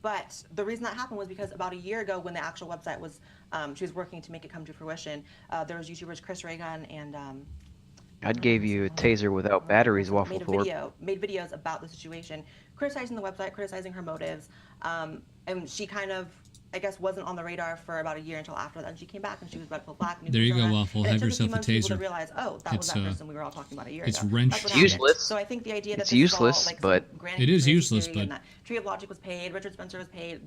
D: But the reason that happened was because about a year ago, when the actual website was, she was working to make it come to fruition. There was YouTubers Chris Reagan and
F: God gave you a taser without batteries, Waffle Thorpe.
D: made videos about the situation, criticizing the website, criticizing her motives, and she kind of, I guess, wasn't on the radar for about a year until after that. And she came back and she was Red Pill Black. New
A: There you go,
D: persona,
A: Waffle.
D: and it
A: Have
D: took
A: yourself a
D: few months for people
A: taser.
D: to realize, oh, that was
A: It's,
D: that person we were all talking about a year
A: it's
D: ago.
A: wrenched.
D: That's what
F: It's
D: happened.
F: useless.
D: So I think the idea that
F: It's
D: this is all,
F: useless,
D: like,
F: but-
D: some grand
A: It is
D: conspiracy
A: useless,
D: theory and
A: but-
D: that Tree of Logic was paid, Richard Spencer was paid.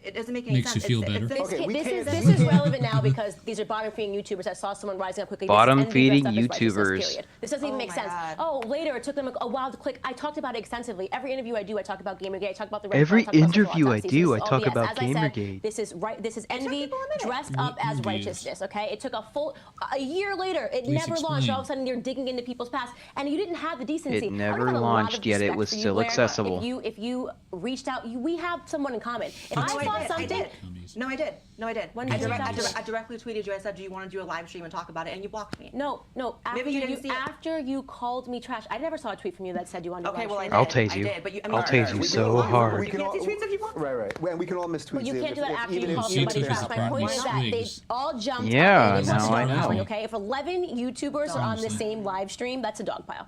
D: It doesn't make any
A: Makes
D: sense.
A: you feel
D: It's-
A: better.
D: it's-
C: Okay, we
E: this
C: can't-
E: is relevant now because these are bottom-feeding YouTubers that saw someone rising up quickly. This is
F: Bottom
E: envy
F: feeding
E: dressed up as righteousness,
F: YouTubers.
E: period. This doesn't even
D: Oh
E: make
D: my
E: sense.
D: God.
E: Oh, later it took them a while to click. I talked about it extensively. Every interview I do, I talk about Gamergate. I talk about the Red
F: Every
E: Pill, I talk about social
F: interview I
E: autopsies.
F: do,
E: This
F: I
E: is all
F: talk
E: BS.
F: about
E: As I said,
F: Gamergate.
E: this is right. This is envy
D: people a minute.
E: dressed
A: What
E: up as
A: envy is?
E: righteousness. Okay, it took a year later. It
A: Please
E: never launched. All
A: explain.
E: of a sudden, you're digging into people's past, and you didn't have the decency.
F: It
E: I
F: never
E: would've had a lot
F: launched
E: of
F: yet. It
E: respect
F: was
E: for you
F: still
E: where
F: accessible.
E: If you reached out, we have someone in common. If
D: No,
E: I saw
D: I
E: something.
D: did. No, I did. No, I did.
E: When
D: I,
E: did you
D: direct, I,
E: do
D: direct,
E: that?
D: I directly tweeted you. I said, do you want to do a live stream and talk about it? And you blocked me.
E: No. After
D: Maybe you didn't see it.
E: after you called me trash, I never saw a tweet from you that said you wanted to
D: Okay,
E: live
D: well, I
E: stream.
D: did.
F: I'll tase you.
D: I did, but you, I mean,
F: I'll tase you
C: We can
F: so
C: all-
F: hard.
C: we can
D: You
C: all-
D: can't see tweets if you want.
C: Right. Well, we can all miss tweets.
E: But you can't do that after
C: even
E: you
C: if-
E: called
A: she
E: somebody
A: took
E: trash.
A: his
E: My
A: property
E: point is that they
A: swigs.
E: all jumped
F: Yeah,
E: on it.
F: now I know.
E: Okay, if 11 YouTubers are on the same live stream, that's a dog pile.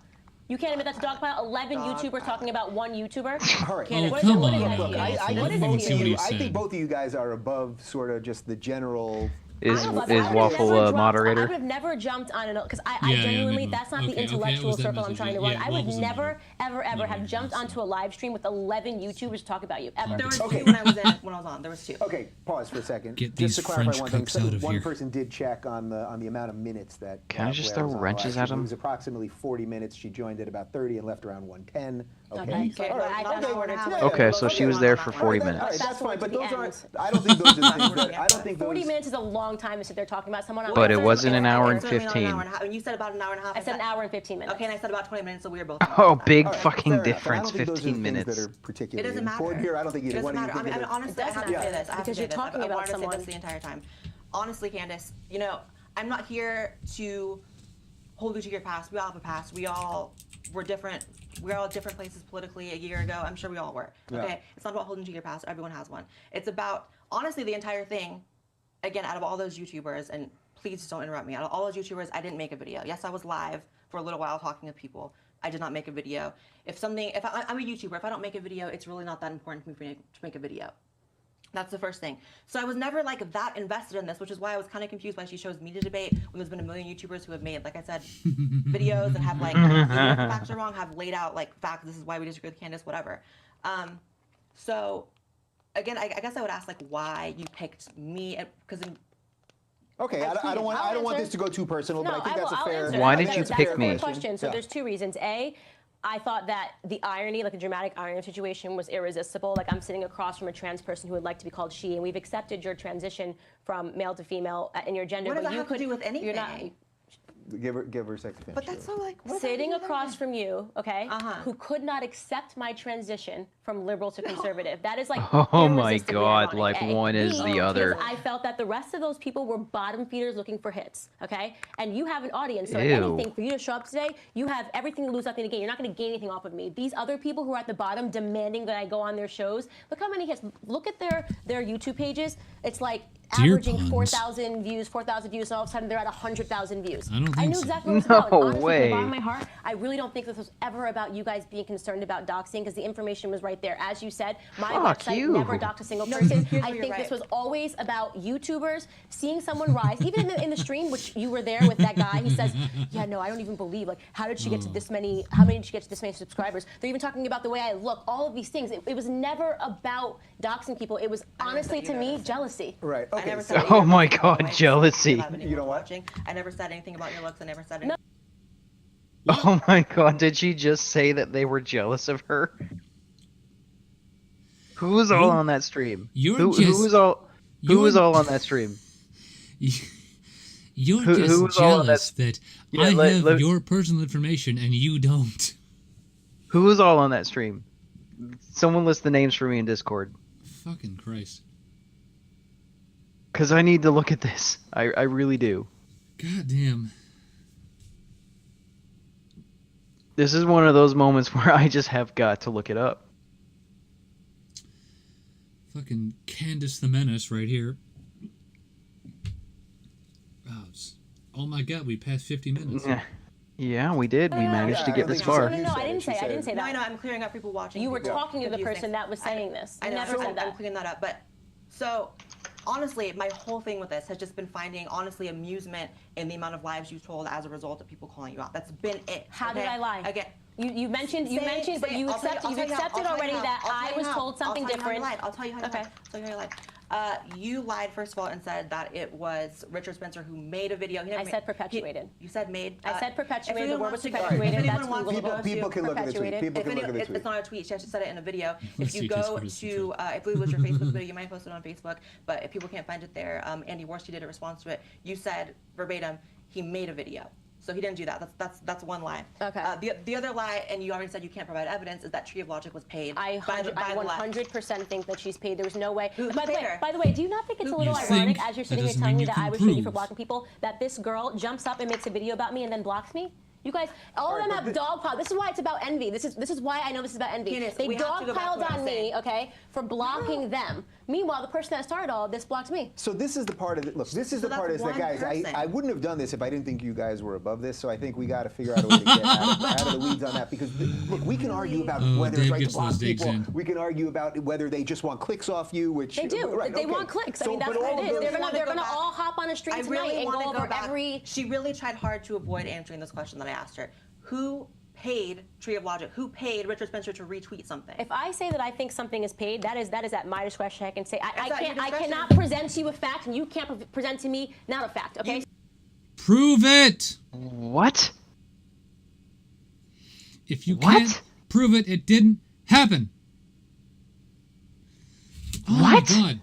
E: You can't admit that's a dog pile. 11 YouTubers talking about one YouTuber.
C: All right.
E: Can't
A: Oh,
E: admit-
A: come
E: what
A: on,
E: is that?
A: Waffle.
C: Look,
E: What
C: I
E: is
C: think
E: that?
A: Let me
C: both
A: see
C: of
A: what
C: you.
A: he
C: I think
A: said.
C: both of you guys are above sort of just the general.
F: Is
E: I don't know about
F: is
E: that.
F: Waffle a
E: I would
F: moderator?
E: have never jumped on it because I
A: Yeah,
E: genuinely,
A: maybe.
E: that's not
A: Okay,
E: the
A: okay, it
E: intellectual
A: was that
E: circle I'm
A: message,
E: trying to
A: yeah.
E: run.
A: Yeah,
E: I would
A: Waffle's a
E: never,
A: moderator.
E: ever have
A: Moderator,
E: jumped
A: yes.
E: onto a live stream with 11 YouTubers to talk about you. Ever.
D: There was
C: Okay.
D: two when I was in, when I was on. There was two.
C: Okay, pause for a second.
A: Get
C: Just
A: these
C: to clarify
A: French
C: one thing,
A: cooks
C: so
A: out of
C: one
A: here.
C: person did check on the amount of minutes that.
F: Can I just
C: Blair
F: throw
C: was on
F: wrenches
C: last
F: at
C: year.
F: him?
C: It was approximately 40 minutes. She joined at about 30 and left around 1:10. Okay.
E: Okay, so
C: All right.
E: I
D: Not an hour and a half.
C: Yeah,
F: Okay, so she was there for
D: All
F: 40
C: All right,
F: minutes.
C: that's fine, but
E: to the
C: those
E: end.
C: aren't. I don't think those are the things that. I don't think
E: 40
C: those.
E: minutes is a long time to sit there talking about someone.
F: But it
E: It's
F: wasn't an hour and
D: It's certainly not an
F: 15.
D: hour and a half. And you said about an hour and a half.
E: I said an hour and 15 minutes.
D: Okay, and I said about 20 minutes, so we were both.
F: Oh, big
C: All right,
F: fucking
C: fair enough, but I
F: difference.
C: don't think those are
F: 15
C: things
F: minutes.
C: That are particularly
D: It doesn't matter.
C: important here. I don't think
D: It
C: either
D: doesn't
C: one of you
D: matter. I
C: think
D: mean,
C: that-
D: honestly, I
E: does
D: have to
E: matter.
D: say this. I have to
E: Because
D: say
E: you're
D: this.
E: talking
D: I
E: about
D: wanted to say
E: someone.
D: this the entire time. Honestly, Candace, you know, I'm not here to hold you to your past. We all have a past. We all were different. We're all at different places politically a year ago. I'm sure we all were.
C: Yeah.
D: Okay? It's not about holding to your past. Everyone has one. It's about, honestly, the entire thing, again, out of all those YouTubers, and please don't interrupt me, out of all those YouTubers, I didn't make a video. Yes, I was live for a little while talking to people. I did not make a video. If I'm a YouTuber, if I don't make a video, it's really not that important to me to make a video. That's the first thing. So I was never like that invested in this, which is why I was kind of confused why she chose me to debate when there's been a million YouTubers who have made, like I said, videos and have like, even if the facts are wrong, have laid out like facts. This is why we disagree with Candace, whatever. So again, I guess I would ask like why you picked me because
C: Okay, I don't want.
E: I'll
C: I don't want
E: answer.
C: this to go too personal, but I think that's a
E: I'll
C: fair.
E: answer.
F: Why
E: That's-
F: did you
E: that's
F: pick
E: a
F: me?
E: fair question. So
C: Yeah.
E: there's two reasons. A, I thought that the irony, like the dramatic irony situation, was irresistible. Like I'm sitting across from a trans person who would like to be called she, and we've accepted your transition from male to female in your gender.
D: What does
E: but
D: that
E: you
D: have to
E: could
D: do with
E: You're not.
D: anything?
C: Give her a second to finish.
D: but that's so like what does that
E: Sitting
D: do with
E: across
D: anything?
E: from you, okay,
D: Uh-huh.
E: who could not accept my transition from liberal to conservative. That is like
F: Oh my
E: irresistibly
F: God,
E: ironic,
F: like
E: A.
F: one is
E: B,
F: the other.
E: because I felt that the rest of those people were bottom feeders looking for hits, okay? And you have an audience, so if
F: Ew.
E: anything, for you to show up today, you have everything to lose, nothing to gain. You're not going to gain anything off of me. These other people who are at the bottom demanding that I go on their shows, look how many hits. Look at their YouTube pages. It's like
A: Deer
E: averaging
A: puns.
E: 4,000 views, and all of a sudden they're at 100,000 views.
A: I don't
E: I
A: think
E: knew
A: so.
E: exactly what it was
F: No
E: about. And honestly,
F: way.
E: from the bottom of my heart, I really don't think this was ever about you guys being concerned about doxing because the information was right there. As you said, my
F: Fuck
E: website
F: you.
E: never doxed a single
D: No,
E: person.
D: here's
E: I
D: where you're
E: think
D: right.
E: this was always about YouTubers seeing someone rise, even in the stream, which you were there with that guy. He says, "Yeah, no, I don't even believe. Like, how did she get to this many? How many did she get to this many subscribers? They're even talking about the way I look. All of these things. It was never about doxing people. It was honestly to me jealousy."
C: Right.
D: I
C: Okay,
D: never
C: so-
D: said that
F: Oh
D: you're
F: my
D: looking by the
F: God,
D: way,
F: jealousy.
D: without anyone
C: You know what?
D: watching. I never said anything about your looks. I never said
E: No.
D: anything.
F: Oh my God, did she just say that they were jealous of her? Who was all
A: You-
F: on that stream?
A: you're
F: Who
A: just-
F: was all? Who
A: you're-
F: was all on that stream?
A: You're
F: Who
A: just
F: was all on that-
A: jealous that
F: Yeah,
A: I
F: let-
A: have
F: let-
A: your personal information and you don't.
F: Who was all on that stream? Someone list the names for me in Discord,
A: Fucking Christ.
F: cause I need to look at this. I really do.
A: God damn.
F: This is one of those moments where I just have got to look it up.
A: Fucking Candace the Menace right here. Oh my god, we passed 50 minutes.
F: Yeah, we did. We managed to
C: I
F: get
C: don't
F: this
C: think
F: far.
C: so.
E: No, I didn't
C: She
E: say. I
C: said-
E: didn't say
D: No,
E: that.
D: I know. I'm clearing up people watching.
E: You were
D: people
E: talking to the
D: confuse
E: person
D: things.
E: that was saying this.
D: I
E: You
D: know.
E: never said
D: I'm
E: that.
D: clearing that up. But so honestly, my whole thing with this has just been finding honestly amusement in the amount of lives you've told as a result of people calling you out. That's been it.
E: How did
D: okay?
E: I lie?
D: Again.
E: You mentioned, but you
D: I'll tell
E: accepted,
D: I'll
E: you've
D: tell you how-
E: accepted
D: I'll tell you
E: already
D: how-
E: that
D: I'll tell
E: I
D: you
E: was
D: how-
E: told something
D: I'll tell you how you
E: different.
D: lied. I'll tell you how you
E: Okay.
D: lied. I'll tell you how you lied. You lied first of all and said that it was Richard Spencer who made a video. He never
E: I
D: made-
E: said perpetuated.
D: You said made.
E: I said perpetuated.
D: if
E: The
D: anyone
E: word was
D: wants to go-
E: perpetuated.
D: if anyone
E: That's
D: wants to
E: Google.
D: go
C: People
D: to-
C: can look at the tweet.
E: perpetuated.
C: People
D: if
C: can
D: any,
C: look at the
D: it's
C: tweet.
D: not a tweet. She actually said it in a video.
A: Let's
D: If you
A: see, just
D: go
A: what is the
D: to, I believe it was your Facebook video, you might post it on Facebook, but if people can't find it there, Andy Worski did a response to it. You said verbatim, he made a video. So he didn't do that. That's one lie.
E: Okay.
D: The other lie, and you already said you can't provide evidence, is that Tree of Logic was paid
E: I
D: by the left.
E: 100% think that she's paid. There was no way.
D: Who
E: By the
D: paid
E: way,
D: her?
E: by the way, do you not think it's a little
A: You
E: ironic
A: think
E: as you're
A: that
E: sitting here
A: doesn't
E: telling
A: mean
E: me
A: you
E: that I
A: can
E: was shady for
A: prove.
E: blocking people, that this girl jumps up and makes a video about me and then blocks me? You guys, all of them have dogpiled. This is why it's about envy. This is why I know this is about envy.
D: Candace,
E: They
D: we have to go back to
E: dogpiled
D: what I'm
E: on me,
D: saying.
E: okay, for blocking them. Meanwhile, the person that started all of this blocked me.
C: So this is the part of it. Look, this is the
D: So
C: part
D: that's
C: is that,
D: one
C: guys,
D: person.
C: I wouldn't have done this if I didn't think you guys were above this. So I think we got to figure out a way to get out of the weeds on that because look, we can argue about
A: Oh,
C: whether
A: Dave
C: it's right to
A: gets
C: block
A: those digs
C: people.
A: in.
C: We can argue about whether they just want clicks off you, which
E: They do.
C: Right,
E: They
C: okay.
E: want clicks. I
C: So,
E: mean, that's
C: but
E: what
C: all
E: it
C: of
E: is.
C: those-
E: They're
D: wanna
E: gonna
D: go back.
E: all hop on a stream
D: I
E: tonight
D: really
E: and
D: want
E: go
D: to
E: over
D: go back.
E: every.
D: She really tried hard to avoid answering this question that I asked her. Who paid Tree of Logic? Who paid Richard Spencer to retweet something?
E: If I say that I think something is paid, that is at my discretion. I can say I
D: at your
E: can't. I
D: discretion.
E: cannot present to you a fact, and you can't present to me not a fact. Okay.
A: Prove it!
F: What?
A: If you
F: What?
A: can't prove it, it didn't happen. Oh
F: What?
A: my god.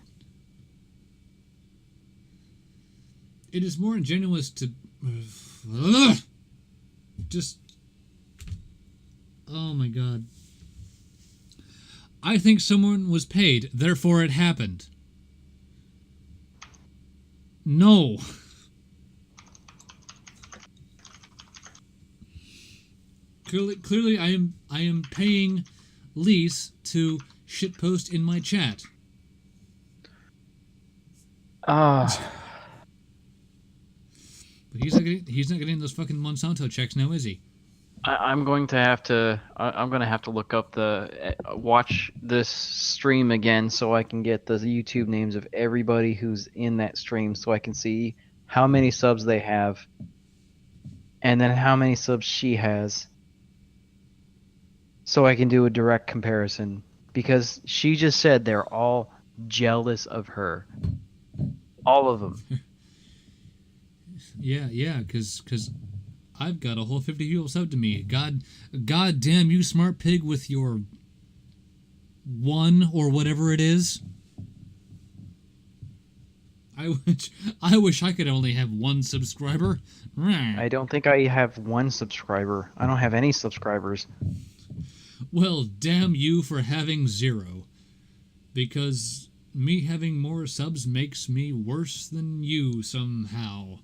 A: It is more ingenuous to just oh my god. I think someone was paid, therefore it happened. No. Clearly, I am paying Lise to shitpost in my chat. But he's not getting those fucking Monsanto checks now, is he?
F: I'm going to have to. I'm going to have to look up watch this stream again so I can get the YouTube names of everybody who's in that stream so I can see how many subs they have, and then how many subs she has, so I can do a direct comparison. Because she just said they're all jealous of her, all of them.
A: Yeah, because I've got a whole 50 people sub to me. God damn you, smart pig, with your one or whatever it is. I wish I could only have one subscriber.
F: I don't think I have one subscriber. I don't have any subscribers.
A: Well, damn you for having 0. Because me having more subs makes me worse than you somehow.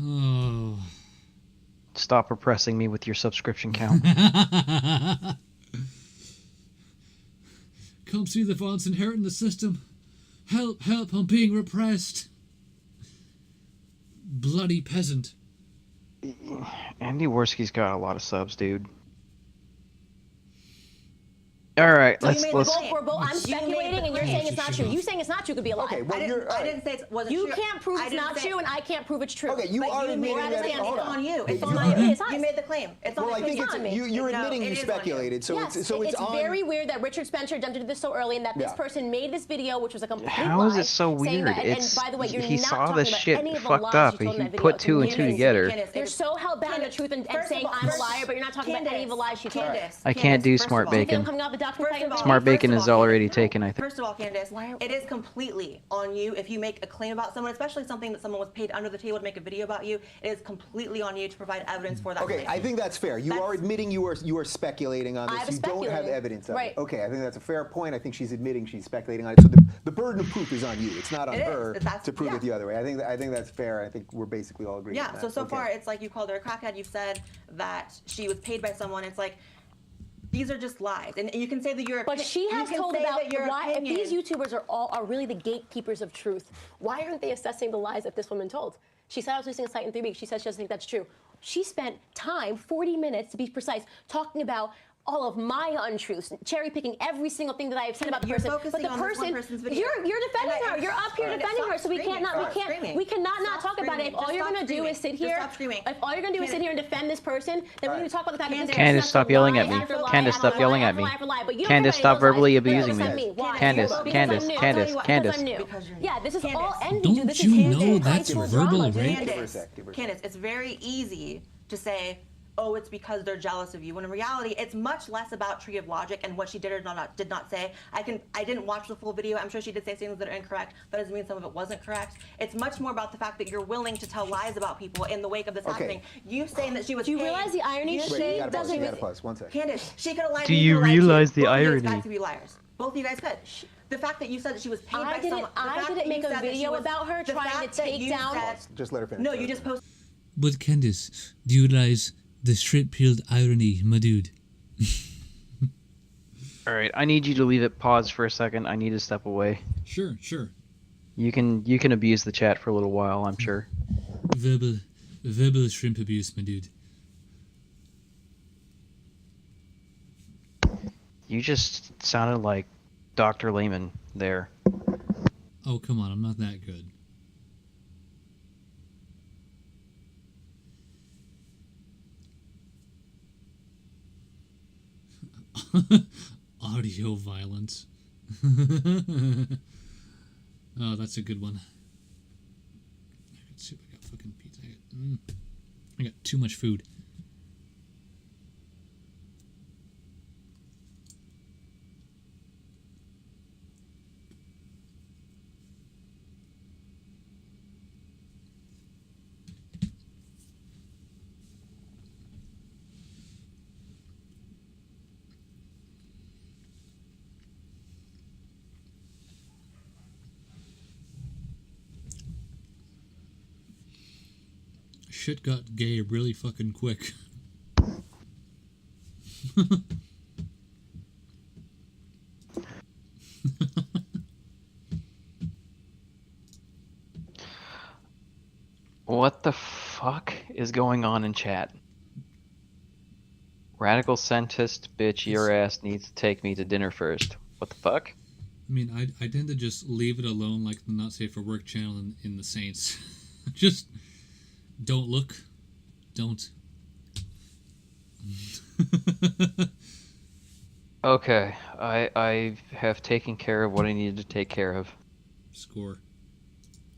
A: Oh.
F: Stop oppressing me with your subscription count.
A: Come see the violence inherent in the system. Help, help, I'm being repressed. Bloody peasant.
F: Andy Worski's got a lot of subs, dude. All right,
D: So you
F: let's
D: made the
F: let's.
D: claim.
E: We're both, I'm
D: You made
E: speculating,
D: the
E: and you're
D: claim.
E: saying it's not true. You saying it's not true could be a lie.
C: Okay, well,
D: I didn't say it wasn't
E: You
D: true.
E: can't prove
D: I
E: it's
D: didn't
E: not
D: say-
E: true, and I can't prove it's true.
C: Okay, you
D: But
C: are
D: you
C: admitting
D: made
C: that.
D: the claim.
C: Hold
D: It's on you. It's
E: on
D: on
E: my-
D: you.
E: it's on
D: You
E: us.
D: made the claim. It's on
C: Well, I
D: you.
C: think
E: It's on me.
C: you're
D: No,
C: admitting
D: it
C: you
D: is on you.
C: speculated, so
E: Yes,
C: it's
E: it's
C: on.
E: very weird that Richard Spencer jumped into this so early, and that this
C: Yeah.
E: person made this video, which was a complete
F: How is
E: lie,
F: it so
E: saying
F: weird?
E: that- and
F: It's
E: by the way, you're
F: he
E: not
F: saw
E: talking
F: the
E: about
F: shit
E: any of the
F: fucked
E: lies
F: up.
E: she told in
F: He
E: that video.
F: put
E: It's
F: two and two
E: amazing.
F: together.
D: Candace,
E: You're so hell bent on the truth and
D: First
E: saying
D: of all-
E: I'm a liar, but you're not talking about any of the lies she told.
D: Candace,
F: I can't do
D: Candace, first
F: smart
D: of all-
E: Do you think
F: bacon.
E: I'm coming off the document?
D: First of all-
F: Smart bacon
D: first
F: is
D: of all,
F: already
D: Candace,
F: taken, I think.
D: First of all, Candace, it is completely on you if you make a claim about someone, especially something that someone was paid under the table to make a video about you. It is completely on you to provide evidence for that
C: Okay,
D: claim.
C: I think that's fair. You are admitting you are speculating on this.
E: I was
C: You don't have
E: speculating.
C: evidence of
E: Right.
C: it. Okay, I think that's a fair point. I think she's admitting she's speculating on it. So the burden of proof is on you. It's not on
D: It is.
C: her
D: That's-
C: to prove
D: yeah.
C: it the other way. I think that's fair. I think we're basically all agreeing on
D: Yeah,
C: that.
D: so
C: Okay.
D: far it's like you called her a crackhead. You've said that she was paid by someone. It's like these are just lies, and you can say that you're.
E: But she has told about why, if these YouTubers are really the gatekeepers of truth, why aren't they assessing the lies that this woman told? She said I was losing a site in 3 weeks. She says she doesn't think that's true. She spent time, 40 minutes to be precise, talking about all of my untruths, cherry picking every single thing that I have said about the
D: You're
E: person. But
D: focusing
E: the
D: on this one
E: person,
D: person's video.
E: you're defending
D: And I-
E: her. You're up here
D: Alright,
E: defending
D: stop
E: her. So we
D: screaming.
E: can't
D: Stop screaming.
E: we cannot
D: Stop
E: not talk about it. If
D: screaming.
E: all
D: Just
E: you're
D: stop
E: gonna do is sit
D: screaming.
E: here,
D: Just stop screaming.
E: if all you're gonna do is sit here and defend this person, then we need to talk about the fact that this person
F: Candace,
E: has
F: stop
E: to
F: yelling
E: lie
F: at me.
E: after lie
F: Candace,
E: after
F: stop
E: lie
F: yelling at
E: after
F: me.
E: lie after lie. But you don't
F: Candace,
E: care
F: stop
E: about any of those
F: verbally
E: lies.
F: abusing
E: Because
F: me.
E: I'm Why?
F: Candace,
E: Because
F: Candace,
E: I'm new.
F: Candace,
E: Because
F: Candace.
E: I'm new.
D: Because you're new.
E: Yeah, this is all
D: Candace.
E: envy.
A: Don't
E: dude. This
A: you
E: is hate
A: know
E: and
A: that's
E: high school
A: verbal
E: drama, dude.
A: rape?
C: Give her a sec, give her a sec.
D: Candace, it's very easy to say, oh, it's because they're jealous of you. When in reality, it's much less about Tree of Logic and what she did or did not say. I didn't watch the full video. I'm sure she did say things that are incorrect. That doesn't mean some of it wasn't correct. It's much more about the fact that you're willing to tell lies about people in the wake of this
C: Okay.
D: happening. You saying that she was
E: Do you
D: paid-
E: realize the irony?
D: You
C: Wait,
E: She
C: you
D: saying
C: gotta pause.
E: doesn't
C: You
E: really-
C: gotta pause. 1 second.
D: Candace, she could have lied.
F: Do
D: and
F: you
D: could have lied too.
F: realize the
D: Both of you
F: irony?
D: guys got to be liars. Both of you guys could. The fact that you said that she was paid by someone. the
E: I
D: fact
E: didn't
D: that you
E: make a
D: said that she
E: video
D: was-
E: about her
D: the
E: trying
D: fact
E: to
D: that
E: take
D: you
E: down.
D: said-
C: Just let her finish.
D: No, you just posted.
A: But Candice, do you realize the straight-pilled irony, my dude?
F: All right, I need you to leave it paused for a second. I need to step away.
A: Sure.
F: You can abuse the chat for a little while, I'm sure.
A: Verbal shrimp abuse, my dude.
F: You just sounded like Dr. Lehman there.
A: Oh, come on, I'm not that good. Audio violence. Oh, that's a good one. I got soup, I got fucking pizza. I got too much food. Shit got gay really fucking quick.
F: What the fuck is going on in chat? Radical centist bitch, your ass needs to take me to dinner first. What the fuck?
A: I mean, I tend to just leave it alone, like the Not Safe for Work channel in the Saints. Just don't look, don't.
F: Okay, I have taken care of what I needed to take care of.
A: Score.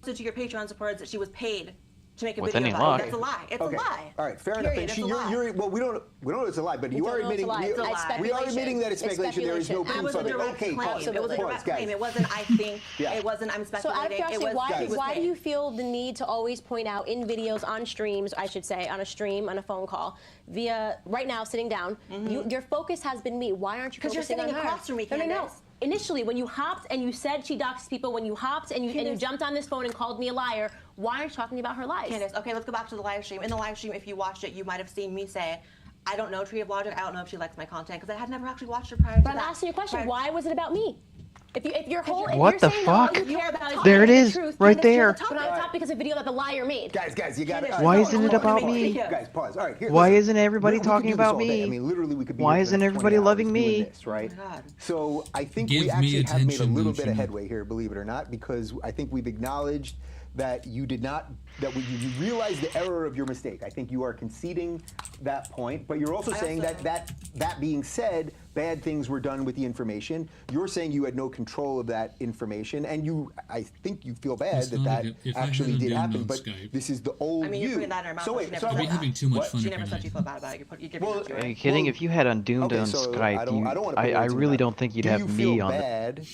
D: To your Patreon supporters that she was paid to make a
F: With
D: video
F: any
D: about
F: lie.
D: it. That's a lie. It's
C: Okay.
D: a lie.
C: All right, fair
D: Period.
C: enough.
D: It's
C: And
D: a lie.
C: well, we don't know it's a lie, but you are admitting
E: It's a lie.
C: we are admitting that it's
E: It's
C: speculation. There is no
E: speculation.
D: It
C: proof
D: was a
C: of it.
D: direct
C: Okay,
D: claim.
C: pause.
D: It was a
C: Pause,
D: direct
C: guys.
D: claim. It wasn't I think.
C: Yeah.
D: It wasn't I'm
E: So out of
D: speculating.
E: curiosity,
D: it was,
E: why,
D: it was
E: why do
D: paid.
E: you feel the need to always point out in videos, on streams, I should say, on a stream, on a phone call, via right now sitting down, your focus has been me. Why aren't you
D: 'Cause you're
E: focusing on
D: sitting
E: her?
D: across from me,
E: No.
D: Candace.
E: Initially, when you hopped and you said she doxes people, when you hopped and you
D: Candace.
E: jumped on this phone and called me a liar, why aren't you talking about her lies?
D: Candace, okay, let's go back to the live stream. In the live stream, if you watched it, you might have seen me say, I don't know Tree of Logic. I don't know if she likes my content because I had never actually watched her prior to
E: But I'm
D: that.
E: asking you a question.
D: Prior-
E: Why was it about me? If your whole if
F: What
E: you're
F: the
E: saying that all
F: fuck?
E: you care about is
F: There it
E: telling
F: is,
E: the truth,
F: right
E: then
F: there.
E: But on top because of a video that the liar made.
C: Guys, you got it.
F: Why isn't it about me?
C: Guys, pause. All right, here.
F: Why
C: listen.
F: isn't everybody
C: We could
F: talking
C: do this
F: about
C: all day.
F: me?
C: I mean, literally, we could be
F: Why
C: here for the
F: isn't
C: next 20
F: everybody
C: hours
F: loving
C: doing
F: me?
C: This, right?
D: Oh my God.
C: So I think
A: Give
C: we
A: me
C: actually have made a
A: attention,
C: little
A: don't
C: bit
A: you
C: of
A: know?
C: headway here, believe it or not, because I think we've acknowledged that you did not, you realized the error of your mistake. I think you are conceding that point, but you're also saying that being said, bad things were done with the information. You're saying you had no control of that information, and I think you feel bad
A: It's not
C: that
A: if I
C: actually
A: hadn't
C: did
A: been
C: happen.
A: on
C: But
A: Skype.
C: this is the old
D: I mean,
C: you.
D: you're putting that in her mouth.
C: So
D: but
C: wait,
D: she never
C: so
D: said
A: We're
D: that.
A: having too much
C: what?
A: fun
D: She
A: up
D: never
A: here,
D: said you
A: Nathan.
D: felt bad about it. You're giving
C: Well,
D: that to
F: Are
D: her.
F: you kidding?
C: Well,
F: If you had Undoomed
C: okay,
F: on
C: so
F: Skype,
C: I don't want to.
F: I really don't think you'd
C: Do
F: have
C: you
F: me
C: feel
F: on the.
C: bad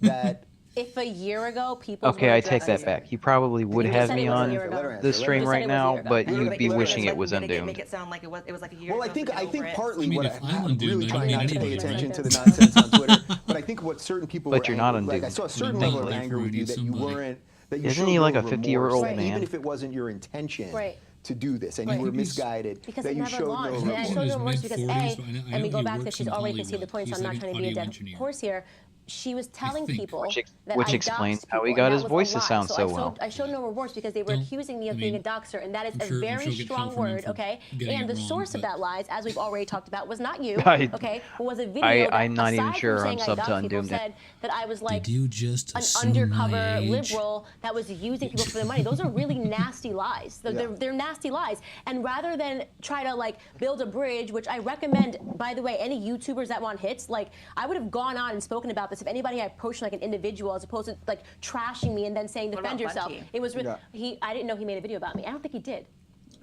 C: that?
E: If a year ago people
F: Okay, I take that back. You probably would
E: You just
F: have
E: said
F: me
E: it was a
F: on
E: year ago.
C: Let her answer,
F: the
C: let her
F: stream
E: answer.
F: right
E: You just said it was a
F: now,
E: year ago.
F: but
E: And
F: you'd be
D: Like,
F: wishing
D: like,
F: it was
D: make
F: Undoomed.
D: it sound like it was like a year
C: Well,
D: ago.
C: I think
D: so get over it.
C: partly
A: I mean,
C: what
A: if I'm
C: I'm
A: undoomed,
C: really
A: I
C: trying
A: don't
C: not
A: need
C: to pay
A: anybody.
C: attention to the nonsense on Twitter, but I think what certain people
F: But
C: were
F: you're not
C: angry, like I
F: undoomed.
C: saw a certain
A: Thank
C: level of
A: you.
C: anger with you that you
A: Somebody.
C: weren't. That you
F: Isn't
C: showed
F: he like
C: no
F: a 50-year-old
C: remorse,
F: man?
C: Even if it wasn't your intention
E: Right.
C: to do this, and
E: Right.
C: you were
A: I think he's-
C: misguided,
E: Because
C: that
E: it
C: you
E: never
C: showed
E: launched.
C: no
E: And I
A: remorse.
E: showed
A: He's
E: no remorse because
A: mid-40s,
E: A,
A: but I know
E: and we
A: he
E: go back to
A: works
E: she's
A: in
E: already conceded the
A: Hollywood.
E: point, so
A: He's
E: I'm not
A: like
E: trying
A: an
E: to be a
A: audio
E: dead
A: engineer.
E: horse here. She was telling
A: think.
E: people
F: Which
E: that
F: which
E: I
F: explains
E: doxed
F: how he
E: people,
F: got
E: and
F: his
E: that
F: voice
E: was a
F: to
E: lie.
F: sound
E: So
F: so
E: I
F: well.
E: I showed no remorse because they were
A: Don't-
E: accusing me of
A: I
E: being a
A: mean,
E: doxer, and that is
A: I'm
E: a
A: sure
E: very
A: you'll get
E: strong
A: hell from him
E: word,
A: for
E: okay?
A: getting
E: And
A: it
E: the
A: wrong,
E: source of
A: but-
E: that lies, as we've already talked about, was not you,
F: I-
E: okay? But was a video that,
F: I'm not even
E: aside
F: sure
E: from
F: I'm
E: saying I
F: sub to
E: doxed people,
F: Undoomed.
E: said that I was like
A: Did you just
E: an
A: assume
E: undercover
A: my age?
E: liberal that was using people for their money. Those are really nasty lies. They're nasty lies. And rather than try to like build a bridge, which I recommend, by the way, any YouTubers that want hits, like I would have gone on and spoken about this if anybody had approached me like an individual as opposed to like trashing me and then saying
D: What
E: defend
D: about
E: yourself.
D: Bunty?
E: It was
C: Yeah.
E: I didn't know he made a video about me. I don't think he did.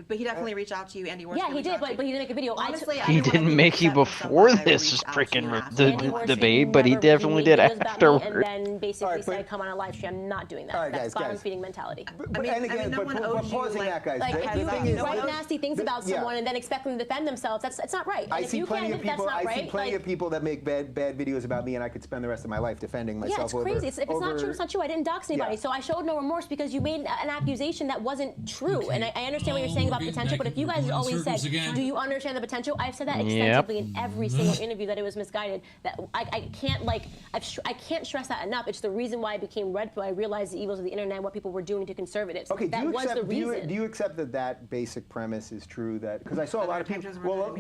D: But he definitely reached out to you, Andy Warren.
E: Yeah, he did, but he didn't make a video.
D: Honestly,
F: He didn't make you before this freaking debate, but he definitely did afterward.
E: And then basically
C: All right, but-
E: said, "Come on a live stream." I'm not doing that.
C: All right,
E: That's
C: guys.
E: bottom feeding mentality.
C: But,
D: mean-
C: and
D: I mean,
C: again,
D: no one
C: but
D: owes you,
C: pausing
D: like-
C: that, guys.
E: Like
C: the
E: if you
C: thing
E: can
C: is-
E: write nasty things about
C: yeah.
E: someone and then expect them to defend themselves, that's not right. And
C: I
E: if
C: see
E: you
C: plenty
E: can't
C: of
E: admit
C: people.
E: that's not
C: I see
E: right,
C: plenty
E: like,
C: of people that make bad videos about me, and I could spend the rest of my life defending myself.
E: yeah, it's
C: over,
E: crazy. If it's not true,
C: over-
E: it's not true. I didn't dox anybody,
C: Yeah.
E: so I showed no remorse because you made an accusation that wasn't true.
A: Okay.
E: And I understand what you're saying
A: Oh,
E: about
A: we're getting
E: potential, but
A: back-
E: if you
A: we're
E: guys
A: going in
E: always said,
A: circles again.
E: "Do you understand the potential?" I've said that
F: Yep.
E: extensively in every single interview that it was misguided. That I can't like I can't stress that enough. It's the reason why I became red pill. I realized the evils of the internet and what people were doing to conservatives.
C: Okay,
E: that was the reason.
C: do you accept that basic premise is true? That because I saw a lot of people.
D: intentions were good,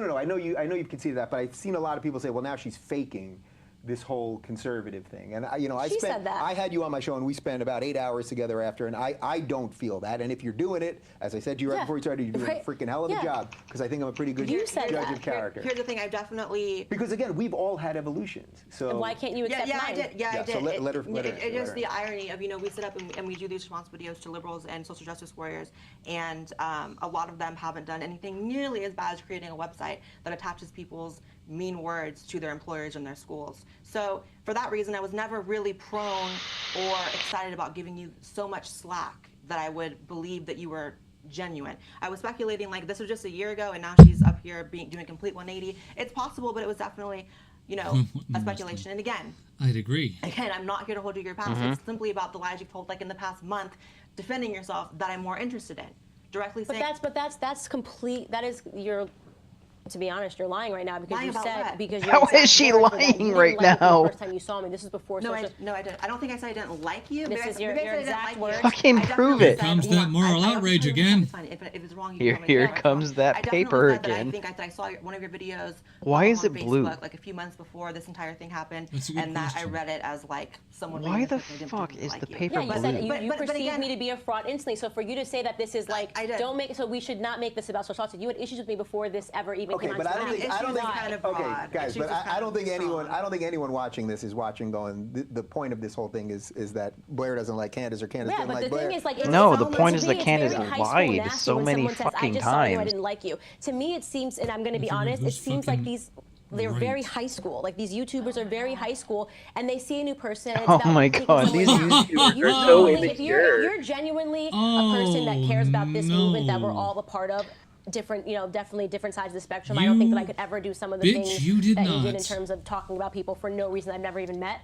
C: No. I know you've conceded that, but I've seen a lot of people say, well, now she's faking this whole conservative thing, and
E: She said that.
C: I had you on my show, and we spent about 8 hours together after, and I don't feel that. And if you're doing it, as I said to you right
E: Yeah.
C: before you started, you're doing
E: Right.
C: a freaking hell of a
E: Yeah.
C: job, because I think I'm a pretty good
E: You said
C: judge
E: that.
C: of character.
D: Here's the thing, I've definitely.
C: Because again, we've all had evolutions. So
E: Why can't you accept
D: Yeah,
E: mine?
D: I did. Yeah,
C: Yeah,
D: I did.
C: so let her
D: It
C: answer,
D: is
C: let her
D: the irony of, we sit up and we do these response videos to liberals and social justice warriors, and a lot of them haven't done anything nearly as bad as creating a website that attaches people's mean words to their employers and their schools. So for that reason, I was never really prone or excited about giving you so much slack that I would believe that you were genuine. I was speculating like this was just a year ago, and now she's up here doing a complete 180. It's possible, but it was definitely, a speculation. And again,
A: I'd agree.
D: I'm not here to hold you to your past. It's simply about the lies you've told, like in the past month, defending yourself, that I'm more interested in. Directly saying.
E: That's complete. That is your. To be honest, you're lying right now because
D: Lying
E: you
D: about
E: said
D: what?
E: because
F: How
E: your
F: is she
E: exact words were that
F: lying
E: you didn't
F: right
E: like me
F: now?
E: The first time you saw me, this is before
D: No,
E: social.
D: I didn't. I don't think I said I didn't like you.
E: This
D: Maybe
E: is
D: I-
E: your
D: maybe I said I didn't
E: exact
D: like you.
E: words.
F: Fucking
D: I
F: prove
D: definitely
F: it.
D: said,
A: Comes that moral outrage again.
D: It's fine. If it's wrong, you
F: Here-
D: can tell me.
F: here
D: Yeah, it's
F: comes
D: wrong.
F: that
D: I definitely
F: paper
D: said that
F: again.
D: I saw one of your videos.
F: Why is
D: on
F: it blue?
D: Facebook, like a few months before this entire thing happened,
A: That's a good
D: and that I
A: question.
D: read it as like someone.
F: Why
D: reading
F: the
D: it because they didn't
F: fuck
D: really
F: is
D: like
F: the
D: you.
F: paper
E: Yeah, you said
F: blue?
E: you
D: But
E: perceived
D: again-
E: me to be a fraud instantly. So for you to say that this is like,
D: I did.
E: don't make. So we should not make this about social justice. You had issues with me before this ever even
C: Okay,
E: came
C: but I
E: onto
C: don't
E: the
C: think
E: map.
C: I don't think
D: kind of
C: okay,
D: broad.
C: guys,
D: Issues
C: but
D: is
C: I
D: kind
C: don't
D: of
C: think anyone
D: strong.
C: I don't think anyone watching this is watching going. The point of this whole thing is that Blair doesn't like Candace or Candace
E: Yeah,
C: doesn't
E: but
C: like
E: the
C: Blair.
E: thing is, like,
F: No,
E: it's
F: the point is
E: to
F: that
E: me, it's
F: Candace
E: very high school
F: lied
E: nasty
F: so
E: when
F: many
E: someone says, I
F: fucking
E: just saw you, I
F: times.
E: didn't like you. To me, it seems, and I'm going to be
A: figure
E: honest, it
A: who's
E: seems like
A: fucking
E: they're very
A: right.
E: high school. Like these YouTubers are very high school, and they see a new person. And it's
F: Oh
E: about
F: my
E: taking
F: God,
E: someone
F: these
E: down.
F: YouTubers
E: If you
F: are so
E: genuinely- if
F: immature.
E: you're genuinely a person that cares about this movement that we're
A: no.
E: all a part of. Different, definitely different sides of the spectrum. I don't think that I could ever do some of the
A: Bitch,
E: things
A: you did
E: that you did in
A: not.
E: terms of talking about people for no reason I've never even met.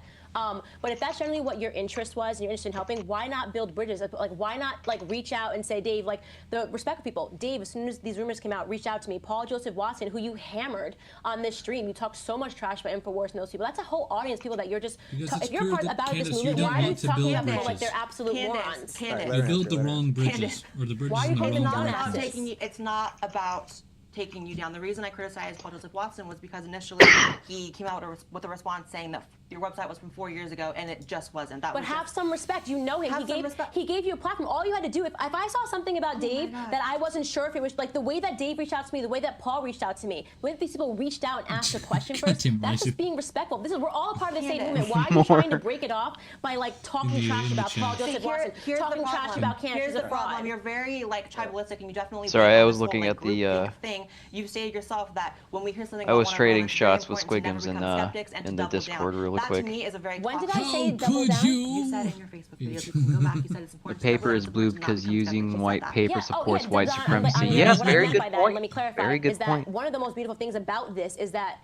E: But if that's generally what your interest was and you're interested in helping, why not build bridges? Like, why not like reach out and say, Dave, like the respectful people, Dave, as soon as these rumors came out, reached out to me. Paul Joseph Watson, who you hammered on this stream, you talked so much trash about InfoWars and those people. That's a whole audience of people that you're just, if you're part about this
A: Candace, you
E: movement,
A: don't
E: why are you
A: want to
E: talking
A: build
E: about people like
A: bridges.
E: they're absolute morons?
D: Candace,
A: You build the wrong bridges, or the bridges
E: Why are
A: in
E: you
A: the
E: calling
A: wrong
E: them
A: direction.
E: dumbasses?
D: it's not about taking you down. The reason I criticized Paul Joseph Watson was because initially he came out with a response saying that your website was from 4 years ago, and it just wasn't. That
E: But
D: was
E: have
D: just,
E: some respect. You know him.
D: Have some respect.
E: He gave you a platform. All you had to do, if I saw something about Dave
D: God.
E: that I wasn't sure if it was like the way that Dave reached out to me, the way that Paul reached out to me, the way that these people reached out and asked a question first,
A: Goddamn
E: that's
A: right.
E: just being respectful. We're all a part of the same
D: Candace.
E: movement. Why are you trying to break it off by like talking
A: In the
E: trash about
A: chat.
E: Paul
A: See,
E: Joseph
D: Here-
E: Watson,
D: here's the
E: talking trash
D: problem.
E: about Candace
D: Here's
E: is
D: the
E: a fraud?
D: problem. You're very like tribalistic, and you definitely.
F: Sorry,
D: believe
F: I
D: in
F: was
D: this whole,
F: looking
D: like,
F: at the,
D: groupthink thing. You stated yourself that when we hear something,
F: I
D: about
F: was
D: one on
F: trading
D: one, it's very
F: shots with
D: important to
F: Squiggums
D: never
F: in,
D: become skeptics and to
F: in the
D: double
F: Discord
D: down.
F: really
D: that
F: quick.
D: to me is a very
E: When did
D: toxic-
E: I say
A: How
E: double
A: could
E: down?
A: you?
D: You said in your Facebook video, you can go back. You said it's
F: The
D: important.
F: paper
D: to
F: is
D: double
F: blue
D: down,
F: because
D: to not become
F: using
D: skeptics.
F: white
D: Said that.
F: paper supports
E: yeah,
F: white
E: double down.
F: supremacy.
E: What
F: Yes,
E: I
F: very
E: meant
F: good
E: by that,
F: point.
E: Let me clarify.
F: Very good
E: is that
F: point.
E: one of the most beautiful things about this is that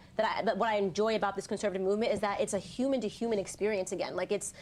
E: what I enjoy about this conservative movement is that it's a human-to-human experience again. Like it's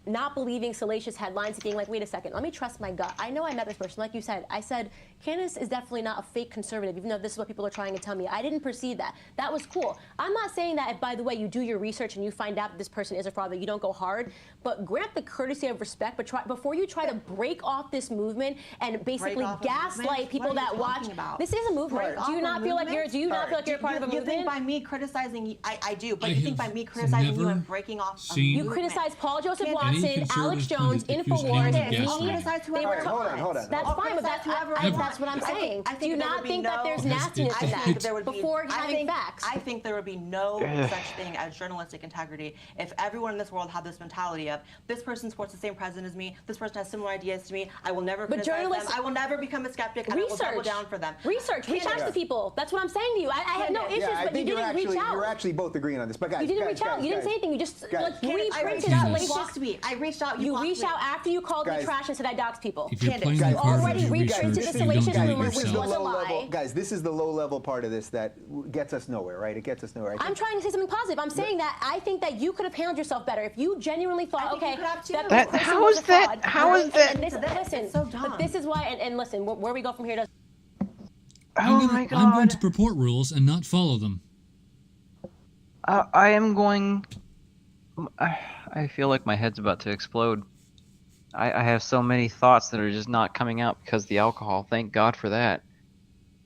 E: not believing salacious headlines, being like, wait a second, let me trust my gut. I know I met this person. Like you said, I said, Candace is definitely not a fake conservative, even though this is what people are trying to tell me. I didn't perceive that. That was cool. I'm not saying that if, by the way, you do your research and you find out that this person is a fraud, that you don't go hard, but grant the courtesy of respect, but before you try to break off this movement and basically
D: off a
E: gaslight
D: movement?
E: people
D: What are you
E: that watch.
D: talking about?
E: This is a movement.
D: Break
E: Do you
D: off
E: not
D: a
E: feel like
D: movement?
E: do you not feel like you're part of a
D: You
E: movement?
D: think by me criticizing you, I do, but
A: I
D: you think by
A: have
D: me criticizing you
A: never
D: and breaking off a
A: seen-
E: You
D: movement.
E: criticize Paul Joseph
D: Any
E: Watson, Alex
A: conservative
E: Jones,
A: pundit accuse anyone
E: InfoWars,
A: of
E: and
A: gaslighting.
E: me.
D: Criticize
E: They
D: whoever
E: were
D: I
C: hold on,
D: want.
C: hold on.
E: That's
D: I'll
E: fine, but
D: criticize whoever I want.
E: that's what I'm saying.
D: I think
E: Do you
D: there
E: not
D: would be
E: think that
D: no-
E: there's
A: Yes,
E: nastiness
A: it's-
E: to
D: I
E: that
D: think there would be,
E: before
D: I
E: having
D: think,
E: facts?
D: I think there would be no such thing as journalistic integrity if everyone in this world had this mentality of this person supports the same president as me, this person has similar ideas to me, I will never
E: But
D: criticize
E: journalists-
D: them, I will never become a skeptic, and I will double
E: Research.
D: down for them.
E: Research. Reach out to
D: Candace,
E: people. That's what I'm saying to you. I have no
D: Candace.
E: issues,
C: Yeah, I
E: but you
C: think
E: didn't reach out.
C: you're actually both agreeing on this. But guys,
E: You didn't
C: guys,
E: reach out.
C: guys,
E: You didn't say
C: guys.
E: anything. You just
C: Guys.
E: like
D: Candace, I
E: reprinted
D: reached out,
E: salacious.
D: you blocked me. I reached out,
E: You
D: blocked
E: reached
D: me.
E: out after you called me
C: Guys.
E: trash and said I dox people.
A: If you're
D: Candace,
A: playing
C: guys,
A: the card
E: already
A: with your
E: reprinted
A: research,
E: the
A: you don't
E: salacious
A: do it
E: rumors, which
A: yourself.
E: was a lie.
C: Guys, this is the low level part of this that gets us nowhere, right? It gets us nowhere.
E: I'm trying to say something positive. I'm saying that I think that you could have handled yourself better if you genuinely thought,
D: I think you
E: okay,
D: could have too.
E: that
F: That-
E: person
F: how
E: was
F: is
E: a
F: that-
E: fraud.
F: how is
E: And
F: that-
E: this, listen,
D: It's so dumb.
E: but this is why. And listen, where we go from here does.
F: Oh my god.
A: I'm going to purport rules and not follow them.
F: I am going. I feel like my head's about to explode. I have so many thoughts that are just not coming out because of the alcohol. Thank God for that.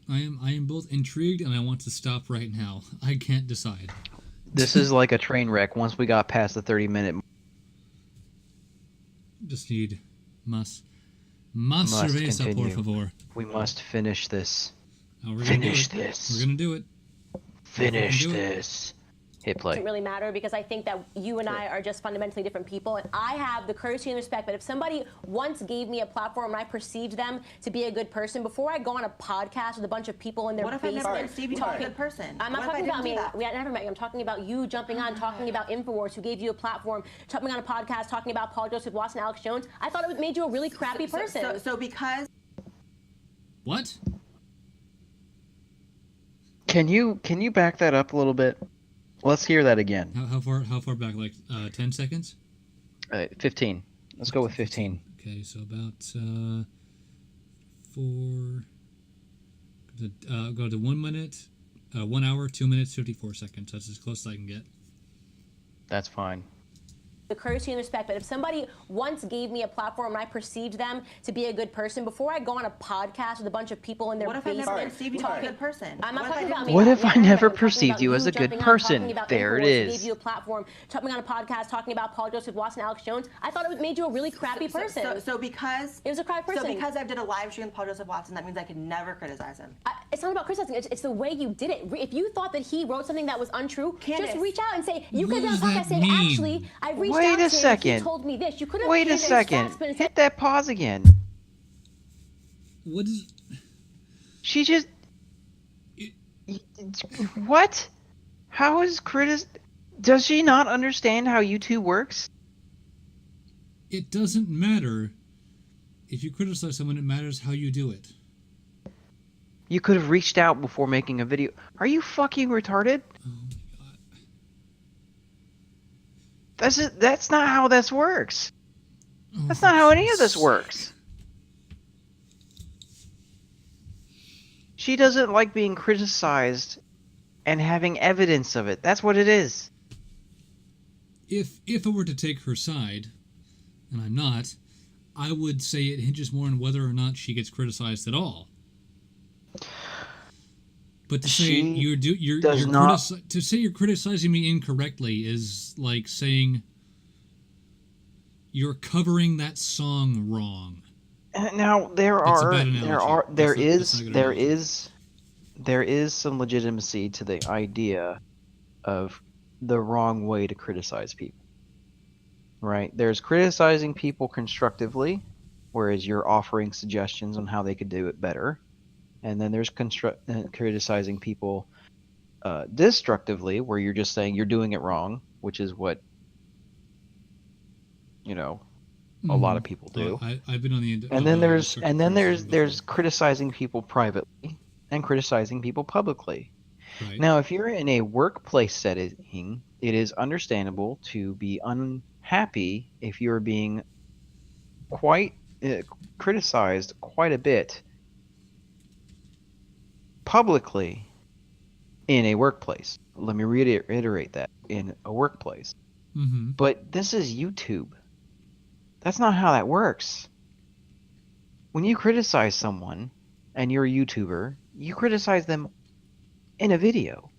A: I am both intrigued and I want to stop right now. I can't decide.
F: This is like a train wreck. Once we got past the 30-minute,
A: Just need más cerveza, por
F: continue.
A: favor.
F: we must finish this.
A: Oh, we're gonna
F: Finish
A: do it.
F: this.
A: We're gonna do it.
F: Finish
A: do it.
F: this. Hit play.
E: Doesn't really matter because I think that you and I are just fundamentally different people, and I have the courtesy and respect. But if somebody once gave me a platform and I perceived them to be a good person, before I go on a podcast with a bunch of people in their
D: What if I
E: basement
D: never perceived you to be a
E: talking-
D: good person?
E: I'm not
D: What if I
E: talking about
D: didn't
E: me.
D: do that?
E: We had never met you. I'm talking about you jumping on, talking about InfoWars, who gave you a platform, jumping on a podcast, talking about Paul Joseph Watson, Alex Jones. I thought it made you a really crappy person.
D: So because
A: What?
F: Can you back that up a little bit? Let's hear that again.
A: How far back? Like 10 seconds?
F: 15. Let's go with 15.
A: Okay, so about 4. Go to 1 minute, 1 hour, 2 minutes, 54 seconds. That's as close as I can get.
F: That's fine.
E: The courtesy and respect. But if somebody once gave me a platform and I perceived them to be a good person, before I go on a podcast with a bunch of people in their
D: what if I
E: basement
D: never perceived you to be a good person?
E: I'm not
D: What if
E: talking
D: I
E: about
D: didn't
E: me.
D: do
F: What
D: that?
F: if I
E: I'm
F: never
E: talking
F: perceived
E: about
F: you as a good
E: jumping on,
F: person?
E: talking about
F: There it
E: InfoWars, who
F: is.
E: Gave you a platform, jumping on a podcast, talking about Paul Joseph Watson, Alex Jones. I thought it made you a really crappy person.
D: So because
E: It was a crappy person.
D: So because I did a live stream with Paul Joseph Watson, that means I could never criticize him.
E: It's not about criticizing. It's the way you did it. If you thought that he wrote something that was untrue,
D: Candace.
E: just reach out and say you
A: What
E: could have
A: does
E: done a
A: that
E: podcast saying,
A: mean?
E: actually, I reached
F: Wait
E: out
F: a
E: to him.
F: second.
E: He told me this. You could have
F: Wait a
E: handed
F: second.
E: facts, but instead-
F: Hit that pause again.
A: What is?
F: She just.
A: It-
F: What? How is Does she not understand how YouTube works?
A: It doesn't matter. If you criticize someone, it matters how you do it.
F: You could have reached out before making a video. Are you fucking retarded?
A: Oh my god.
F: That's not how this works.
A: Oh,
F: That's
A: for
F: not how any of this
A: Christ's
F: works. She doesn't like being criticized and having evidence of it. That's what it is.
A: If I were to take her side, and I'm not, I would say it hinges more on whether or not she gets criticized at all. But to say
F: She
A: you're
F: does not-
A: to say you're criticizing me incorrectly is like saying you're covering that song wrong.
F: Now there
A: It's a
F: are
A: bad analogy.
F: there are
A: That's
F: there
A: not- that's not a good
F: there
A: analogy.
F: is there is some legitimacy to the idea of the wrong way to criticize people. Right? There's criticizing people constructively, whereas you're offering suggestions on how they could do it better. And then there's criticizing people destructively, where you're just saying you're doing it wrong, which is what a lot of people do.
A: I've been on the end.
F: And then there's criticizing people privately and criticizing people publicly.
A: right.
F: Now, if you're in a workplace setting, it is understandable to be unhappy if you're being quite criticized quite a bit publicly in a workplace. Let me reiterate that, in a workplace.
A: Mm-hmm.
F: But this is YouTube. That's not how that works. When you criticize someone and you're a YouTuber, you criticize them in a video.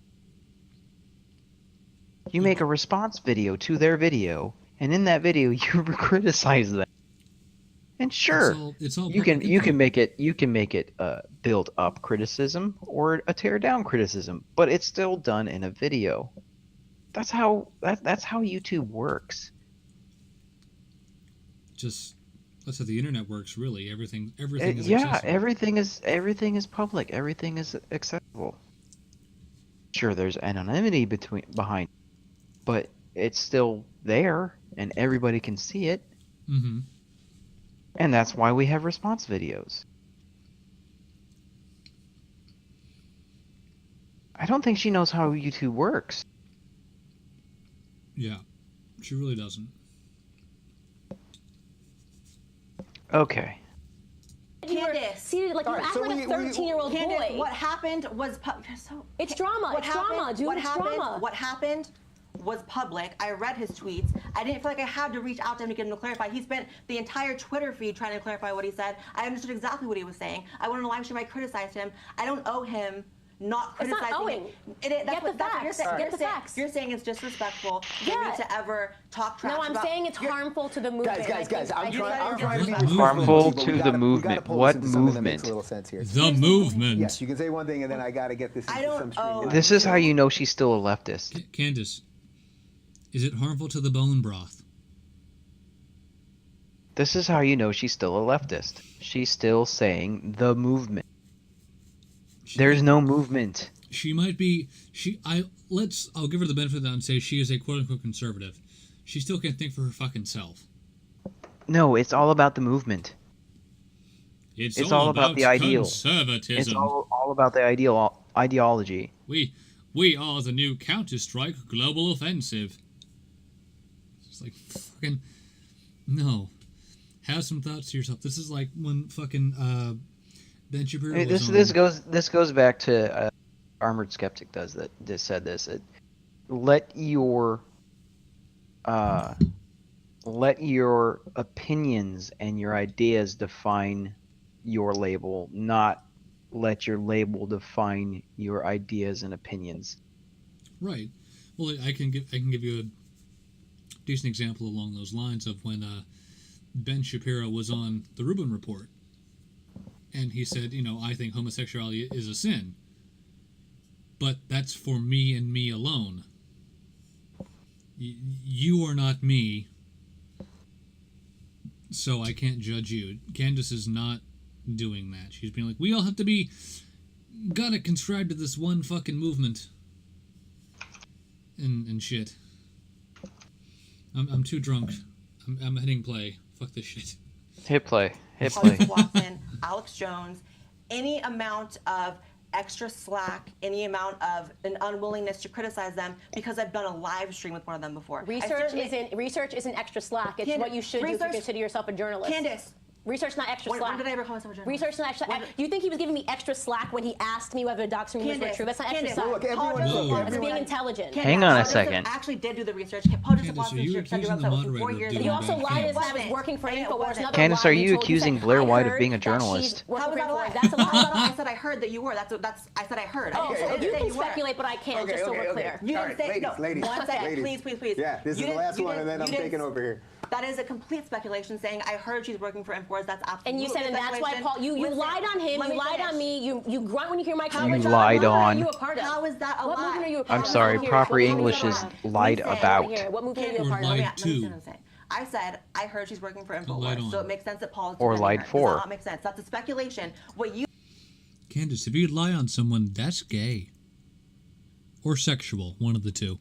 F: You make a response video to their video, and in that video you criticize them. And sure,
A: It's all
F: you
A: public
F: can
A: info.
F: make it build up criticism or a tear down criticism, but it's still done in a video. That's how YouTube works.
A: Just that's how the internet works. Really, everything is
F: Yeah,
A: accessible.
F: everything is public. Everything is accessible. Sure, there's anonymity behind, but it's still there, and everybody can see it.
A: Mm-hmm.
F: And that's why we have response videos. I don't think she knows how YouTube works.
A: Yeah, she really doesn't.
F: Okay.
E: You were
D: Candace.
E: seated like
C: All
E: you
C: right,
E: act
C: so
E: like
C: we-
E: a 13-year-old
D: Candace,
E: boy.
D: what happened was so.
E: It's drama.
D: What
E: It's
D: happened,
E: drama, dude.
D: What
E: It's
D: happened?
E: drama.
D: What happened was public. I read his tweets. I didn't feel like I had to reach out to him to get him to clarify. He spent the entire Twitter feed trying to clarify what he said. I understood exactly what he was saying. I went on a live stream. I criticized him. I don't owe him not
E: It's not
D: criticizing
E: owing.
D: him.
E: Get
D: That's
E: the
D: what you're
E: facts.
D: saying.
E: Get
D: You're
E: the
D: saying-
E: facts.
D: You're saying it's disrespectful for
E: Yeah.
D: me to ever talk trash
E: No, I'm
D: about.
E: saying it's harmful to the movement.
C: Guys, I'm
E: I think
C: trying to be
A: Movement.
C: respectful,
F: Harmful
C: but
F: to
C: we
F: the
C: gotta
F: movement.
C: pull
F: What
C: this into something that makes
F: movement?
C: a little sense here.
A: The movement.
C: Yes, you can say one thing, and then I got to get this
D: I
C: into
D: don't
C: some
D: owe-
C: stream.
F: This is how you know she's still a leftist.
A: Candace, is it harmful to the bone broth?
F: This is how you know she's still a leftist. She's still saying the movement. There's no movement.
A: She might be. I'll give her the benefit of that and say she is a quote unquote conservative. She still can't think for her fucking self.
F: No, it's all about the movement.
A: It's
F: It's all about the ideal.
A: Conservatism.
F: It's all about the ideology.
A: We are the new Counter-Strike global offensive. It's like fucking no. Have some thoughts to yourself. This is like when fucking Ben Shapiro
F: Hey,
A: was
F: this goes back to Armored Skeptic just said this. Let your opinions and your ideas define your label, not let your label define your ideas and opinions.
A: Right. Well, I can give you a decent example along those lines of when Ben Shapiro was on the Rubin Report, and he said, I think homosexuality is a sin, but that's for me and me alone. You are not me, so I can't judge you. Candace is not doing that. She's being like, we all have to gotta conscribe to this one fucking movement. And shit. I'm too drunk. I'm hitting play. Fuck this shit.
F: Hit play. Hit play.
D: Alex Watson, Alex Jones, any amount of extra slack, any amount of an unwillingness to criticize them because I've done a live stream with one of them before.
E: Research isn't extra slack. It's what you should do if you consider yourself a journalist.
D: Candace.
E: Research not extra slack.
D: When did I ever call myself a journalist?
E: Research not extra. You think he was giving me extra slack when he asked me whether the doxing rumors were true? That's not extra slack.
C: Look, everyone,
E: That's being intelligent.
F: Hang on a second.
D: I actually did do the research. Paul Joseph
A: Candace, are you
D: Watson said your
A: accusing the
D: website was for 4
A: moderator of
D: years
A: doing
E: You
D: ago.
E: also
A: bad
E: lied
A: things?
E: as I was working for InfoWars. Another
F: Candace,
E: lie
F: are
E: you
F: you
E: told.
F: accusing
E: said,
F: Blair
E: "I
F: White of
E: heard
F: being a
E: that she's
F: journalist?"
E: working
D: How
E: for
D: was that a lie?
E: InfoWars. That's a lie.
D: I said I heard that you were. I said I heard.
E: Oh,
D: I
E: so
D: didn't
E: you
D: say
E: can
D: you were.
E: speculate, but I can't, just so we're clear.
D: You
C: All
D: didn't
C: right,
D: say no.
C: ladies,
D: One second,
C: ladies.
D: please.
C: Yeah, this is the last one, and then I'm taking over here.
D: That is a complete speculation. Saying I heard she's working for InfoWars. That's absolutely.
E: And you said, and that's why
D: speculation.
E: Paul, you
D: Listen,
E: lied on him,
D: let
E: you lied
D: finish.
E: on me, you grunt when you hear my
D: You
E: comments.
F: lied
E: What movement
F: on.
E: are you a part of?
D: How is that a
E: What
D: lie?
E: movement are you a part
F: I'm
E: of?
F: sorry,
E: What
F: proper
E: movement are you
F: English
E: a
F: is
E: part of?
F: lied
D: Listen,
F: about.
E: What movement are you
A: Or
E: a part of?
A: lied
D: Let me
A: to.
D: say what I'm saying. I said I heard she's working for
A: lied
D: InfoWars, so
A: on.
D: it makes sense that Paul is
F: Or
D: defending
F: lied
D: her.
F: for.
D: Does that not make sense? That's a speculation. What you
A: Candace, if you lie on someone, that's gay. Or sexual, one of the two.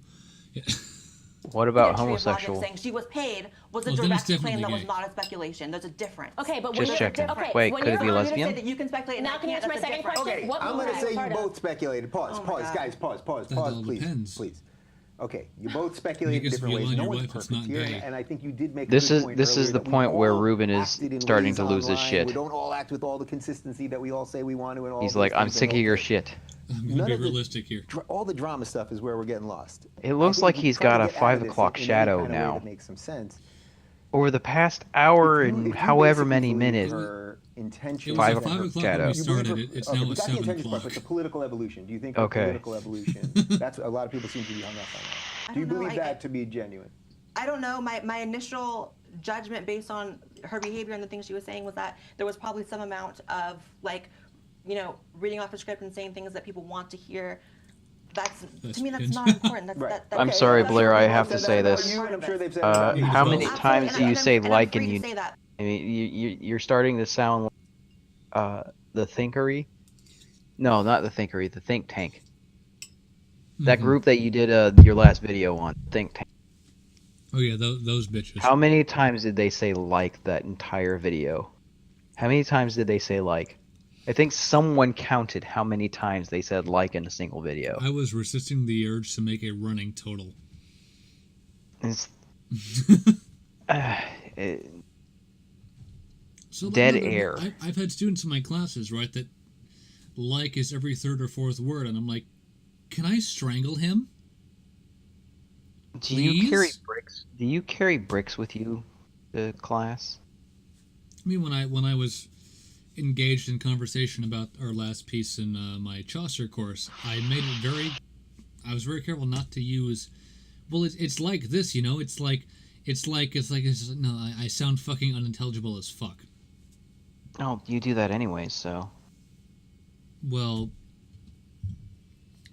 F: What about
D: Tree of Logic
F: homosexual?
D: saying she was paid was a
A: Well, then it's
D: direct claim
A: definitely
D: that was
A: gay.
D: not a speculation. There's a difference.
E: Okay, but
F: Just
E: when
F: checking.
E: You're, okay,
F: Wait,
E: when
F: could it
E: you're
F: be
E: on-
D: I'm gonna
F: lesbian?
D: say that you can speculate. and
E: Now
D: I
E: can you
D: can't.
E: answer my
D: That's a
E: second
D: difference.
E: question?
C: Okay,
E: What
C: I'm
E: movement
C: going to
E: are you
C: say
E: a part
C: you
E: of?
C: both speculated. Pause,
D: Oh my God.
C: guys, pause,
A: That all
C: please,
A: depends.
C: please. Okay, you both speculated
A: I guess if
C: different
A: you
C: ways.
A: lie on
C: No
A: your
C: one's
A: wife, it's
C: perfect
A: not
C: here,
A: gay.
C: and I think you did make a
F: This
C: good
F: is
C: point
F: this is
C: earlier
F: the
C: that we
F: point where
C: all
F: Ruben is
C: acted in
F: starting
C: ways
F: to lose his
C: online.
F: shit.
C: We don't all act with all the consistency that we all say we want to. And all
F: He's
C: those
F: like, I'm
C: things,
F: sick
C: and
F: of your
C: all-
F: shit.
A: I'm going
C: None
A: to
C: of
A: be
C: the-
A: realistic here.
C: All the drama stuff is where we're getting lost.
F: It looks
C: I think
F: like
C: if you
F: he's
C: try to
F: got a
C: get out of
F: 5
C: this
F: o'clock
C: in any
F: shadow
C: kind of way
F: now.
C: that makes some sense.
F: Over the past hour
C: If you
F: and however
C: basically
F: many
C: believe
F: minutes,
C: her intention
A: It was
F: Five
A: at
F: o'clock
A: 5 o'clock
F: shadow.
A: when we
C: You believe
A: started
C: her-
A: it. It's
C: okay,
A: now
C: but
A: at
C: that's the
A: 7
C: intention part,
A: o'clock.
C: but the political evolution. Do you think her
F: Okay.
C: political evolution? That's what a lot of people seem to be hung up on.
D: I
C: Do you
D: don't know,
C: believe
D: I-
C: that to be genuine?
D: I don't know. My initial judgment based on her behavior and the things she was saying was that there was probably some amount of reading off a script and saying things that people want to hear.
A: That's
D: To me, that's
A: good.
D: not important. That's,
C: Right.
D: that,
F: I'm
D: that's-
F: sorry,
D: that's
F: Blair,
D: what
F: I
D: people
F: have
D: said
F: to
D: that
F: say
D: about
F: this.
D: you,
C: And I'm sure they've said
A: Absolutely.
F: how many
A: Absolutely,
F: times do you say
D: and I'm
F: like
D: free
F: and
D: to
F: you?
D: say that.
F: I mean, you're starting to sound like the Thinkery. No, not the Thinkery, the Think Tank. That
A: Mhm.
F: group that you did your last video on, Think Tank.
A: Oh yeah, those bitches.
F: How many times did they say like that entire video? How many times did they say like? I think someone counted how many times they said like in a single video.
A: I was resisting the urge to make a running total.
F: It's, it-
A: So
F: Dead
A: no,
F: air.
A: I've had students in my classes, right, that like is every third or fourth word, and I'm like, can I strangle him?
F: do you carry
A: Please?
F: bricks? Do you carry bricks with you to class?
A: I mean, when I was engaged in conversation about our last piece in my Chaucer course, I was very careful not to use. Well, it's like this, you know. I sound fucking unintelligible as fuck.
F: Oh, you do that anyway, so.
A: Well,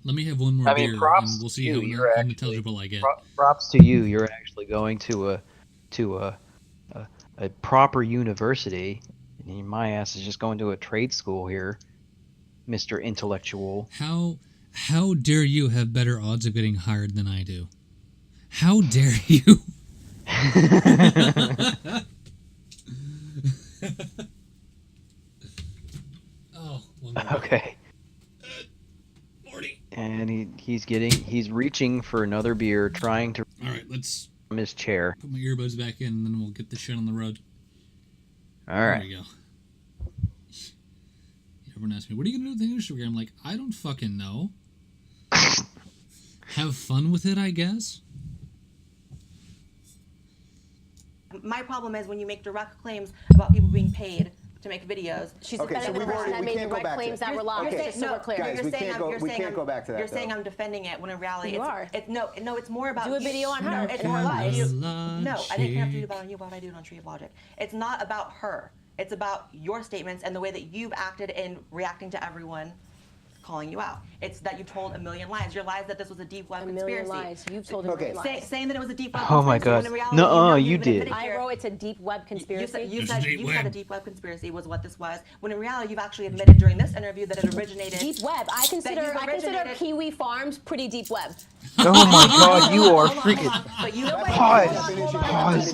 A: let me have one more
F: I mean,
A: beer,
F: props
A: and we'll
F: to
A: see
F: you,
A: how
F: you're actually-
A: unintelligible I get.
F: Props to you. You're actually going to a proper university. And my ass is just going to a trade school here, Mr. Intellectual.
A: How dare you have better odds of getting hired than I do? How dare you? Oh, one more.
F: Okay.
A: Morty.
F: And he's reaching for another beer, trying to
A: All right, let's
F: from his chair.
A: put my earbuds back in, and then we'll get the shit on the road.
F: All
A: There
F: right.
A: we go. Everyone asks me, what are you going to do with the English degree? I'm like, I don't fucking know. Have fun with it, I guess.
D: My problem is when you make direct claims about people being paid to make videos.
E: She's
C: Okay,
E: defending
C: so
E: the
C: we've
E: person
C: already-
E: that
C: we
E: made
C: can't go
E: direct
C: back to
E: claims
C: it.
E: that were lies,
C: Okay.
E: just so we're clear.
C: Guys, we can't go back to that,
D: You're saying
C: though.
D: I'm defending it when in reality
E: You are.
D: No, it's more about
E: Do a video on her
D: it's
E: and
D: more
E: her
D: about
E: lies.
D: you. No, I didn't have to do
A: Logic.
D: that on you. Why would I do it on Tree of Logic? It's not about her. It's about your statements and the way that you've acted in reacting to everyone calling you out. It's that you told a million lies. Your lies that this was a deep web
E: A
D: conspiracy.
E: million lies. You've told a
C: Okay.
E: million lies.
D: Saying that it was a deep web
F: Oh my
D: conspiracy.
F: God.
D: When in reality,
F: Nuh-uh,
D: you've
F: you
D: even
F: did.
D: admitted
E: I
D: here-
E: wrote it's a deep web conspiracy.
D: You
A: This
D: said
A: is deep
D: a
A: web.
D: deep web conspiracy was what this was. When in reality, you've actually admitted during this interview that it originated.
E: Deep web. I consider
D: you've originated-
E: Kiwi Farms pretty deep web.
F: Oh my God, you are
D: Hold on,
F: freaking.
D: But you
F: Pause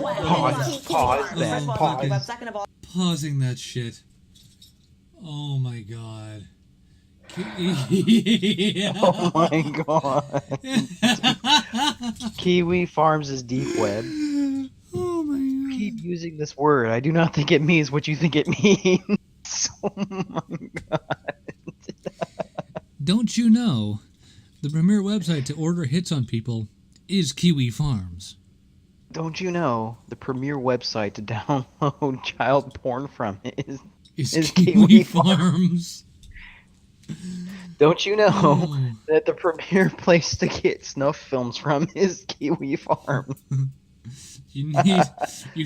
F: then. Pause.
D: Second of all,
A: Pausing that shit. Oh my god. Yeah.
F: Oh my god. Kiwi Farms is deep web.
A: Oh my god.
F: Keep using this word. I do not think it means what you think it means. Oh my god.
A: Don't you know the premier website to order hits on people is Kiwi Farms?
F: Don't you know the premier website to download child porn from
A: Is
F: Is
A: Kiwi
F: Kiwi
A: Farms?
F: Don't you know
A: Oh.
F: that the premier place to get snuff films from is Kiwi Farm?
A: You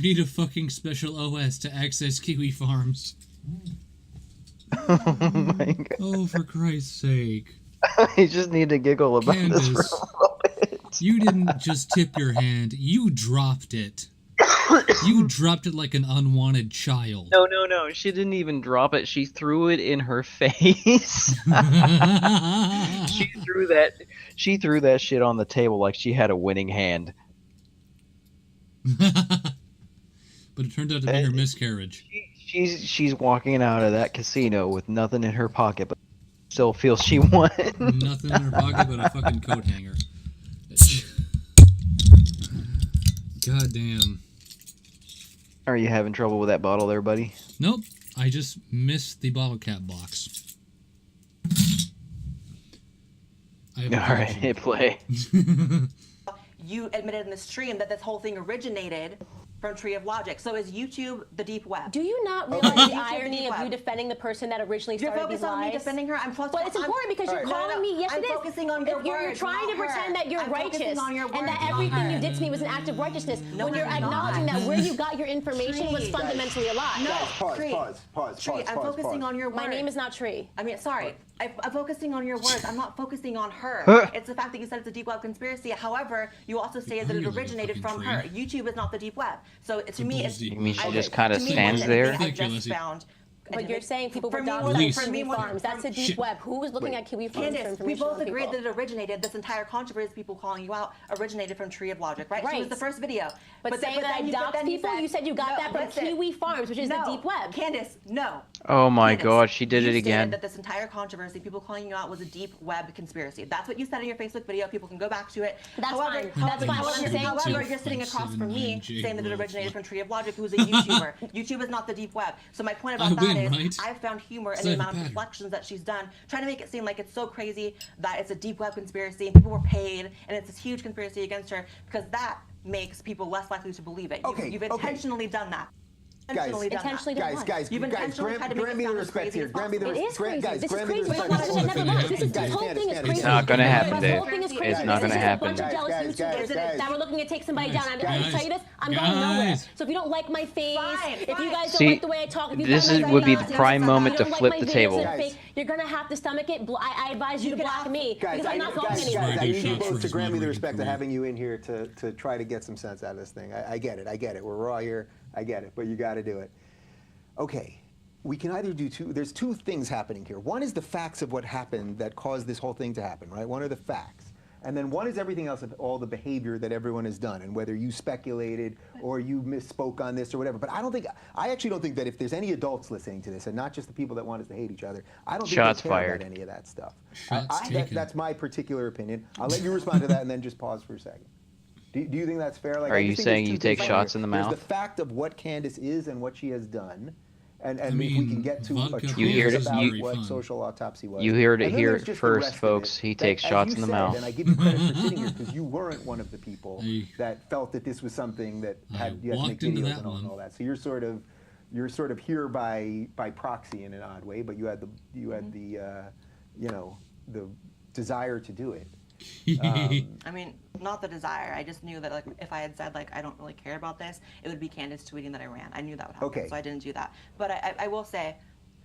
A: need a fucking special OS to access Kiwi Farms.
F: Oh my god.
A: Oh, for Christ's sake.
F: I just need to giggle about this for
A: Candace.
F: a little bit.
A: You didn't just tip your hand, you dropped it. You dropped it like an unwanted child.
F: No. She didn't even drop it. She threw it in her face. She threw that shit on the table like she had a winning hand.
A: But it turned out to be her miscarriage.
F: She's walking out of that casino with nothing in her pocket, but still feels she won.
A: Nothing in her pocket but a fucking coat hanger. God damn.
F: Are you having trouble with that bottle there, buddy?
A: Nope, I just missed the bottle cap box. I have a
F: All right,
A: correction.
F: hit play.
D: You admitted in the stream that this whole thing originated from Tree of Logic. So is YouTube the deep web?
E: Do you not realize the
D: YouTube
E: irony
D: deep
E: of you
D: web.
E: defending the person that originally
D: You're
E: started these
D: focused on me
E: lies?
D: defending her. I'm
E: But it's important because you're calling me. Yes,
D: I'm
E: it is.
D: focusing on your
E: You're
D: words,
E: trying to
D: not
E: pretend
D: her.
E: that you're
D: I'm focusing
E: righteous
D: on your
E: and that
D: words, not
E: everything
D: her.
E: you did to me was an act of righteousness.
D: No,
E: when you're
D: I'm not.
E: acknowledging that where you got your information was
D: Tree.
E: fundamentally a lie.
D: No,
C: Pause,
D: Tree.
C: pause,
D: Tree, I'm focusing on your words.
E: My name is not Tree.
D: I mean, sorry. I'm focusing on your words. I'm not focusing on her. It's the fact that you said it's a deep web conspiracy. However, you also stated that
A: know
D: it
A: you're the
D: originated
A: fucking
D: from her.
A: Tree.
D: YouTube is not the deep web. So to me, it's.
A: You
F: mean she
D: I-
F: just kinda
D: to me,
F: stands
D: more than
F: there?
D: anything, I
A: Ridiculous.
D: just found.
E: But you're saying people were
D: For me,
E: doxxed
D: more
E: on
D: than-
A: Release.
D: for me,
E: Kiwi
D: more than-
E: Farms. That's a deep
A: Shit.
E: web. Who was looking at Kiwi Farms for
D: Candace, we
E: information
D: both
E: on
D: agreed
E: people?
D: that it originated. This entire controversy, people calling you out, originated from Tree of Logic, right? She
E: Right.
D: was the first video.
E: But saying that I
D: then
E: doxed people, you said you got that from
D: listen.
E: Kiwi Farms, which is the
D: No,
E: deep web.
D: Candace, no.
F: Oh my
D: Candace,
F: god, she did
D: you
F: it
D: stated
F: again.
D: that this entire controversy, people calling you out, was a deep web conspiracy. That's what you said in your Facebook video. People can go back to it.
E: That's
D: however,
E: fine. That's fine. What I'm saying-
D: However, you're sitting across from me
A: 2.79
D: saying that it
A: J
D: originated
A: Growth.
D: from Tree of Logic, who's a YouTuber. YouTube is not the deep web. So my point about
A: I
D: that
A: win,
D: is,
A: right?
D: I've found humor in
A: So
D: the
A: I have a
D: amount of
A: pattern.
D: deflections that she's done, trying to make it seem like it's so crazy that it's a deep web conspiracy and people were paid and it's this huge conspiracy against her, because that makes people less likely to believe it.
C: Okay,
D: You've
C: okay.
D: intentionally done that.
C: Guys,
D: Intentionally done that.
E: Intentionally done what?
D: You've intentionally tried to make
C: grant
D: it
C: me the
D: sound as
C: respect
D: crazy
C: here.
D: as
C: Grant me the
E: It is crazy.
C: guys,
E: This is
C: grant me the
E: crazy.
C: respect.
E: But this never works. This
C: Guys,
E: whole thing is
C: Candace,
E: crazy.
F: not gonna happen,
E: This whole
F: Dave.
E: thing is crazy.
F: It's not
E: This
F: gonna
E: is
F: happen.
E: a bunch of jealous
C: Guys,
E: YouTubers
C: guys.
E: that were looking to take somebody down. And I
A: Guys,
E: tell you this, I'm going nowhere.
A: guys.
E: So if you don't like my face,
D: Fine,
E: if you
D: fine.
E: guys don't
F: See,
E: like the way I talk, if you
F: this
E: find my
F: would be
E: videos
F: the prime
E: nonsense,
F: moment
E: if
F: to
E: you don't
F: flip
E: like
F: the
E: my videos
F: table.
E: that are fake, you're gonna have to stomach it. I advise you to
D: can
E: block
D: ask-
E: me
C: Guys,
E: because I'm not going
C: guys,
E: anywhere.
C: I
A: Very
C: need
A: good
C: you
A: shot for
C: both to
A: his
C: grant me the
A: moderating
C: respect of
A: career.
C: having you in here to try to get some sense out of this thing. I get it. We're raw here. I get it, but you got to do it. Okay, we can either do there's two things happening here. One is the facts of what happened that caused this whole thing to happen, right? One are the facts. And then one is everything else of all the behavior that everyone has done, and whether you speculated or you misspoke on this or whatever. But I actually don't think that if there's any adults listening to this, and not just the people that want us to hate each other, I don't think
F: Shots
C: they care
F: fired.
C: about any of that stuff.
A: Shots taken.
C: That's my particular opinion. I'll let you respond to that and then just pause for a second. Do you think that's fair? Like,
F: Are
C: I
F: you
C: just think there's
F: saying
C: two
F: you
C: things
F: take
C: here.
F: shots in the
C: There's
F: mouth?
C: the fact of what Candace is and what she has done, and if
A: mean,
C: we can get to a
A: vodka
C: truth
F: You heard it-
C: about
F: you-
C: what
A: fun.
C: social autopsy was.
F: You heard it
C: And then
F: here
C: there's just the
F: first,
C: rest of
F: folks.
C: it,
F: He
C: that,
F: takes
C: as
F: shots
C: you
F: in the
C: said,
F: mouth.
C: And I give you credit for sitting here because you weren't one of the people
A: I-
C: that felt that this was something that
A: I
C: you had to make
A: walked into
C: videos
A: that
C: and all,
A: one.
C: and all that. So you're sort of here by proxy in an odd way, but you had the the desire to do it.
D: I mean, not the desire. I just knew that, like, if I had said, like, I don't really care about this, it would be Candace tweeting that I ran. I knew that would happen,
C: Okay.
D: so I didn't do that. But I will say,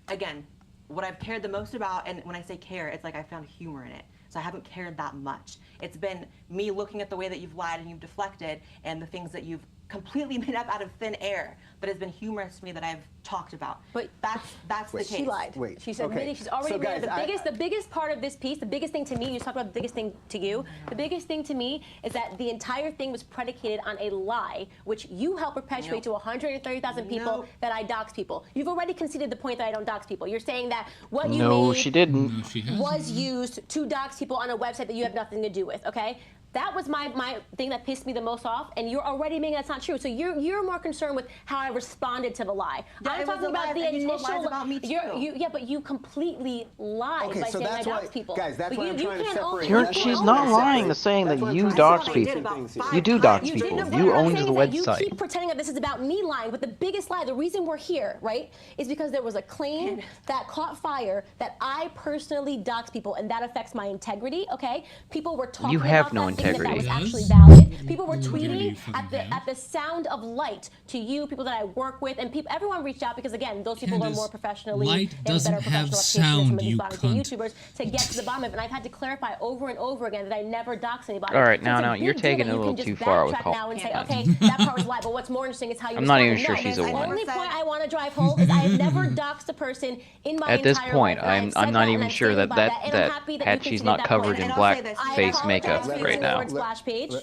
D: again, what I've cared the most about, and when I say care, it's like I found humor in it. So I haven't cared that much. It's been me looking at the way that you've lied and you've deflected and the things that you've completely made up out of thin air that has been humorous to me that I've talked about.
E: But
D: that's the case.
E: She lied.
C: Wait,
E: She's
C: okay.
E: admitting she's already
C: So, guys,
E: admitted. The biggest part of this piece, the biggest thing to me, you talked about the biggest thing to you. The biggest thing to me is that the entire thing was predicated on a lie, which you helped perpetuate to 130,000 people
D: Nope.
E: that I dox people. You've already conceded the point that I don't dox people. You're saying that what you
F: No,
E: made
F: she didn't.
A: No, she hasn't.
E: was used to dox people on a website that you have nothing to do with, okay? That was my thing that pissed me the most off, and you're already making that's not true. So you're more concerned with how I responded to the lie.
D: Yeah,
E: I'm
D: it was
E: talking
D: a lie,
E: about the
D: and you told
E: initial.
D: lies about me, too.
E: Yeah, but you completely lied
C: Okay,
E: by
C: so
E: saying I
C: that's why,
E: dox people.
C: guys, that's
E: But
C: why I'm trying to
E: can't own-
C: separate.
E: you
F: You're-
E: can't
F: she's
E: own
F: not
E: that.
F: lying to saying
C: That's
F: that
C: what I'm
F: you
C: trying to
F: dox
C: separate
F: people.
C: two things here.
F: You do dox
E: You
F: people.
E: didn't-
F: You
E: what I'm
F: owned
E: saying
F: the
E: is that
F: website.
E: You keep pretending that this is about me lying, but the biggest lie, the reason we're here, right, is because there was a claim that caught fire that I personally dox people, and that affects my integrity. Okay, people were talking
F: You have
E: about
F: no
E: that, thinking that
F: integrity.
E: was actually
A: Yes.
E: valid. People were
A: What integrity do you
E: tweeting
A: fucking have?
E: at the sound of light to you, people that I work with, and people. Everyone reached out because again, those people learn
A: Candace,
E: more professionally.
A: light
E: they have
A: doesn't
E: better
A: have
E: professional reputation than some
A: sound,
E: of these
A: you
E: bloggers and
A: cunt.
E: YouTubers to get to the bottom of it. And I've had to clarify over and over again that I never dox anybody.
F: All right,
E: So
F: now-
E: it's a
F: now, you're
E: big deal
F: taking
E: that
F: it a
E: you
F: little
E: can
F: too
E: just
F: far with
E: backtrack
F: Call.
E: now and say,
D: Yeah.
E: okay, that part was a lie. But what's more interesting is how you
F: I'm not even
E: responded.
F: sure she's a
E: The
F: woman.
E: only point I want to drive home is I have never doxed a person in my
F: At this
E: entire
F: point,
E: life. And I've
F: I'm
E: said
F: not
E: that, and
F: even
E: I'm
F: sure
E: standing
F: that
E: by and I'm
F: that
E: happy that
F: hat
E: you
F: she's
E: conceded
F: not
E: that
F: covered
E: point.
F: in
D: And I'll
F: black
D: say this,
E: I
F: face
E: apologize
F: makeup
E: for
F: right
E: using the
F: now.
E: word splash page.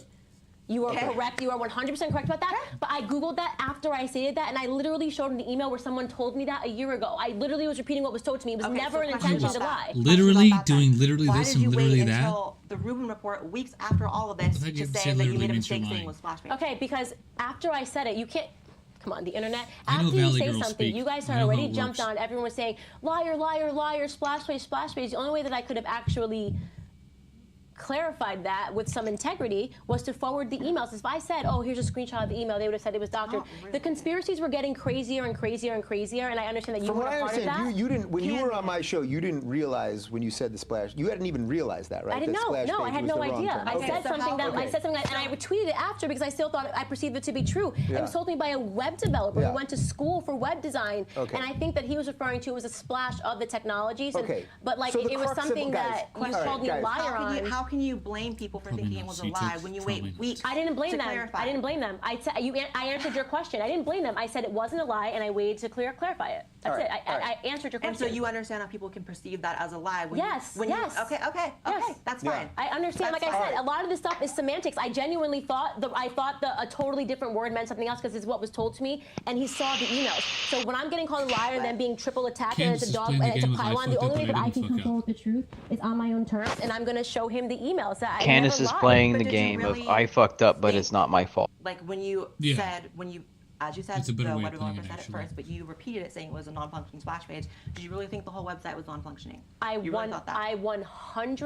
E: You are correct. You are 100% correct about that. But I Googled that after I stated that, and I literally showed him the email where someone told me that a year ago. I literally was repeating what was told to me. It was
D: Okay,
E: never
D: so
E: an
D: question
E: intention to
D: about
E: lie.
D: that.
A: Literally
D: Question about that
A: doing
D: then.
A: literally
D: Why
A: this
D: did
A: and
D: you
A: literally
D: wait
A: that?
D: until the Rubin report, weeks after all of this,
A: I thought you
D: to
A: said
D: say that you
A: literally
D: made a
A: means you're
D: mistake
A: lying.
D: saying was splash page?
E: Okay, because after I said it, you can't. Come on, the internet.
A: I know
E: After you
A: Valley
E: say
A: girls
E: something,
A: speak.
E: you guys
A: I
E: had
A: know how
E: already
A: it
E: jumped
A: works.
E: on. Everyone was saying, liar, liar, liar, splash page, splash page. The only way that I could have actually clarified that with some integrity was to forward the emails. If I said, oh, here's a screenshot of the email, they would have said it was doctored.
D: Not really.
E: The conspiracies were getting crazier and crazier and crazier, and I understand that you
C: From
E: were
C: what
E: a
C: I
E: part of that.
C: understand, you didn't when you were on
D: Candace.
C: my show. You didn't realize when you said the splash. You hadn't even realized that, right?
E: I didn't
C: That
E: know.
C: splash
E: No, I
C: page
E: had
C: was
E: no
C: the wrong
E: idea.
C: term.
E: I
C: Okay.
E: said
D: so
E: something that
C: okay.
E: I said something, and I retweeted it after because I still thought I perceived it to be true. It
C: Yeah.
E: was told to me by a web developer
C: Yeah.
E: who went to school for web design,
C: Okay.
E: and I think that he was referring to it was a splash of the technologies. And,
C: Okay.
E: but like
C: So the
E: it was
C: crux of-
E: something
C: guys,
E: that you
C: all right,
E: called me a
C: guys.
E: liar on.
D: How can you blame people for
A: Probably
D: thinking it
A: not.
D: was a
A: See,
D: lie
A: too,
D: when you
A: probably
D: wait
A: not.
D: weeks?
E: I didn't blame
D: to
E: them.
D: clarify
E: I didn't blame them. I answered your question. I didn't blame them. I said it wasn't a lie, and I waited to clarify it. That's
C: All right,
E: it.
C: all right.
E: I answered your
D: And
E: question.
D: so you understand how people can perceive that as a lie when
E: Yes,
D: you, when
E: yes.
D: You, okay,
E: Yes.
D: that's
C: Yeah.
D: fine.
E: I understand.
D: That's
E: Like I
D: fine.
E: said, a lot of this stuff is semantics. I genuinely thought a totally different word meant something else because it's what was told to me, and he saw the emails. So when I'm getting called a liar and then being triple attacked and
A: Candace
E: it's a
A: is
E: dog
A: playing the
E: and it's a
A: game of I
E: pylon, the
A: fucked up,
E: only way
A: but
E: that
A: I
E: I
A: didn't
E: can
A: fuck
E: control
A: up.
E: the truth is on my own terms, and I'm going to show him the emails that
F: Candace
E: I never
F: is
E: lied.
F: playing
D: But
F: the
D: did you
F: game
D: really
F: of I fucked up, but
D: think-
F: it's not my fault.
D: Like when you
A: Yeah.
D: said, as you said,
A: It's a better
D: the
A: way
D: web
A: of playing
D: developer
A: it,
D: said it
A: actually.
D: first, but you repeated it saying it was a non-functioning splash page. Did you really think the whole website was non-functioning? You really thought that?
E: I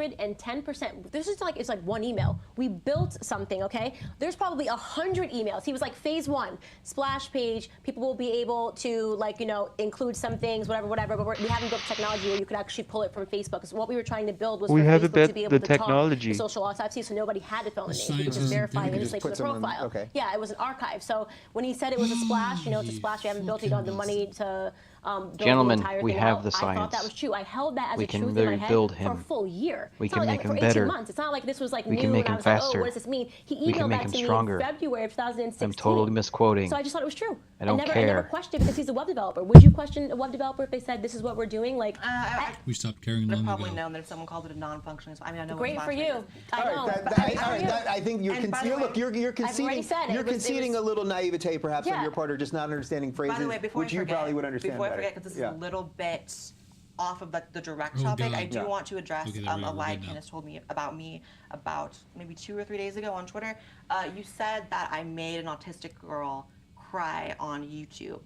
E: 110%. This is like, it's like one email. We built something, okay? There's probably 100 emails. He was like, phase one, splash page. People will be able to include some things, whatever. But we haven't built technology where you could actually pull it from Facebook. Because what we were trying to build was
F: We
E: for
F: haven't
E: Facebook
F: built
E: to be able
F: the
E: to
F: technology.
E: talk to social autopsy, so nobody had to fill in the name. You could
A: science
E: just
A: is
E: verify
A: different.
E: and
C: You
E: just
C: could
E: link to
C: just
E: the
C: put someone-
E: profile.
C: okay.
E: Yeah, it was an archive. So when he said it was a splash, it's a splash. We haven't built it. You don't have the money to build
F: Gentlemen,
E: the entire
F: we
E: thing
F: have
E: out.
F: the
E: I thought that
F: science.
E: was true. I held that as
F: We
E: a
F: can
E: truth in my head
F: build
E: for a
F: him.
E: full year.
F: We
E: It's
F: can
E: not
F: make
E: like
F: him
E: for 18
F: better.
E: months. It's not like this was like
F: We
E: new
F: can make
E: and I
F: him
E: was like, oh,
F: faster.
E: what does this mean? He
F: We can
E: emailed
F: make
E: that
F: him
E: to me
F: stronger.
E: in February of 2016.
F: I'm totally misquoting.
E: So I just thought it was true.
F: I don't
E: I never
F: care.
E: questioned it because he's a web developer. Would you question a web developer if they said this is what we're doing? Like,
A: We stopped caring
D: I've
A: long
D: probably
A: ago.
D: known that if someone called it a non-functioning, I know
E: great
D: what
E: for
D: splash
E: you.
D: page is.
E: I
C: All
E: know.
C: right,
E: but
C: that,
E: good for you.
C: I think you're,
D: And by the way,
C: you're conceding.
E: said it.
C: You're
E: It was-
C: conceding a little naivete, perhaps, on
E: Yeah.
C: your part, or just not understanding phrases,
D: By the way, before
C: which
D: I
C: you
D: forget,
C: probably would understand
D: before I
C: better.
D: forget, because this
C: Yeah.
D: is a little bit off of the direct
A: Oh,
D: topic,
A: God.
D: I do
C: Yeah.
D: want to address
A: Okay, there
D: a
A: we go, we're
D: lie
A: good now.
D: Candace told me about maybe 2 or 3 days ago on Twitter. You said that I made an autistic girl cry on YouTube.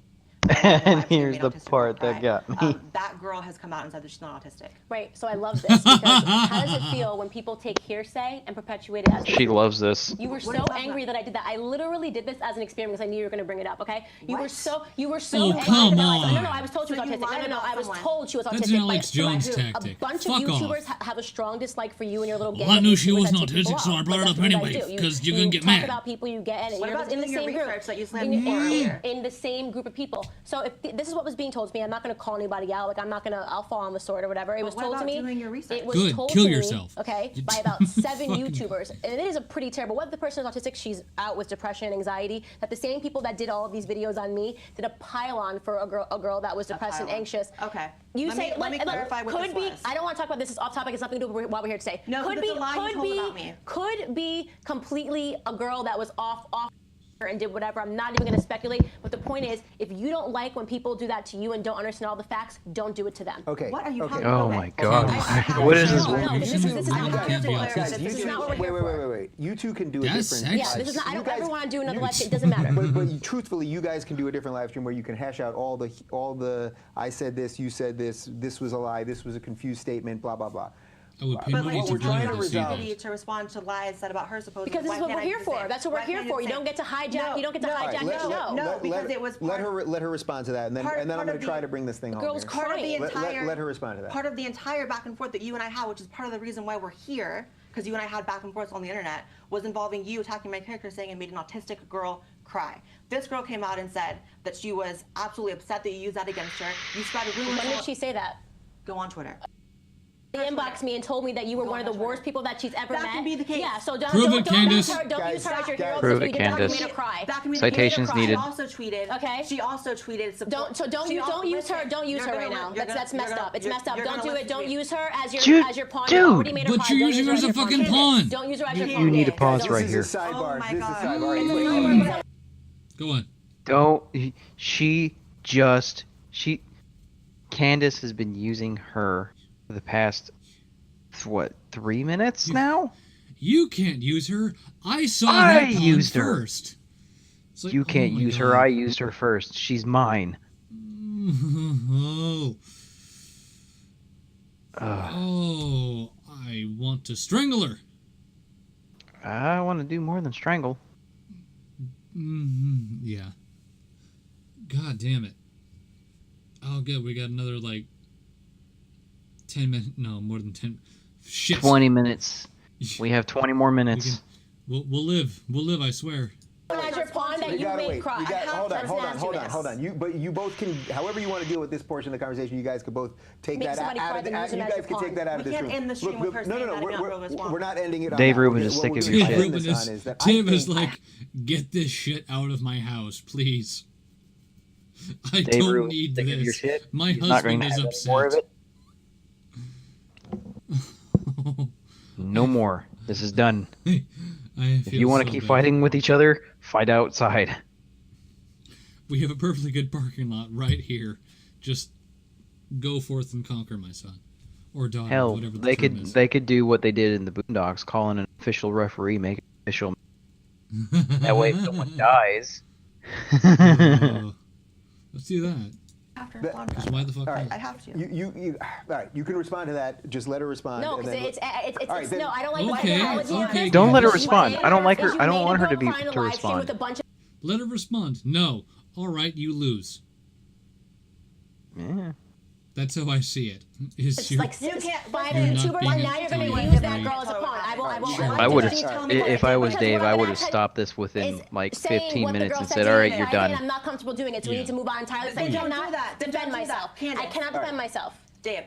F: And here's the part that got me.
D: That girl has come out and said that she's not autistic.
E: Right. So I love this because how does it feel when people take hearsay and perpetuate it as the
F: She
E: truth?
F: loves this.
E: You were
D: What
E: so
D: are you talking
E: angry
D: about?
E: that I did that. I literally did this as an experiment because I knew you were going to bring it up. Okay? You were
D: What?
E: so
A: Oh,
E: angry.
A: come
E: No,
A: on.
E: I was told she
D: So
E: was
D: you
E: autistic.
D: lied
E: No.
D: about
E: I was
D: someone.
E: told she was autistic.
A: That's an Alex
E: by
A: Jones
E: a
A: tactic.
E: bunch
A: Fuck
E: of
A: off.
E: YouTubers have a strong dislike for you and your little gang.
A: Well, I
E: of
A: knew she
E: YouTubers
A: wasn't
E: that take people
A: autistic, so I
E: out,
A: brought
E: but
A: it
E: that's
A: up
E: what you
A: anyway,
E: guys do.
A: 'cause you're
E: You
A: gonna get
E: talk
A: mad.
E: about people you get, and
D: What
E: you're
D: about
E: in the
D: doing your
E: same group.
D: research that you slammed me for earlier?
E: In the same group of people. So if this is what was being told to me, I'm not going to call anybody out. Like, I'll fall on the sword or whatever. It was
D: what
E: told to
D: about
E: me.
D: doing your research?
E: It was
A: Good,
E: told
A: kill
E: to
A: yourself.
E: me, okay,
A: You
E: by about 7
A: fucking-
E: YouTubers. And it is a pretty terrible. Whether the person is autistic, she's out with depression and anxiety. That the same people that did all of these videos on me did a pile-on for a girl that was depressed and
D: pile-on.
E: anxious.
D: Okay.
E: You
D: Let
E: say,
D: me clarify what
E: could
D: this
E: be.
D: was.
E: I don't want to talk about this. It's off topic. It's nothing to do with what we're here to say.
D: No,
E: could
D: that's
E: be.
D: a lie you
E: Could
D: told
E: be.
D: about me.
E: Could be completely a girl that was off and did whatever. I'm not even going to speculate. But the point is, if you don't like when people do that to you and don't understand all the facts, don't do it to them.
C: Okay.
D: What are you
C: okay.
D: talking
F: Oh
D: about?
F: my God.
D: I
F: What is this?
E: No,
A: You
E: this is
A: shouldn't-
E: not
A: you
E: what we're
A: can't
E: here
A: be
E: for.
A: autistic.
C: Guys,
E: This
C: you
E: is
C: two,
E: not what we're
C: wait,
E: here
C: wait,
E: for.
C: wait, wait, wait. You two can do a
A: That's
C: different.
A: sexist.
E: Yeah, this is not.
C: You
E: Ever
C: guys-
E: want to do another
A: you-
E: live stream? It doesn't matter.
C: But truthfully, you guys can do a different live stream where you can hash out all the I said this, you said this was a lie, this was a confused statement, blah blah blah.
A: I would pay
D: But
A: money
D: like,
A: to
C: we're trying
A: Brian
C: to
A: to see
C: resolve-
A: that.
D: to respond to lies said about her supposedly.
E: Because this is what we're here for. That's what we're here for. You don't get to hijack. You don't get to hijack
C: Let-
E: the
C: let-
E: show.
D: No,
C: let-
D: because
C: let-
D: it was
C: let
D: part-
C: her respond to that, and then
D: part-
C: I'm
D: part
C: going
D: of
C: to try
D: the-
C: to bring this thing home.
E: girl's
C: here.
D: part of the
E: crying.
D: entire
C: Let her respond to that.
D: Part of the entire back and forth that you and I had, which is part of the reason why we're here, because you and I had back and forth on the internet, was involving you attacking my character, saying it made an autistic girl cry. This girl came out and said that she was absolutely upset that you used that against her. You spouted rumors.
E: When did she say that?
D: Go on Twitter.
E: They inboxed me and told me that you were
D: Go
E: one of
D: on
E: the
D: Twitter.
E: worst people that she's ever
D: That
E: met.
D: can be the case.
E: Yeah, so don't
A: Prove
E: don't,
A: it,
E: don't use
A: Candace.
E: her. Don't use her as your
C: Guys,
E: hero.
F: Prove
E: because
F: it,
E: you did not
F: Candace.
E: make her cry.
D: That can be
F: Citations
D: the case.
F: needed.
D: She also tweeted.
E: Okay.
D: She also tweeted. Support.
E: Don't use her. Don't use her right now. That's messed up. It's messed up. Don't do it. Don't use her as your pawn. You already made her
A: But
E: cry.
A: you're
E: Don't
A: using
E: use
A: her as a
E: as your
A: fucking pawn.
E: Don't use her as your
F: You
E: pawn.
F: need to
E: Yeah,
F: pause
E: don't-
F: right
C: This
F: here.
C: is a sidebar.
D: Oh my
C: This is a
D: God.
C: sidebar.
E: It's a
C: Wait,
E: sidebar.
A: Go on.
F: Don't. Candace has been using her for the past, what, 3 minutes now?
A: You can't use her. I saw
F: I
A: that pawn
F: used her.
A: first. It's like,
F: You
A: oh
F: can't
A: my
F: use
A: God.
F: her. I used her first. She's mine.
A: Oh. Oh, I want to strangle her.
F: I want to do more than strangle.
A: Yeah. God damn it. Oh, good. We got another, 10 minutes. No, more than 10. Shit.
F: 20 minutes. We have 20 more
A: We
F: minutes.
A: can, we'll live. We'll live, I swear.
E: As your pawn that
C: You
E: you
C: gotta
E: made
C: wait.
E: cry.
C: You got, hold on,
E: That's
C: hold on,
E: nasty,
C: hold on,
E: miss.
C: hold on. But you both can, however you want to deal with this portion of the conversation, you guys could both take
E: Make
C: that
E: somebody
C: out
E: cry,
C: of
E: then use
C: you
E: them as
C: guys
E: your
C: can take
E: pawn.
C: that out of
D: We
C: this
D: can't
C: room.
D: end the stream with her
C: no,
D: saying
C: no,
D: that
C: no.
D: I'm not responsible.
C: We're not ending it on
F: Dave
C: that.
F: Rubin is
C: What
F: sick
C: we're
F: of
C: gonna
F: your
C: end
F: shit.
A: Ruben
C: this on
A: is,
C: that I
A: Tim is
C: think-
A: like, get this shit out of my house, please. I
F: Dave
A: don't
F: Rubin
A: need
F: is sick of your
A: this.
F: shit.
A: My
F: He's not going
A: husband
F: to
A: is
F: have any more of
A: upset.
F: it. No more. This is done. If you want to keep fighting with each other, fight outside.
A: We have a perfectly good parking lot right here. Just go forth and conquer, my son. Or daughter,
F: Hell,
A: whatever the
F: they
A: term
F: could
A: is.
F: they could do what they did in the Boondocks, call in an official referee, make it official. That way, if someone dies.
A: Let's do that.
D: Have to respond to
A: Because
D: that.
A: why the fuck
C: All right.
A: not?
D: I have to.
C: You all right, you can respond to that. Just let her respond.
E: No,
C: and
E: because
C: then-
E: it's
C: All right, then-
E: no. I don't like
A: Okay,
E: the apology of
A: okay,
E: this.
F: Don't let her
E: What you
F: respond.
E: did
F: I don't like
E: is
F: her-
E: you
F: I don't
E: made
F: want
E: a
F: her to
E: girl
F: be-
E: cry in a
F: to
E: live stream
F: respond.
E: with a bunch of
A: Let her respond. No. All right, you lose.
F: Yeah.
A: That's how I see it. Is
E: It's
A: you,
E: like
D: You can't
E: five
A: You're not
E: YouTubers,
A: being
E: and now you're going to
A: intelligent.
E: use that girl as a pawn.
F: I would have,
E: Just tell me what
F: if
E: I
F: I
E: did,
F: was
E: because
F: Dave,
E: what
F: I
E: I'm
F: would
E: gonna
F: have
E: tell-
F: stopped this within
E: is
F: like
E: saying
F: 15
E: what the
F: minutes
E: girl
F: and
E: said
F: said,
E: to
F: all
E: me,
F: right,
E: and
F: you're
E: I did,
F: done.
E: I'm not comfortable doing it, so we
A: Yeah.
E: need to move on entirely.
D: Then
E: So
D: don't
E: not
D: do that. Then
E: defend
D: don't do that.
E: myself. I
D: Candace.
E: cannot defend myself.
D: Dave.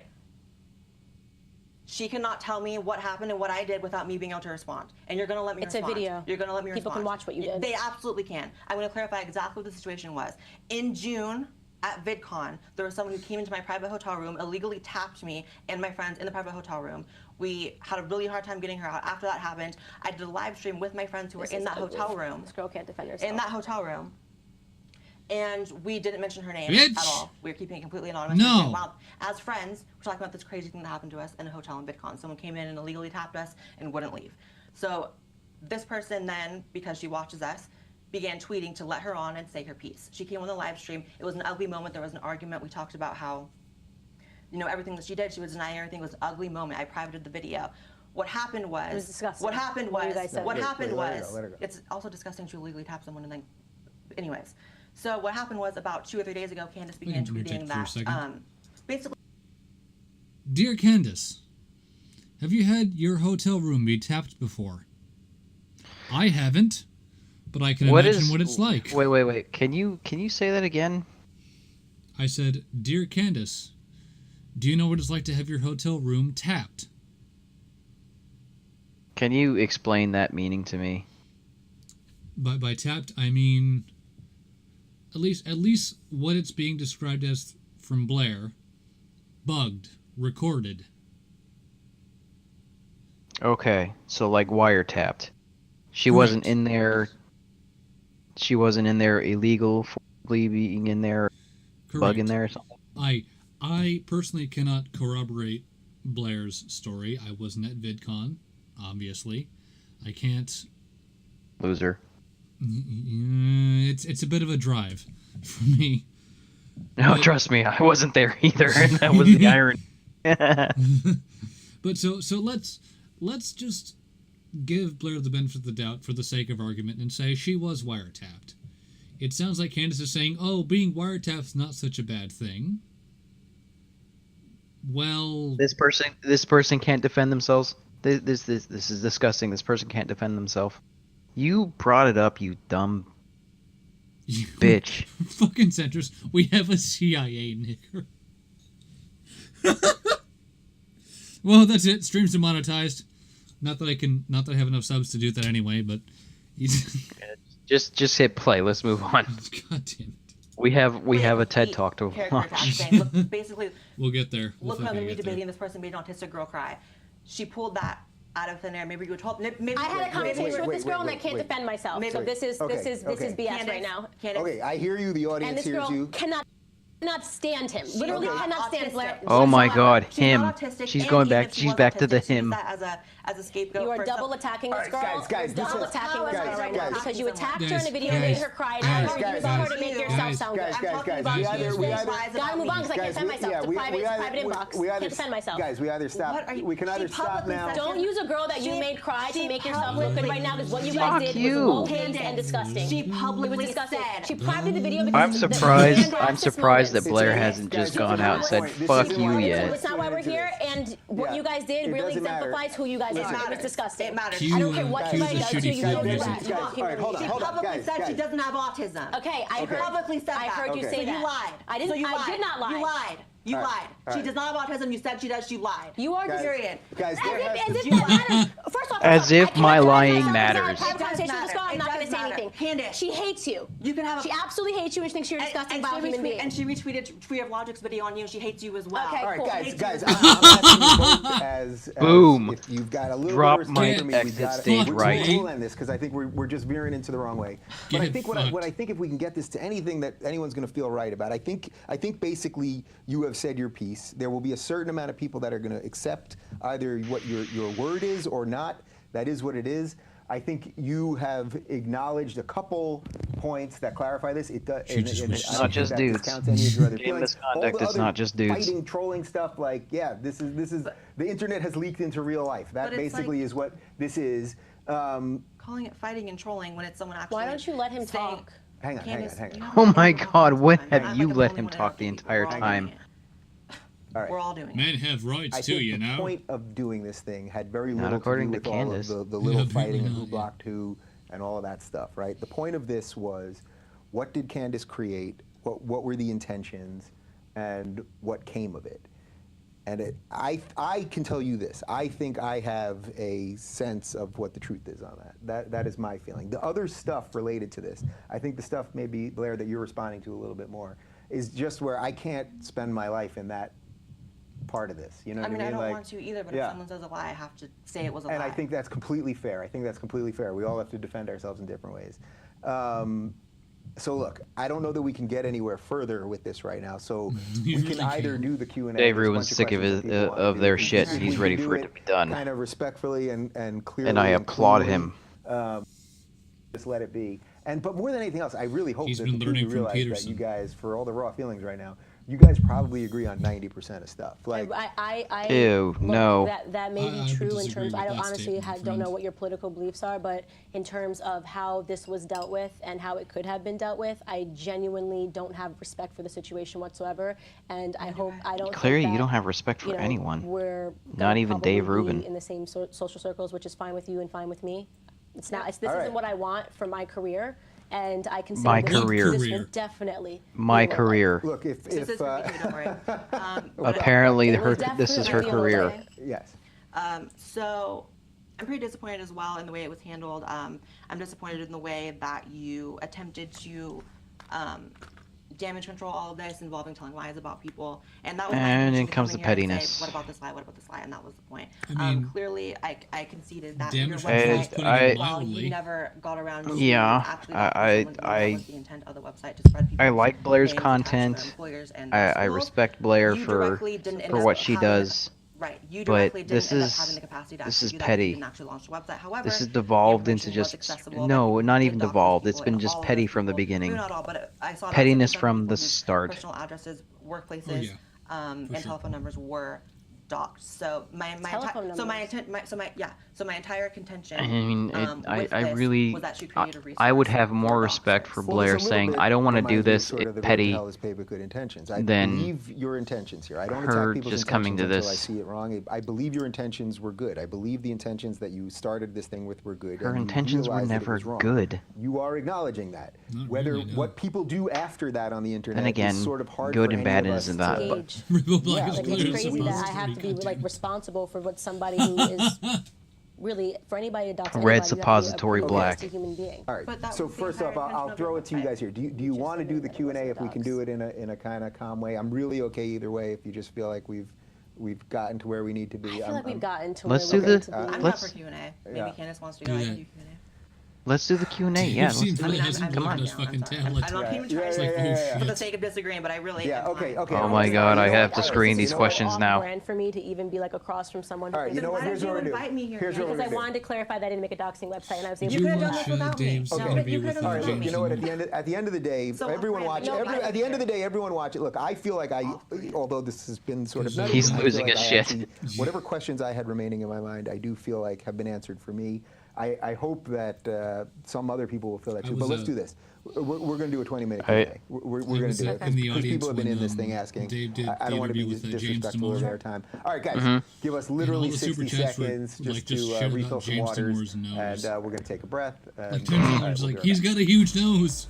D: She cannot tell me what happened and what I did without me being able to respond. And you're going to let me
E: It's a
D: respond.
E: video.
D: You're going to let me
E: People
D: respond.
E: can watch what you did.
D: They absolutely can. I'm going to clarify exactly what the situation was. In June, at VidCon, there was someone who came into my private hotel room, illegally tapped me and my friends in the private hotel room. We had a really hard time getting her out. After that happened, I did a live stream with my friends who were
E: This
D: in
E: is
D: that
E: ugly.
D: hotel room.
E: This girl can't defend herself.
D: In that hotel room. And we didn't mention her name
A: Bitch.
D: at all. We were keeping it completely anonymous.
A: No.
D: We were saying, wow, as friends, we're talking about this crazy thing that happened to us in a hotel in VidCon. Someone came in and illegally tapped us and wouldn't leave. So this person then, because she watches us, began tweeting to let her on and say her piece. She came on the live stream. It was an ugly moment. There was an argument. We talked about how, everything that she did, she was denying everything. It was an ugly moment. I privated the video. What happened was,
E: It was disgusting.
D: what happened
E: What you
D: was,
E: guys said.
D: what happened
C: let her go,
D: was,
C: let her go.
D: it's also disgusting to illegally tap someone and then, anyways. So what happened was about 2 or 3 days ago, Candace began
A: can interject
D: tweeting
A: for a
D: that,
A: second?
D: basically,
A: Dear Candace, have you had your hotel room be tapped before? I haven't, but I can
F: What
A: imagine
F: is
A: what it's like.
F: Wait. Can you say that again?
A: I said, "Dear Candace, do you know what it's like to have your hotel room tapped?"
F: Can you explain that meaning to me?
A: By tapped, I mean at least what it's being described as from Blair, bugged, recorded.
F: Okay, so like wiretapped. She
A: Correct.
F: wasn't in there. She wasn't in there illegal, forcibly being in there,
A: Correct.
F: bugging there or something.
A: I personally cannot corroborate Blair's story. I wasn't at VidCon, obviously. I can't.
F: Loser.
A: It's a bit of a drive for me.
F: No, trust me, I wasn't there either, and that was the irony.
A: But so let's just give Blair the benefit of the doubt for the sake of argument and say she was wiretapped. It sounds like Candace is saying, "Oh, being wiretapped's not such a bad thing." Well,
F: This person can't defend themselves. This is disgusting. This person can't defend themselves. You brought it up, you dumb bitch.
A: fucking centrist. We have a CIA nigger. Well, that's it. Stream's demonetized. Not that I have enough subs to do that anyway, but
F: Just hit play. Let's move on.
A: God damn it.
F: We have a TED Talk to
D: Character
F: watch.
D: attacking. Look, basically,
A: We'll get there. We'll
D: look how
A: fucking
D: they're
A: get there.
D: redebating this person made an autistic girl cry. She pulled that out of thin air. Maybe you were told. Maybe
E: I had a conversation with this girl and I
C: wait,
E: can't
C: wait.
E: defend myself.
D: Maybe-
E: So this is
C: Okay,
E: this is
C: okay.
E: BS right now.
D: Candace,
C: Okay, I hear you. The
E: And
C: audience
E: this
C: hears
E: girl
C: you.
E: cannot stand him. Literally
D: not
E: cannot stand
D: autistic.
E: Blair.
F: Oh my
E: whatsoever.
F: God,
D: She's
F: him.
D: not autistic,
F: She's
D: and
F: going
D: even
F: back.
D: if she
F: She's
D: was
F: back to the
D: autistic, she used
F: him.
D: that as a scapegoat.
E: You are
D: for
E: double
D: some-
E: attacking this
C: Alright,
E: girl.
C: guys,
E: You're double
C: this is-
E: attacking this
C: guys,
E: girl right
C: guys,
E: now because you attacked her in a video
A: guys,
E: and made her cry. And
A: guys,
E: now you use
A: guys,
E: her to make yourself
A: guys,
E: sound good.
C: guys,
E: I'm talking
C: guys,
E: about
C: we
E: you.
C: either-
E: Gotta move on because I can't defend myself. It's a private inbox. Can't defend myself.
C: Guys, we either stop.
D: What are you-
C: We can either
D: she
C: stop
D: publicly
C: now.
D: said
E: Don't use a girl that you
D: She-
E: made cry to
D: she
E: make yourself look good right now because what you
F: Fuck
E: guys did
F: you.
E: was low-based and disgusting.
D: She
E: It was
D: publicly
E: disgusting.
D: said.
E: She privated the video because
F: I'm
E: the
F: surprised.
E: man
F: I'm
E: asked his
F: surprised that
E: motives.
F: Blair
C: Guys,
F: hasn't just
C: guys,
F: gone out and said
C: this is
F: "fuck
C: why
F: you"
C: we're
F: yet.
E: It's not why we're
C: into
E: here,
C: this.
E: and what
C: Yeah.
E: you guys did
C: It
E: really
C: doesn't matter.
E: exemplifies who you guys
C: Listen.
E: are. It was
D: matters.
E: disgusting.
D: It matters.
A: Cue-
E: I don't care what
A: cue the
E: somebody does to
A: shitty
E: you, you don't do
A: music.
E: that. You
C: Guys, all right, hold on,
D: She
C: hold on,
D: publicly
C: guys,
D: said she
C: guys.
D: doesn't have autism.
E: Okay, I
C: Okay.
E: heard.
D: Publicly said
E: I
D: that.
E: heard you
C: Okay.
E: say
D: So
E: that.
D: you lied.
E: I didn't.
D: So you
E: I
D: lied.
E: did not lie.
D: You lied. You
C: All right,
D: lied.
C: all
D: She
C: right.
D: does not have autism. You said she does. She lied.
E: You are
C: Guys,
D: Period.
C: Guys,
E: As
C: there
E: if,
C: has
E: as
C: to
E: if
C: be-
E: that matters. First off,
F: As
E: I
F: if
E: cannot
F: my
E: defend
F: lying
E: myself.
F: matters.
E: I
D: It
E: have a
D: does
E: conversation with this girl. I'm
D: matter.
E: not
D: It
E: going to
D: does
E: say
D: matter.
E: anything.
D: Candace.
E: She hates you.
D: You can have a.
E: She absolutely hates you and thinks you're a disgusting vile human being.
D: And she retweeted Tree of Logic's video on you, and she hates you as well.
E: Okay,
C: All right,
E: cool.
C: guys,
D: Hates
C: guys,
D: you
C: I'm
D: as well.
C: asking you both as
F: Boom.
C: if you've got a little
F: Drop
C: bit of
F: my
C: respect for me,
F: exit
C: we gotta,
F: stage
C: we'll,
F: right.
C: We'll end this because I think we're just veering into the wrong way. But I
A: Get
C: think
A: fucked.
C: what I think if we can get this to anything that anyone's going to feel right about, I think basically you have said your piece. There will be a certain amount of people that are going to accept either what your word is or not. That is what it is. I think you have acknowledged a couple points that clarify this. It does.
A: She just wishes
C: I
F: It's
C: don't
F: not
C: think
F: just
C: that
F: dudes.
C: discounts any of your other
F: Game
C: feelings.
F: misconduct,
C: All the
F: it's
C: other
F: not just dudes.
C: Fighting, trolling stuff like, yeah, this is the internet has leaked into real life. That
D: But it's
C: basically
D: like-
C: is what this is.
D: Calling it fighting and trolling when it's someone actually.
E: Why don't you let him
D: saying-
E: talk?
C: Hang on.
D: Candace,
C: hang
D: you
C: on.
D: know
F: Oh
D: what?
F: my
D: I'm doing
F: God,
D: all the
F: when
D: time.
F: have
D: I'm
F: you
D: like, I'm
F: let
D: the
F: him
D: only one
F: talk the
D: interrupting people.
F: entire
D: We're all
F: time?
D: doing it.
C: All right.
D: We're all doing it.
A: Men have rights
C: I
A: too,
C: think
A: you
C: the
A: know.
C: point of doing this thing had very
F: Not
C: little
F: according
C: to
F: to
C: do with all of
F: Candace.
C: the little
A: Yeah,
C: fighting and
A: apparently
C: who
A: not, yeah.
C: blocked who and all of that stuff, right? The point of this was, what did Candace create? What were the intentions, and what came of it? And I can tell you this. I think I have a sense of what the truth is on that. That is my feeling. The other stuff related to this, I think the stuff maybe, Blair, that you're responding to a little bit more, is just where I can't spend my life in that part of this. You know
D: I
C: what
D: mean,
C: I
D: I
C: mean?
D: don't
C: Like,
D: want to either, but
C: yeah.
D: if someone says a lie, I have to say it was a lie.
C: And I think that's completely fair. I think that's completely fair. We all have to defend ourselves in different ways. So look, I don't know that we can get anywhere further with this right now. So
A: You
C: we
A: really
C: can either
A: can't.
C: do the Q&A.
F: Dave
C: there's a
F: Rubin's
C: bunch of
F: sick of
C: questions that
F: his-
C: people want to
F: of
C: do.
F: their
C: If we
F: shit,
C: can-
F: and he's
C: if we
F: ready
C: can
F: for
C: do
F: it to be done.
C: Kind of respectfully and clearly.
F: And I applaud
C: cleanly,
F: him.
C: Just let it be. But more than anything else, I really hope
A: He's
C: that
A: been
C: the two of you
A: learning from
C: realize that
A: Peterson.
C: you guys, for all the raw feelings right now, you guys probably agree on 90% of stuff. Like,
F: Ew,
E: look,
F: no.
E: That may
A: I
E: be
A: would
E: true in
A: disagree
E: terms.
A: with
E: I don't
A: that
E: honestly
A: statement,
E: don't know
A: friend.
E: what your political beliefs are, but in terms of how this was dealt with and how it could have been dealt with, I genuinely don't have respect for the situation whatsoever, and I hope I don't.
F: Clearly,
E: think
F: you
E: that,
F: don't have respect for
E: you know,
F: anyone.
E: We're
F: Not
E: gonna
F: even
E: probably
F: Dave
E: be
F: Rubin.
E: in the same social circles, which is fine with you and fine with me. It's not. This
C: All
E: isn't
C: right.
E: what I want for my career. and I consider
F: My
E: this,
F: career.
E: this will definitely
F: My
E: be a low light.
F: career.
C: Look, if
D: This is for me too, don't worry. But-
F: Apparently,
E: It will
F: this is her
E: definitely be a low
F: career.
E: light.
C: yes.
D: So I'm pretty disappointed as well in the way it was handled. I'm disappointed in the way that you attempted to damage control all of this, involving telling lies about people. And that was my
F: And
D: intention
F: it
D: to
F: comes
D: come
F: to
D: in here and say,
F: pettiness.
D: what about this lie? What about this lie? And that was the point.
A: I mean,
D: Clearly, I conceded that your
A: damage control is
D: website,
A: putting it
D: while
A: mildly.
D: you never got around to
F: Yeah,
D: actually
F: I-
D: that
F: I-
D: was the intent of the website, to spread
F: I
D: people's
F: like Blair's
D: names attached to their
F: content.
D: employers and their
F: I
D: schools.
F: respect Blair
D: You
F: for
D: directly didn't end up
F: what she
D: having the-
F: does.
D: Right. You
F: but
D: directly
F: this
D: didn't end
F: is-
D: up having the capacity to
F: this
D: actually
F: is
D: do that.
F: petty.
D: You didn't actually launch the website. However,
F: This has
D: the
F: devolved into
D: information was
F: just
D: accessible,
F: no,
D: that
F: not
D: you
F: even
D: did document
F: devolved. It's
D: people,
F: been
D: and
F: just
D: all of
F: petty
D: those
F: from the
D: people-
F: beginning.
D: maybe not all, but I saw that
F: Pettiness
D: 60% of
F: from
D: people
F: the
D: whose
F: start.
D: Personal addresses, workplaces,
A: Oh, yeah.
D: and
A: sure.
D: telephone numbers were docked. So my
E: Telephone
D: entire
E: numbers.
D: my entire contention.
F: I mean,
D: with
F: I
D: this
F: really,
D: was that she created a
F: I would
D: resource
F: have
D: for
F: more respect
D: doxers.
F: for
C: Well,
F: Blair
C: it's a little
F: saying,
C: bit
F: I don't want to
C: reminds
F: do
C: me of
F: this
C: sort of the road to
F: petty.
C: hell is paved with good intentions. I
F: than
C: believe your intentions here. I don't
F: her
C: attack people's
F: just coming
C: intentions
F: to
C: until I
F: this.
C: see it wrong. I believe your intentions were good. I believe the intentions that you started this thing with were good.
F: Her
C: and you
F: intentions were
C: realized that it
F: never
C: was wrong.
F: good.
C: You are acknowledging that.
A: Not
C: Whether
A: really, no.
C: what people do after that on the internet
F: again,
C: is sort of hard
F: good
C: for
F: and
C: any
F: bad
C: of us
F: isn't
C: to-
F: that, but-
E: Gauge.
A: Rainbow Black
C: Yeah,
A: is
E: Like,
C: clearly
E: it's
A: clear
E: crazy that I
A: suppository,
E: have to be like
A: goddamn.
E: responsible for what somebody who is really, for anybody to dox
F: Red
E: anybody, you have to be a
F: suppository
E: pretty
F: black.
E: nasty human being.
C: All right.
D: But that
C: So
D: was the
C: first off,
D: entire
C: I'll
D: intention
C: throw
D: of
C: it
D: the
C: to you
D: website.
C: guys here. Do you
E: Just
C: want to
E: so
C: do
E: that
C: the
E: it
C: Q&A
E: wasn't
C: if we can
E: doxed.
C: do it in a kind of calm way? I'm really okay either way. If you just feel like we've gotten to where we need to be.
E: I feel
C: I'm-
E: like we've
C: I'm-
E: gotten to
F: Let's
E: where
F: do
E: we
F: the-
E: need to be.
D: I'm down
F: Let's-
D: for Q&A. Maybe
C: Yeah.
D: Candace wants to
A: Do
D: go. I
A: that.
D: can do Q&A.
F: Let's do the Q&A.
A: Dude,
F: Yeah,
A: you've seen
F: let's do
A: Blair
F: it.
A: hasn't
D: I'm
A: looked at
D: down,
A: his fucking
D: I'm sorry.
A: tablet.
D: I'm not even
C: Yeah,
D: trying
C: yeah,
D: to
C: yeah,
A: oh,
C: yeah.
D: for the
A: shit.
D: sake of disagreeing, but I really
C: Yeah,
D: am
C: okay,
D: fine.
C: okay.
F: Oh
C: I'm
F: my
C: sorry.
F: God, I
C: You know
F: have
C: what?
F: to
C: All right,
F: screen
C: so
F: these
C: you know what?
F: questions now.
E: Brand for me to even be like across from someone.
C: All right, you know what?
D: Why
C: Here's
D: did
C: what
D: you
C: we're doing.
D: invite me here?
C: Here's what
E: Because
C: we're
E: I
C: gonna do.
E: wanted to clarify that I didn't make a doxing website, and I was
A: Did
E: able
A: you
E: to
D: could've
E: do
D: done
A: watch
D: this without me.
A: Dave's
D: No,
C: Okay.
D: but
A: interview
D: you
A: with
D: could've
C: All right,
D: done
C: look,
A: James?
C: you know what?
A: and-
C: At the end of the day,
D: So
C: everyone
D: I'm
C: watch.
D: fine. No,
C: At the end of the day, everyone watch it. Look, I feel like although this has been sort of nutty,
F: He's
C: I feel
F: losing
C: like
F: his
C: I
F: shit.
C: actually- whatever questions I had remaining in my mind, I do feel like have been answered for me. I hope that some other people will feel that
A: I
C: too. But
A: was,
C: let's do this. We're going to do a 20-minute
F: I-
C: Q&A. We're
A: I
C: going to
A: was
C: do it
A: in the
C: because
A: audience
C: people have been
A: when,
C: in this thing asking.
A: Dave did
C: I
A: the
C: don't want to be
A: interview with, James
C: disrespectful of
A: Damore.
C: their time. All right, guys,
F: Mhm.
C: give us
A: all
C: literally
A: the super
C: 60
A: chats were,
C: seconds
A: like,
C: just
A: just
C: to
A: shouting
C: refill
A: out
C: some
A: James
C: waters,
A: Damore's nose.
C: and we're going to take a breath.
A: Like
C: and,
A: James
C: all right,
A: Damore's
C: we'll
A: like,
C: be right
A: he's
C: back.
A: got a huge nose.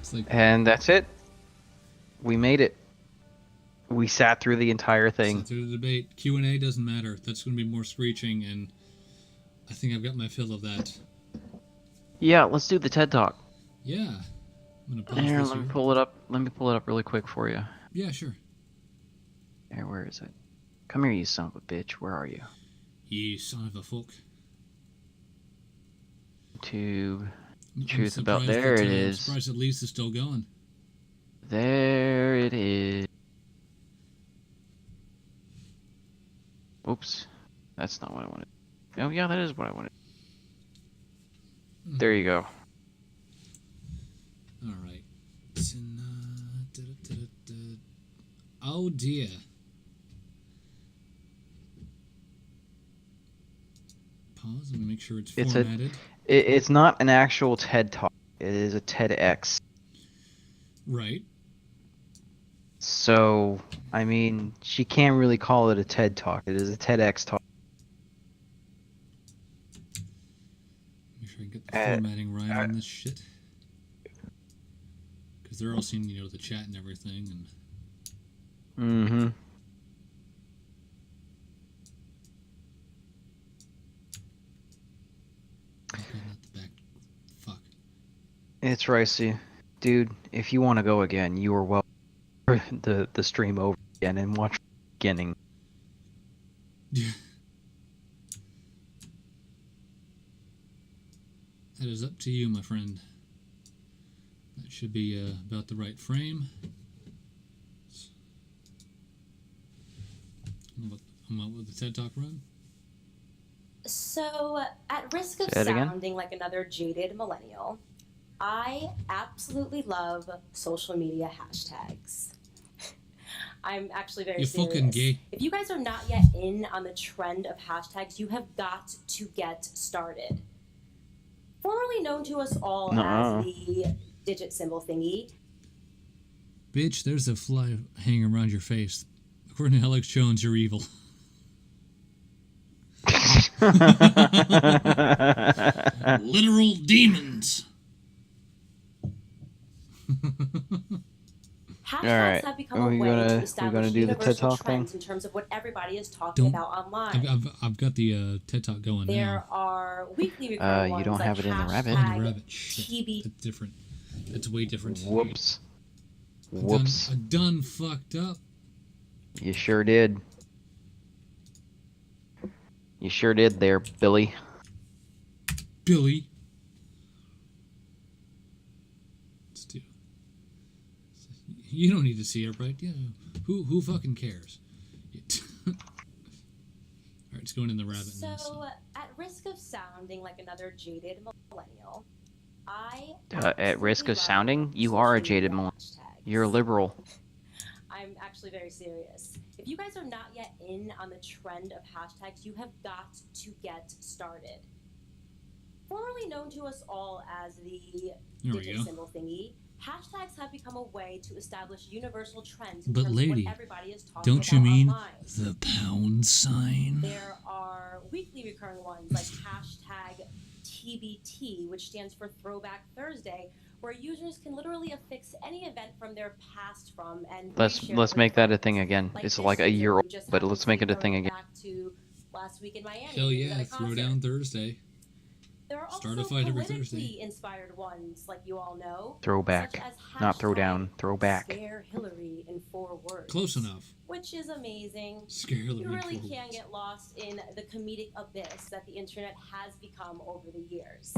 A: It's like,
F: And that's it. We made it. We sat through the entire thing.
A: sat through the debate. Q&A doesn't matter. That's going to be more screeching, and I think I've got my fill of that.
F: Yeah, let's do the TED Talk.
A: Yeah. I'm going to pause
F: Here,
A: this
F: let me
A: here.
F: pull it up. Let me pull it up really quick for you.
A: Yeah, sure.
F: Here, where is it? Come here, you son of a bitch. Where are you?
A: You son of a fuck.
F: YouTube.
A: I'm
F: Truth about-
A: surprised
F: there
A: that,
F: it
A: I'm
F: is.
A: surprised that Lee's is still going.
F: There it is. Oops. That's not what I wanted. Oh, yeah, that is what I wanted. There you go.
A: All right. Oh dear. Pause. Let me make sure it's
F: It's a-
A: formatted.
F: It's not an actual TED Talk. It is a TEDx.
A: Right.
F: So, I mean, she can't really call it a TED Talk. It is a TEDx talk.
A: Make sure I get the
F: Uh,
A: formatting right on this shit. Because they're all seeing, the chat and everything, and
F: Mm-hmm.
A: okay, not the back. Fuck.
F: It's Ricey. Dude, if you want to go again, you are welcome the stream over again and watch from the beginning.
A: That is up to you, my friend. That should be about the right frame. I'm up with the TED Talk run.
G: So, at risk of
F: Say that again?
G: sounding like another jaded millennial, I absolutely love social media hashtags. I'm actually very
A: You're
G: serious.
A: fucking gay.
G: If you guys are not yet in on the trend of hashtags, you have got to get started. Formerly known to us all
F: Nuh-uh.
G: as the digit symbol thingy,
A: Bitch, there's a fly hanging around your face. According to Alex Jones, you're evil. Literal demons.
G: Hashtags
F: right.
G: have become
F: Are
G: a
F: we
G: way
F: gonna-
G: to
F: we
G: establish
F: gonna do the TED
G: universal
F: Talk thing?
G: trends in terms of what everybody is talking
A: Don't-
G: about online.
A: I've got the TED Talk going
G: There
A: now.
G: are weekly recurring
F: you
G: ones
F: don't
G: like
F: have it in the Rabbit?
A: Oh, in the
G: hashtag
A: Rabbit. Shit.
G: TB.
A: That's different. That's way different.
F: Whoops.
A: I
F: Whoops.
A: done fucked up.
F: You sure did. You sure did there, Billy.
A: Billy. Let's do. You don't need to see it, right? Yeah. Who fucking cares? All right, it's going in the Rabbit now.
G: So, at risk of sounding like another jaded millennial, I
F: At risk of
G: absolutely love
F: sounding, you are a
G: social
F: jaded
G: media
F: millennial.
G: hashtags.
F: You're a liberal.
G: I'm actually very serious. If you guys are not yet in on the trend of hashtags, you have got to get started. Formerly known to us all as the
A: There we
G: digit
A: go.
G: symbol thingy, hashtags have become a way to establish universal trends in
A: But
G: terms
A: lady,
G: of what everybody is talking
A: don't you
G: about
A: mean
G: online.
A: the pound sign?
G: There are weekly recurring ones like hashtag TBT, which stands for Throwback Thursday, where users can literally affix any event from their past and
F: Let's
G: reshare it with
F: make that a
G: friends.
F: thing again. It's
G: this
F: like a
G: season,
F: year
G: we
F: old,
G: just
F: but
G: happened
F: let's
G: to
F: make
G: be
F: it a thing
G: throwing
F: again.
G: back to last week in Miami.
A: Hell
G: when we was
A: yeah,
G: at a
A: throw
G: concert.
A: down Thursday.
G: There are
A: Start
G: also
A: a fight every
G: politically
A: Thursday.
G: inspired ones, like you all know.
F: Throwback.
G: Such as
F: Not throw
G: hashtag
F: down, throw back.
G: Scare Hillary in 4 words.
A: Close enough.
G: Which is amazing.
A: Scare Hillary
G: You really
A: forward.
G: can get lost in the comedic abyss that the internet has become over the years.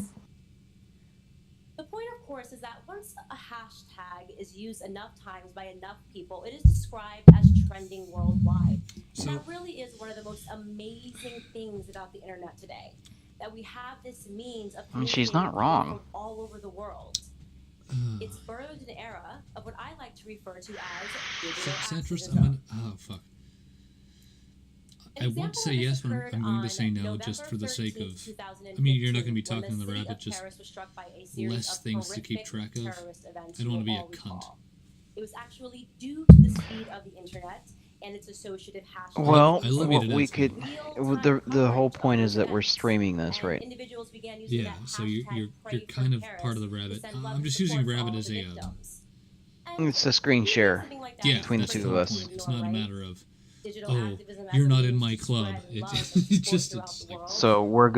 G: The point, of course, is that once a hashtag is used enough times by enough people, it is described as trending worldwide. And
A: So-
G: that really is one of the most amazing things about the internet today. That we have this means of
F: I mean, she's not
G: communicating with people
F: wrong.
G: from all over the world. It's birthed an era of what I like to refer to as digital
A: Centrist,
G: activism.
A: oh fuck.
G: An
A: I
G: example
A: want to say
G: of this
A: yes, but
G: occurred
A: I'm going to
G: on
A: say no
G: November
A: just for the sake
G: 13th,
A: of.
G: 2015,
A: I mean, you're not going to be
G: when
A: talking in the
G: city
A: Rabbit,
G: of
A: just
G: Paris was struck by a series
A: less
G: of
A: things to keep
G: horrific
A: track of.
G: terrorist events
A: I don't
G: you
A: want to be
G: will
A: a
G: all
A: cunt.
G: recall. It was actually due to the speed of the internet and its associative hashtags.
F: Well,
A: I love you to
F: we
A: death,
F: could.
G: Real-time
F: The whole
G: coverage of
F: point
G: those
F: is that we're
G: events.
F: streaming this,
G: And
F: right?
G: individuals began using
A: Yeah,
G: that
A: so
G: hashtag
A: you're
G: Pray for
A: kind of
G: Paris
A: part of the
G: to
A: Rabbit.
G: send
A: I'm
G: love
A: just
G: and
A: using
G: support to
A: Rabbit
G: all
A: as
G: the
A: a.
G: victims.
F: It's a screen
G: Doing
F: share.
G: something like that
A: Yeah,
G: is
F: between the
A: that's
G: pretty
F: two of
A: whole
F: us.
A: point. It's
G: cool,
A: not a
G: right?
A: matter of
G: Digital
A: oh,
G: activism as
A: you're
G: a
A: not in
G: means
A: my
G: to
A: club.
G: spread
A: It
G: love and
A: it's
G: support
A: just
G: throughout
A: it's
G: the world.
F: So we're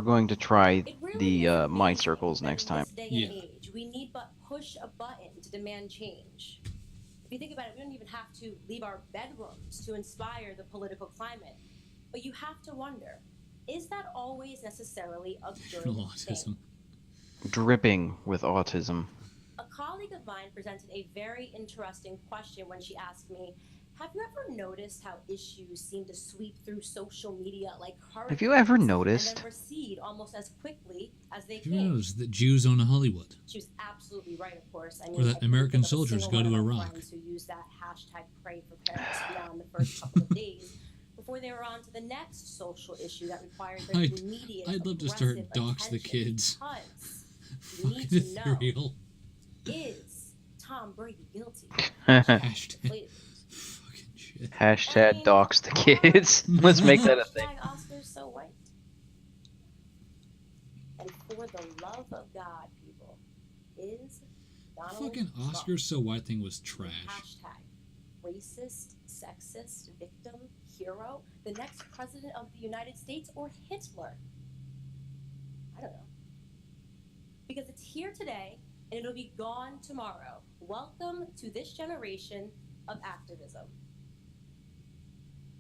F: going to try
G: It really
F: the
G: is
F: mind
G: amazing
F: circles
G: that
F: next
G: in
F: time.
G: this day
A: Yeah.
G: and age, we need but push a button to demand change. If you think about it, we don't even have to leave our bedrooms to inspire the political climate. But you have to wonder, is that always necessarily a good
A: digital
G: thing?
A: autism.
F: Dripping with autism.
G: A colleague of mine presented a very interesting question when she asked me, have you ever noticed how issues seem to sweep through social media like hurricanes?
F: Have you ever
G: And
F: noticed?
G: then recede almost as quickly as they
A: Who
G: came?
A: knows that Jews own a Hollywood?
G: She was absolutely right, of course. I
A: Or
G: mean,
A: that
G: I couldn't
A: American
G: think of a
A: soldiers
G: single
A: go
G: one
A: to
G: of my
A: Iraq.
G: friends who used that hashtag Pray for Paris beyond the first couple of days before they were on to the next social issue that required their immediate
A: I'd love to start
G: aggressive
A: dox the
G: attention
A: kids.
G: because we
A: Fucking
G: need to know,
A: ethereal.
G: is Tom Brady guilty?
A: Hashtag.
G: Please.
A: Fucking shit.
F: Hashtag dox the kids. Let's make that a thing.
G: Hashtag Oscars so white. And for the love of God, people, is Donald
A: Fucking
G: Trump
A: Oscars so white thing was trash.
G: hashtag racist, sexist, victim, hero, the next president of the United States, or Hitler? I don't know. Because it's here today and it'll be gone tomorrow. Welcome to this generation of activism.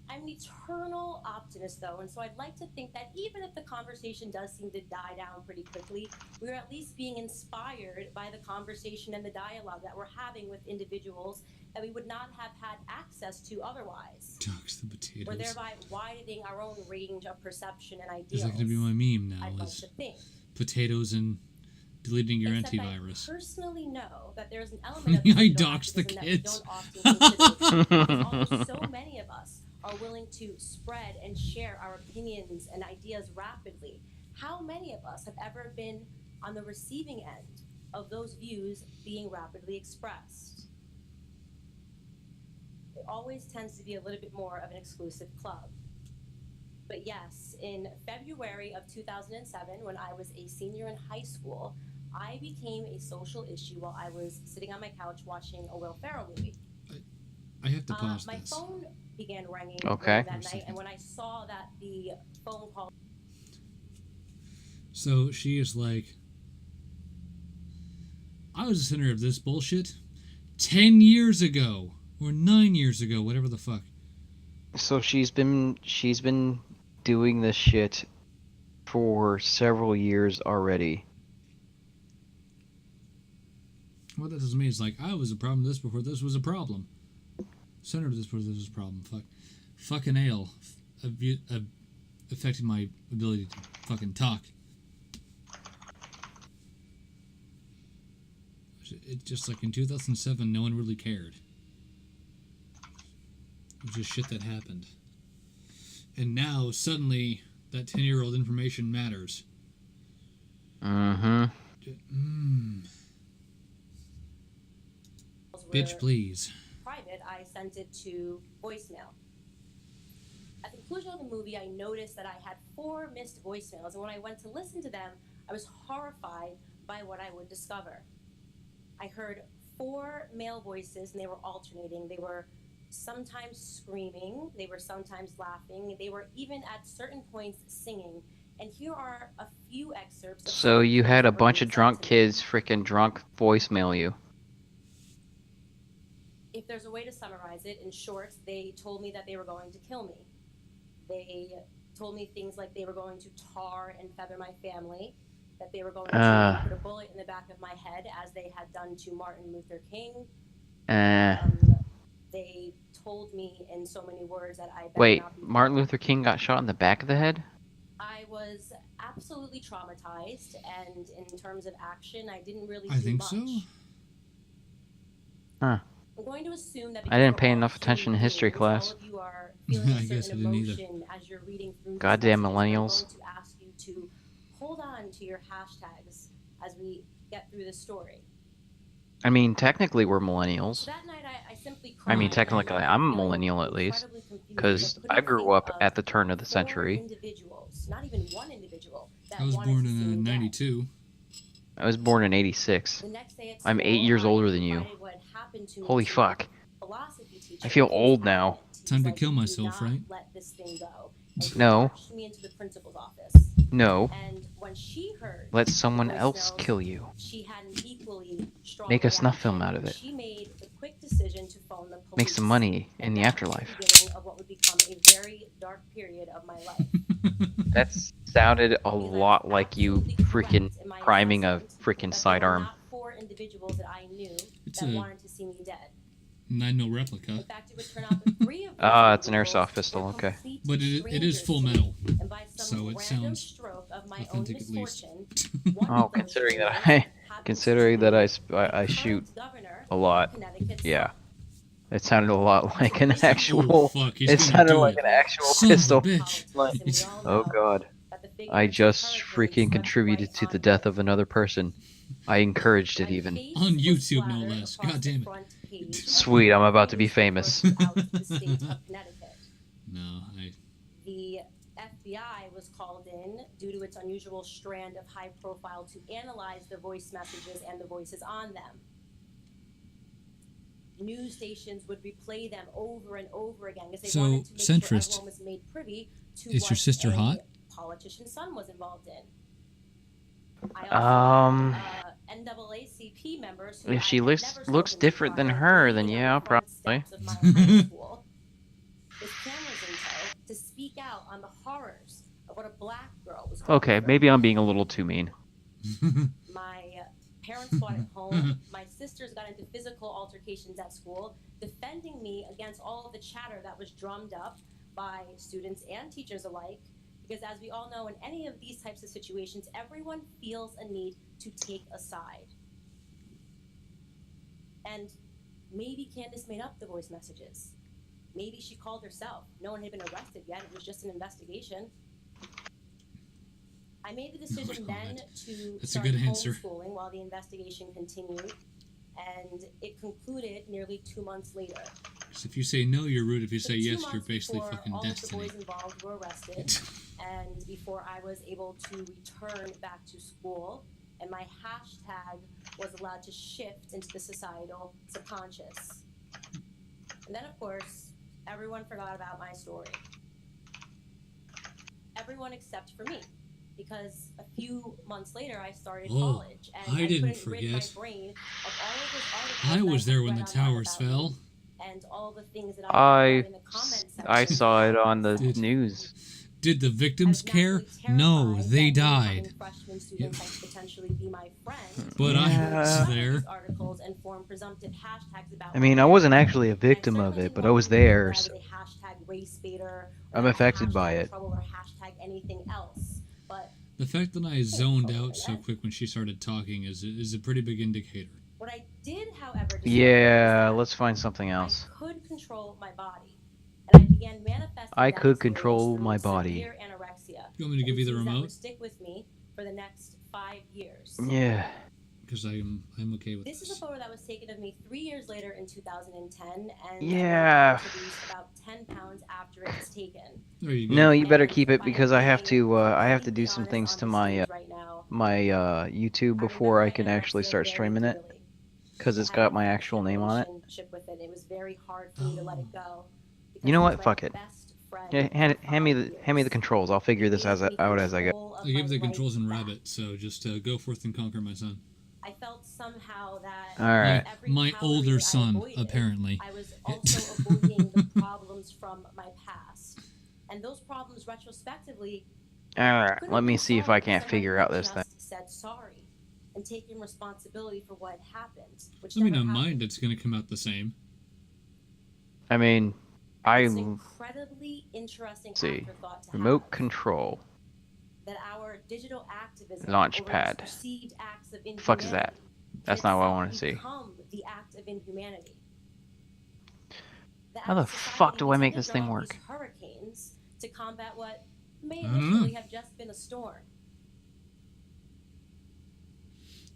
G: I'm an eternal optimist, though, and so I'd like to think that even if the conversation does seem to die down pretty quickly, we're at least being inspired by the conversation and the dialogue that we're having with individuals that we would not have had access to otherwise.
A: Dox the
G: We're
A: potatoes.
G: thereby widening our own range of perception and
A: Is
G: ideals.
A: that going to be my meme now?
G: I'd like
A: Is
G: to think.
A: potatoes and deleting your
G: Except
A: antivirus?
G: I personally know that there's an element of
A: I
G: digital
A: doxed the
G: activism that we
A: kids.
G: don't often consider because almost so many of us are willing to spread and share our opinions and ideas rapidly. How many of us have ever been on the receiving end of those views being rapidly expressed? It always tends to be a little bit more of an exclusive club. But yes, in February of 2007, when I was a senior in high school, I became a social issue while I was sitting on my couch watching a Will Ferrell movie.
A: I have to pause
G: My
A: this.
G: phone began ringing
F: Okay.
G: that night, and when I saw that the phone call
A: So she is like, I was the center of this bullshit 10 years ago or 9 years ago, whatever the fuck.
F: So she's been doing this shit for several years already.
A: What that doesn't mean is like, I was a problem this before this was a problem. Center of this before this was a problem. Fucking ale affected my ability to fucking talk. It's just like in 2007, no one really cared. It was just shit that happened. And now, suddenly, that 10-year-old information matters.
F: Mm-hmm.
A: Bitch, please.
G: private, I sent it to voicemail. At the conclusion of the movie, I noticed that I had 4 missed voicemails, and when I went to listen to them, I was horrified by what I would discover. I heard 4 male voices, and they were alternating. They were sometimes screaming, they were sometimes laughing, they were even at certain points singing. And here are a few excerpts.
F: So you had a bunch of drunk kids freaking drunk voicemail you.
G: If there's a way to summarize it, in short, they told me that they were going to kill me. They told me things like they were going to tar and feather my family, that they were going to put a bullet in the back of my head as they had done to Martin Luther King. They told me in so many words that I better
F: Wait,
G: not be
F: Martin Luther King got shot in the back of the head?
G: I was absolutely traumatized, and in terms of action, I didn't really
A: I
G: do
A: think
G: much.
A: so.
F: Huh.
G: I'm going to assume that
F: I didn't
G: because
F: pay
G: we're all
F: enough attention in
G: human
F: history
G: beings,
F: class.
G: all of you are feeling a
A: I guess
G: certain
A: I didn't either.
G: emotion as you're reading through these
F: Goddamn
G: messages. I'm
F: millennials.
G: going to ask you to hold on to your hashtags as we get through the story.
F: I mean, technically we're
G: So
F: millennials.
G: that night, I simply
F: I mean,
G: cried,
F: technically
G: and
F: I'm a
G: feeling
F: millennial at least,
G: incredibly confused.
F: because
G: couldn't
F: I grew
G: think
F: up
G: of
F: at the turn of the
G: 4
F: century.
G: individuals, not even one individual, that
A: I was
G: wanted
A: born
G: to see
A: in
G: me dead.
A: 92.
F: I was born in '86.
G: The next day at
F: I'm 8
G: school,
F: years
G: I
F: older than you.
G: confided what happened to me
F: Holy
G: to
F: fuck.
G: a philosophy teacher
F: I feel
G: who's
F: old now.
G: adamant. He's
A: Time to
G: like,
A: kill
G: "Do
A: myself,
G: not
A: right?"
G: Let this thing go. And he
F: No.
G: marched me into the principal's office.
F: No.
G: And when she heard
F: Let
G: the
F: someone else
G: voicemails,
F: kill you.
G: she had an equally strong
F: Make a snuff film
G: reaction.
F: out of it.
G: She made the quick decision to phone the police.
F: Make some money in
G: And
F: the
G: that was
F: afterlife.
G: the beginning of what would become a very dark period of my life.
F: That sounded a
G: Because I was
F: lot like you
G: absolutely
F: freaking
G: correct in my
F: priming a
G: assessment
F: freaking
G: that there
F: sidearm.
G: were not 4 individuals that I knew
A: It's
G: that
A: a
G: wanted to see me dead.
A: 9mm
G: In
A: replica.
G: fact, it would turn out that 3 of those
F: Ah, it's an
G: individuals
F: airsoft pistol,
G: were
F: okay.
G: complete
A: But it is
G: strangers
A: full
G: to me.
A: metal,
G: And by some
A: so it
G: random
A: sounds
G: stroke of my own
A: authentic at least.
G: misfortune, one
F: Oh,
G: of those
F: considering that
G: strangers happened to
F: considering
G: be
F: that I
G: the
F: shoot
G: current governor
F: a lot.
G: of Connecticut's
F: Yeah.
G: son.
F: It sounded a lot like an
A: Oh
F: actual.
A: fuck, he's
F: It
A: gonna
F: sounded
A: do
F: like
A: it.
F: an actual
A: Son of a
F: pistol.
A: bitch.
F: Like,
G: And we all
F: oh
G: know
F: god.
G: that the figure
F: I
G: of
F: just
G: hurricanes
F: freaking
G: left
F: contributed
G: right
F: to the
G: on
F: death
G: it.
F: of another person. I encouraged it
G: My
F: even.
G: face
A: On
G: was
A: YouTube, no
G: splattered
A: less.
G: across
A: God
G: the
A: damn it.
G: front page of
F: Sweet, I'm about to be
G: newspaper
F: famous.
G: throughout the state of Connecticut.
A: No,
G: The FBI was called in due to its unusual strand of high profile to analyze the voice messages and the voices on them. News stations would replay them over and over again because they
A: So,
G: wanted to make
A: centrist.
G: sure everyone was made privy to
A: Is
G: what
A: your sister
G: a
A: hot?
G: politician's son was involved in. I also had, NAACP members who
F: If
G: I
F: she
G: had
F: looks
G: never
F: looks
G: spoken to
F: different than
G: prior,
F: her,
G: waiting
F: then
G: on the
F: yeah,
G: front
F: probably.
G: steps of my high school with cameras in tow to speak out on the horrors of what a black girl was going
F: Okay,
G: through.
F: maybe I'm being a little too mean.
G: My parents fought at home. My sisters got into physical altercations at school, defending me against all of the chatter that was drummed up by students and teachers alike. Because as we all know, in any of these types of situations, everyone feels a need to take a side. And maybe Candace made up the voice messages. Maybe she called herself. No one had been arrested yet. It was just an investigation. I made the decision then to
A: That's a
G: start
A: good answer.
G: homeschooling while the investigation continued, and it concluded nearly 2 months later.
A: So if you say no, you're rude. If you
G: So
A: say
G: 2
A: yes, you're
G: months
A: basically
G: before
A: fucking
G: all
A: destiny.
G: of the boys involved were arrested, and before I was able to return back to school, and my hashtag was allowed to shift into the societal subconscious. And then, of course, everyone forgot about my story. Everyone except for me. Because a few months later, I started
A: Oh,
G: college, and
A: I didn't
G: couldn't rid my
A: forget.
G: brain of all of those articles
A: I
G: that
A: was there when the
G: read online
A: towers
G: about me,
A: fell.
G: and all the things that I read in the comment
F: I
G: section.
F: saw it on the
A: Dude.
F: news.
A: Did the victims
G: I was
A: care?
G: naturally
A: No,
G: terrified
A: they
G: that me
A: died.
G: having freshman students that could potentially be my friend
A: But I
F: Yeah.
A: was
G: would
A: there.
G: these articles and form presumptive hashtags about
F: I mean,
G: my
F: I wasn't
G: character.
F: actually a
G: And I
F: victim of
G: certainly
F: it,
G: didn't
F: but I
G: want
F: was
G: people to think
F: there,
G: that I
F: so
G: was a hashtag race baiter, or
F: I'm
G: that I was
F: affected by
G: hashtag
F: it.
G: trouble, or hashtag anything else. But
A: The fact that I zoned
G: totally
A: out so
G: that.
A: quick when she started talking is a pretty big indicator.
G: What I did, however, discover
F: yeah,
G: was that
F: let's find something
G: I
F: else.
G: could control my body, and I began manifesting
F: I
G: that
F: could
G: experience
F: control
G: through
F: my body.
G: severe anorexia.
A: You want me to give you the
G: a disease that
A: remote?
G: would stick with me for the next 5 years.
F: Yeah.
A: Because I'm okay with
G: This is a
A: this.
G: photo that was taken of me 3 years later in 2010, and
F: Yeah.
G: I weighed about 10 pounds after it was taken.
A: There you go.
F: No, you better
G: And
F: keep it
G: by
F: because I have
G: being
F: to do
G: completely
F: some
G: honest
F: things
G: on
F: to
G: this
F: my
G: stage right now,
F: YouTube
G: I
F: before
G: remember
F: I
G: my
F: can actually
G: anorexia
F: start
G: very
F: streaming it
G: dearly.
F: because
G: I
F: it's
G: had
F: got
G: an
F: my
G: affectionate
F: actual name on it.
G: relationship with it. It was very hard for me to let it go. because
F: You know
G: he
F: what?
G: was my
F: Fuck it.
G: best friend
F: Yeah, hand
G: for
F: me
G: 5
F: the
G: years.
F: controls. I'll figure this
G: He gave me
F: out as I go.
G: control of
A: I gave
G: my
A: the
G: life
A: controls in
G: back.
A: Rabbit, so just go forth and conquer, my son.
G: I felt somehow that
F: All right.
G: every
A: My
G: calorie
A: older
G: that I
A: son,
G: avoided,
A: apparently.
G: I was also avoiding the problems from my past. And those problems retrospectively
F: All right.
G: couldn't
F: Let
G: have
F: me
G: been
F: see if I
G: solved
F: can't
G: because
F: figure
G: someone
F: out this thing.
G: just said sorry and taken responsibility for what happened, which
A: I mean,
G: never
A: on mine,
G: happened.
A: it's going to come out the same.
F: I mean,
G: It's an incredibly interesting
F: see.
G: afterthought to
F: Remote
G: have,
F: control.
G: that our digital activism
F: Launch
G: over
F: pad.
G: these perceived acts of
F: The fuck is that?
G: inhumanity
F: That's
G: can
F: not what I
G: itself
F: want to see.
G: become the act of inhumanity.
F: How the fuck do I make this thing work?
G: Hurricanes to combat what may
A: I don't know.
G: initially have just been a storm.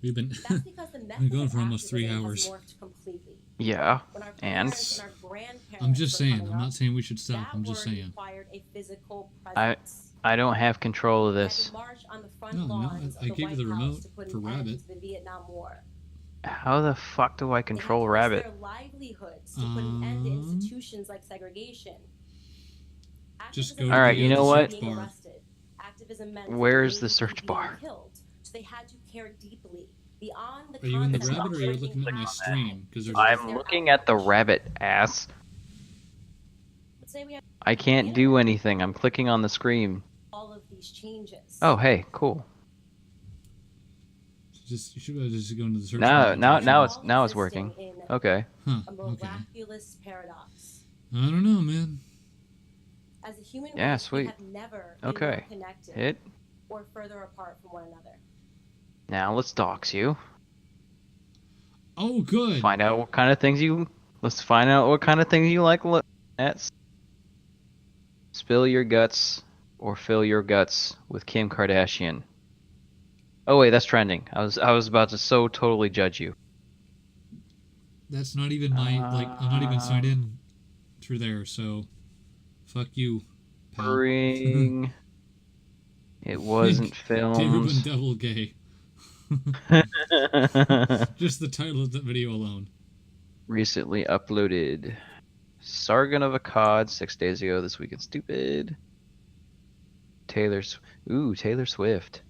A: We've been
G: That's because the
A: been
G: method
A: going
G: of
A: for almost 3
G: activism
A: hours.
G: has morphed completely.
F: Yeah.
G: When our
F: And?
G: parents and our grandparents
A: I'm just
G: were
A: saying.
G: coming
A: I'm not
G: up,
A: saying we should stop.
G: that
A: I'm just
G: word
A: saying.
G: required a physical
F: I
G: presence.
F: I don't have control of
G: We had
F: this.
G: to march on the front
A: No,
G: lawns
A: I
G: of the
A: gave you
G: White
A: the
G: House
A: remote
G: to put
A: for
G: an end
A: Rabbit.
G: to the Vietnam War.
F: How the fuck do I
G: They had
F: control
G: to risk
F: Rabbit?
G: their livelihoods to put an end to institutions like segregation.
A: Just
G: Activism
A: go to
F: All right,
A: the,
F: you know
A: the
F: what?
A: search
G: being
A: bar.
G: arrested. Activism meant
F: Where's the
G: maybe
F: search
G: being
F: bar?
G: killed. So they had to care deeply beyond the
A: Are you in the
G: concept
A: Rabbit
G: of
A: or are you
G: breaking
A: looking at my
G: half
A: stream? Because there's
F: I'm looking at the Rabbit, ass.
G: Let's say we have
F: I can't do anything. I'm clicking on the screen.
G: all of these changes.
F: Oh, hey, cool.
A: just you should just go into the search
F: Now-
A: bar.
F: now-
A: and
F: now
A: search
F: it's-
G: Existing
F: working.
G: in
F: Okay.
A: Huh,
G: a
A: okay.
G: miraculous paradox.
A: I don't know, man.
G: As a human
F: Yeah,
G: race, we
F: sweet.
G: have never been
F: Okay.
G: more connected
F: Hit.
G: or further apart from one another.
F: Now let's dox you.
A: Oh, good.
F: Find out what kind of things you. Let's find out what kind of things you like look at. Spill your guts or fill your guts with Kim Kardashian. Oh wait, that's trending. I was about to so totally judge you.
A: That's not even my I'm not even signed in through there, so fuck you, pal.
F: Ring. It wasn't
A: David went
F: filmed.
A: double gay. Just the title of the video alone.
F: Recently uploaded. Sargon of Akkad 6 days ago. This Week in Stupid. Taylor Swift.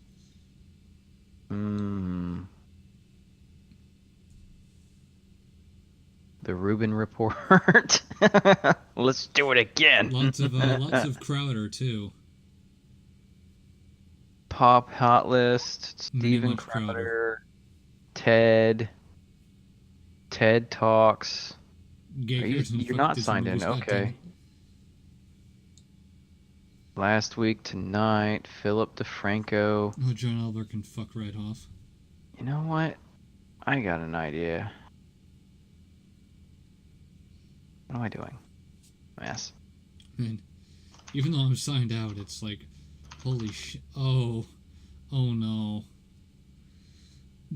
F: The Rubin Report. Let's do it again.
A: Lots of Crowder too.
F: Pop Hot List.
A: Many
F: Steven
A: much Crowder.
F: Crowder. Ted. Ted Talks.
A: Gay
F: Are you-
A: Harrison
F: you're
A: fucked
F: not
A: this
F: signed in,
A: movie's goddamn-
F: okay. Last Week Tonight. Philip DeFranco.
A: Oh, John Albert can fuck right off.
F: You know what? I got an idea. What am I doing? Mess.
A: Man, even though I'm signed out, it's like, holy shit. Oh no.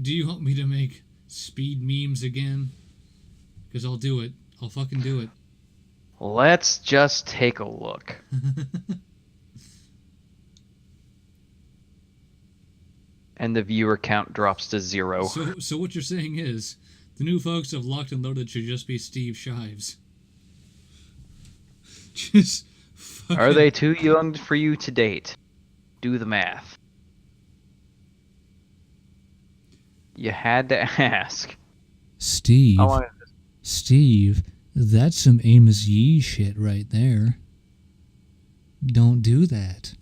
A: Do you want me to make speed memes again? Because I'll do it. I'll fucking do it.
F: Let's just take a look. And the viewer count drops to 0.
A: So what you're saying is, the new folks of Locked and Loaded should just be Steve Shives. Just fucking...
F: Are they too young for you to date? Do the math. You had to ask.
A: Steve, Steve, that's some Amos Yee shit right there. Don't do that.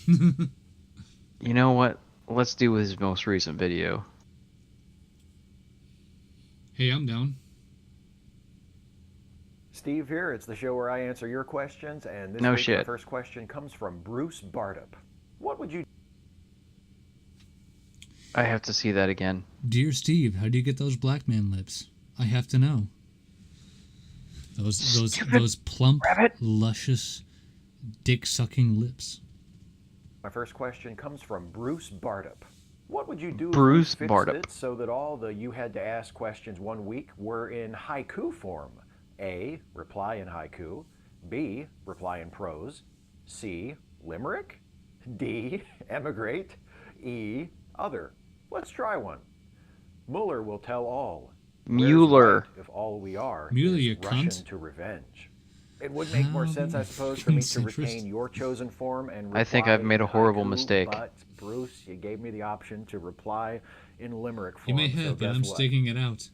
F: You know what? Let's do his most recent video.
A: Hey, I'm down.
H: Steve here. It's the show where I answer your questions, and this
F: No
H: week
F: shit.
H: our first question comes from Bruce Bartup. What would you
F: I have to see that again.
A: Dear Steve, how do you get those black man lips? I have to know. Those plump, luscious, dick-sucking lips.
H: My first question comes from Bruce Bartup. What would you do
F: Bruce
H: if you fixed
F: Bartup.
H: it so that all the you had to ask questions one week were in haiku form? A, reply in haiku. B, reply in prose. C, limerick. D, emigrate. E, other. Let's try one. Mueller will tell all. Where's
F: Mueller.
H: right if all we are
A: Mueller,
H: is
A: you
H: Russian
A: cunt.
H: to revenge? It would make more
A: How
H: sense, I
A: you
H: suppose, for me to
A: fucking centrist.
H: retain your chosen form and
F: I think
H: reply
F: I've made a
H: in
F: horrible
H: haiku,
F: mistake.
H: But Bruce, you gave me the option to reply in limerick
A: You
H: form.
A: may
H: so
A: have, but
H: guess
A: I'm
H: what?
A: sticking it out.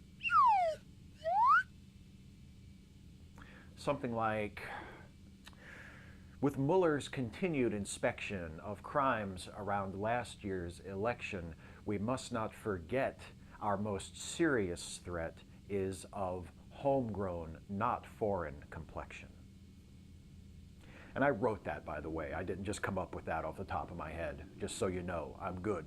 H: Something like, with Mueller's continued inspection of crimes around last year's election, we must not forget our most serious threat is of homegrown, not foreign complexion. And I wrote that, by the way. I didn't just come up with that off the top of my head. Just so you know, I'm good.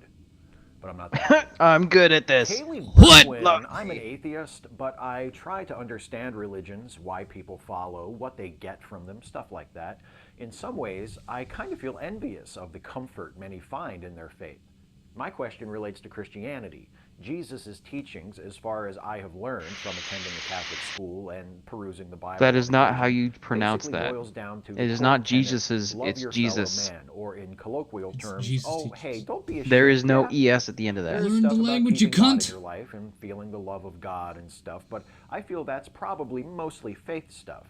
H: But I'm not that.
F: I'm good at this.
H: Kaylee
F: What?
H: Berwin,
F: Look.
H: I'm an atheist, but I try to understand religions, why people follow, what they get from them, stuff like that. In some ways, I kind of feel envious of the comfort many find in their faith. My question relates to Christianity. Jesus' teachings, as far as I have learned from attending a Catholic school and perusing the Bible.
F: That is
H: on
F: not
H: occasion,
F: how you pronounce
H: basically
F: that.
H: boils down to
F: It
H: the
F: is
H: core
F: not
H: tenet,
F: Jesus's,
H: love
F: it's
H: your
F: Jesus.
H: fellow man, or in colloquial
A: It's
H: terms,
A: Jesus'
H: oh,
A: teachings.
H: hey, don't be ashamed.
F: There is no
H: Yeah,
F: ES at the end of that.
H: there's
A: Learn
H: stuff
A: the
H: about
A: language, you
H: keeping God
A: cunt.
H: in your life and feeling the love of God and stuff, but I feel that's probably mostly faith stuff.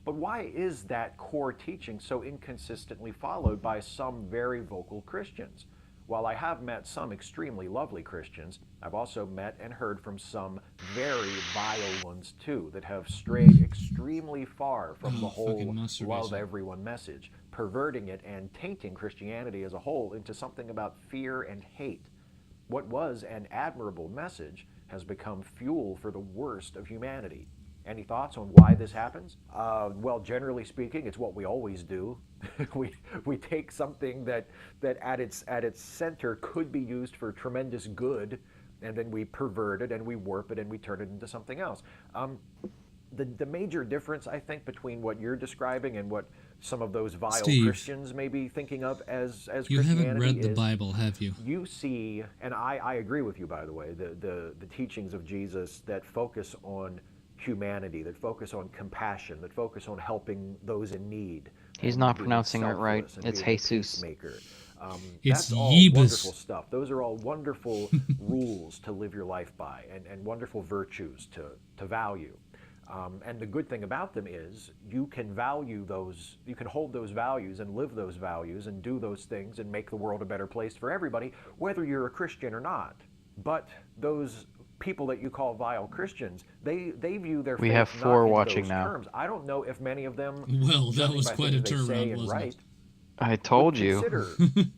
H: But why is that core teaching so inconsistently followed by some very vocal Christians? While I have met some extremely lovely Christians, I've also met and heard from some very vile ones too that have strayed extremely far from the whole
A: fucking masturbation.
H: love everyone message, perverting it and tainting Christianity as a whole into something about fear and hate. What was an admirable message has become fuel for the worst of humanity. Any thoughts on why this happens? Well, generally speaking, it's what we always do. we take something that at its center could be used for tremendous good, and then we pervert it and we warp it and we turn it into something else. The major difference, I think, between what you're describing and what some of those vile
A: Steve,
H: Christians may be thinking of as
A: You
H: Christianity
A: haven't read the
H: is,
A: Bible, have you?
H: you see, and I agree with you, by the way, the teachings of Jesus that focus on humanity, that focus on compassion, that focus on helping those in need.
F: He's
H: and
F: not
H: being
F: pronouncing it right.
H: selfless and
F: It's
H: being a
F: Jesus.
H: peacemaker.
A: It's
H: That's all
A: Yebus.
H: wonderful stuff. Those are all wonderful rules to live your life by, and wonderful virtues to value. And the good thing about them is you can value those, you can hold those values and live those values and do those things and make the world a better place for everybody, whether you're a Christian or not. But those people that you call vile Christians, they view their
F: We
H: faith
F: have
H: not
F: 4
H: in
F: watching
H: those
F: now.
H: terms. I don't know if many of them,
A: Well, that
H: judging
A: was
H: by
A: quite a
H: things they say
A: turnaround,
H: and
A: wasn't
H: write,
A: it?
F: I told
H: would
F: you.
H: consider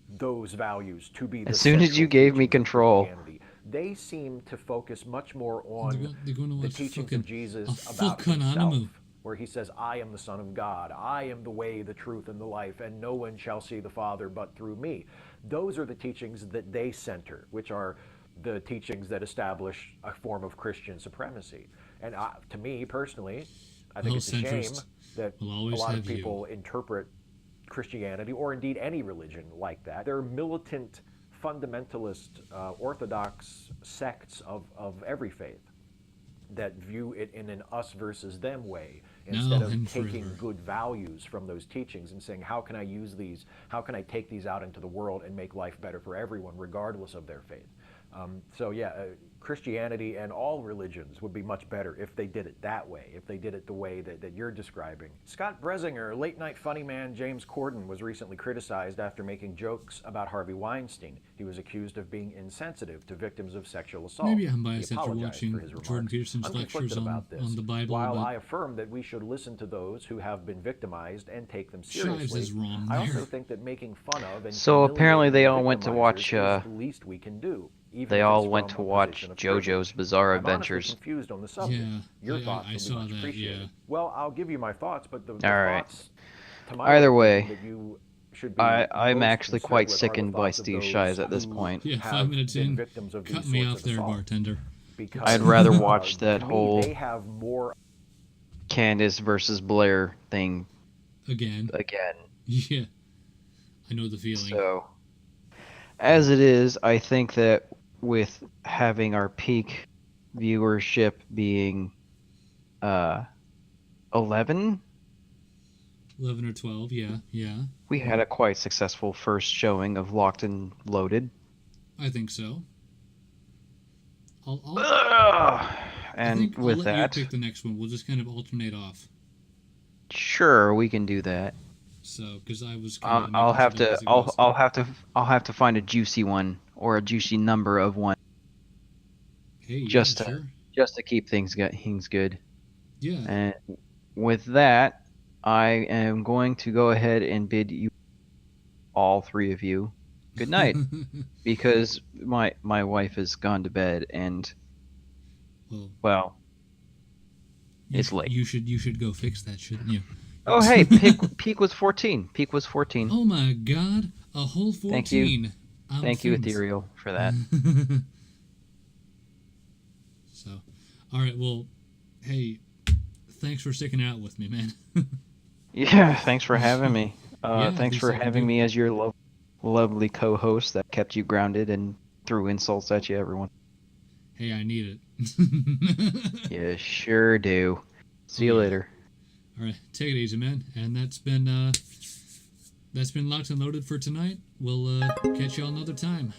H: those values to be the
F: As soon as
H: central
F: you gave me
H: teachings of
F: control.
H: Christianity. They seem to focus much more
A: They're
H: on
A: going to
H: the
A: watch
H: teachings
A: fucking
H: of Jesus
A: a
H: about
A: fucking
H: himself,
A: anime.
H: where he says, I am the Son of God, I am the way, the truth, and the life, and no one shall see the Father but through me. Those are the teachings that they center, which are the teachings that establish a form of Christian supremacy. And to me, personally, I think
A: Well,
H: it's a shame
A: centrists
H: that
A: will
H: a
A: always
H: lot of
A: have you.
H: people interpret Christianity, or indeed any religion like that. They're militant, fundamentalist, orthodox sects of every faith that view it in an us versus them way instead
A: Now
H: of
A: and
H: taking
A: forever.
H: good values from those teachings and saying, how can I use these, how can I take these out into the world and make life better for everyone, regardless of their faith. Christianity and all religions would be much better if they did it that way, if they did it the way that you're describing. Scott Bresinger, late-night funny man James Corden, was recently criticized after making jokes about Harvey Weinstein. He was accused of being insensitive to victims of sexual assault.
A: Maybe I'm
H: He
A: biased after
H: apologized
A: watching
H: for his
A: Jordan
H: remarks.
A: Peterson's
H: I'm
A: lectures
H: conflicted
A: on
H: about this.
A: the Bible.
H: While
A: but
H: I affirm that we should listen to those who have been victimized and take them
A: Shives
H: seriously,
A: is wrong
H: I also
A: there.
H: think that making fun of and
F: So apparently they all went to
H: humiliating the
F: watch,
H: victimizers is the least we can do. Even
F: They
H: if
F: all
H: it's
F: went
H: from
F: to
H: a
F: watch
H: position of privilege.
F: JoJo's Bizarre
H: I'm honestly
F: Adventures.
H: confused on the subject.
A: Yeah,
H: Your
A: I
H: thoughts will
A: saw
H: be much
A: that,
H: appreciated.
A: yeah.
H: Well, I'll give you my thoughts, but the
F: All right.
H: thoughts, to my
F: Either
H: opinion,
F: way,
H: that you should be
F: I'm
H: most
F: actually
H: concerned
F: quite
H: with are the
F: sickened by
H: thoughts of
F: Steve
H: those
F: Shives at this
H: who
F: point.
A: Yeah,
H: have
A: 5 minutes
H: been
A: in,
H: victims of
A: cut
H: these
A: me
H: sorts
A: off
H: of
A: there,
H: assaults.
A: bartender.
H: Because,
F: I'd rather watch that
H: to me,
F: whole
H: they have more
F: Candace versus Blair thing
A: Again.
F: again.
A: Yeah. I know the feeling.
F: So, as it is, I think that with having our peak viewership being 11,
A: 11 or 12, yeah.
F: we had a quite successful first showing of Locked and Loaded.
A: I think so. I
F: And
A: think
F: with
A: I'll let
F: that,
A: you pick the next one. We'll just kind of alternate off.
F: sure, we can do that.
A: So, because I was kind of
F: I'll
A: making
F: have
A: some
F: to.
A: as it goes.
F: I'll have to find a juicy one or a juicy number of one
A: Hey, yeah,
F: just to
A: sure.
F: just to keep things good.
A: Yeah.
F: And with that, I am going to go ahead and bid you, all three of you, good night, because my wife has gone to bed and well, it's late.
A: You should go fix that, shouldn't you?
F: Oh hey, Peak was 14. Peak was 14.
A: Oh my God, a whole 14.
F: Thank you.
A: I'm
F: Thank you,
A: famous.
F: Ethereal, for that.
A: So, all right. Well, hey, thanks for sticking out with me, man.
F: Yeah, thanks for having me.
A: Yeah,
F: Thanks
A: least
F: for
A: I can
F: having
A: do.
F: me as your lovely co-host that kept you grounded and threw insults at you, everyone.
A: Hey, I need it.
F: You sure do. See you
A: yeah.
F: later.
A: All right, take it easy, man. And that's been Locked and Loaded for tonight. We'll catch y'all another time.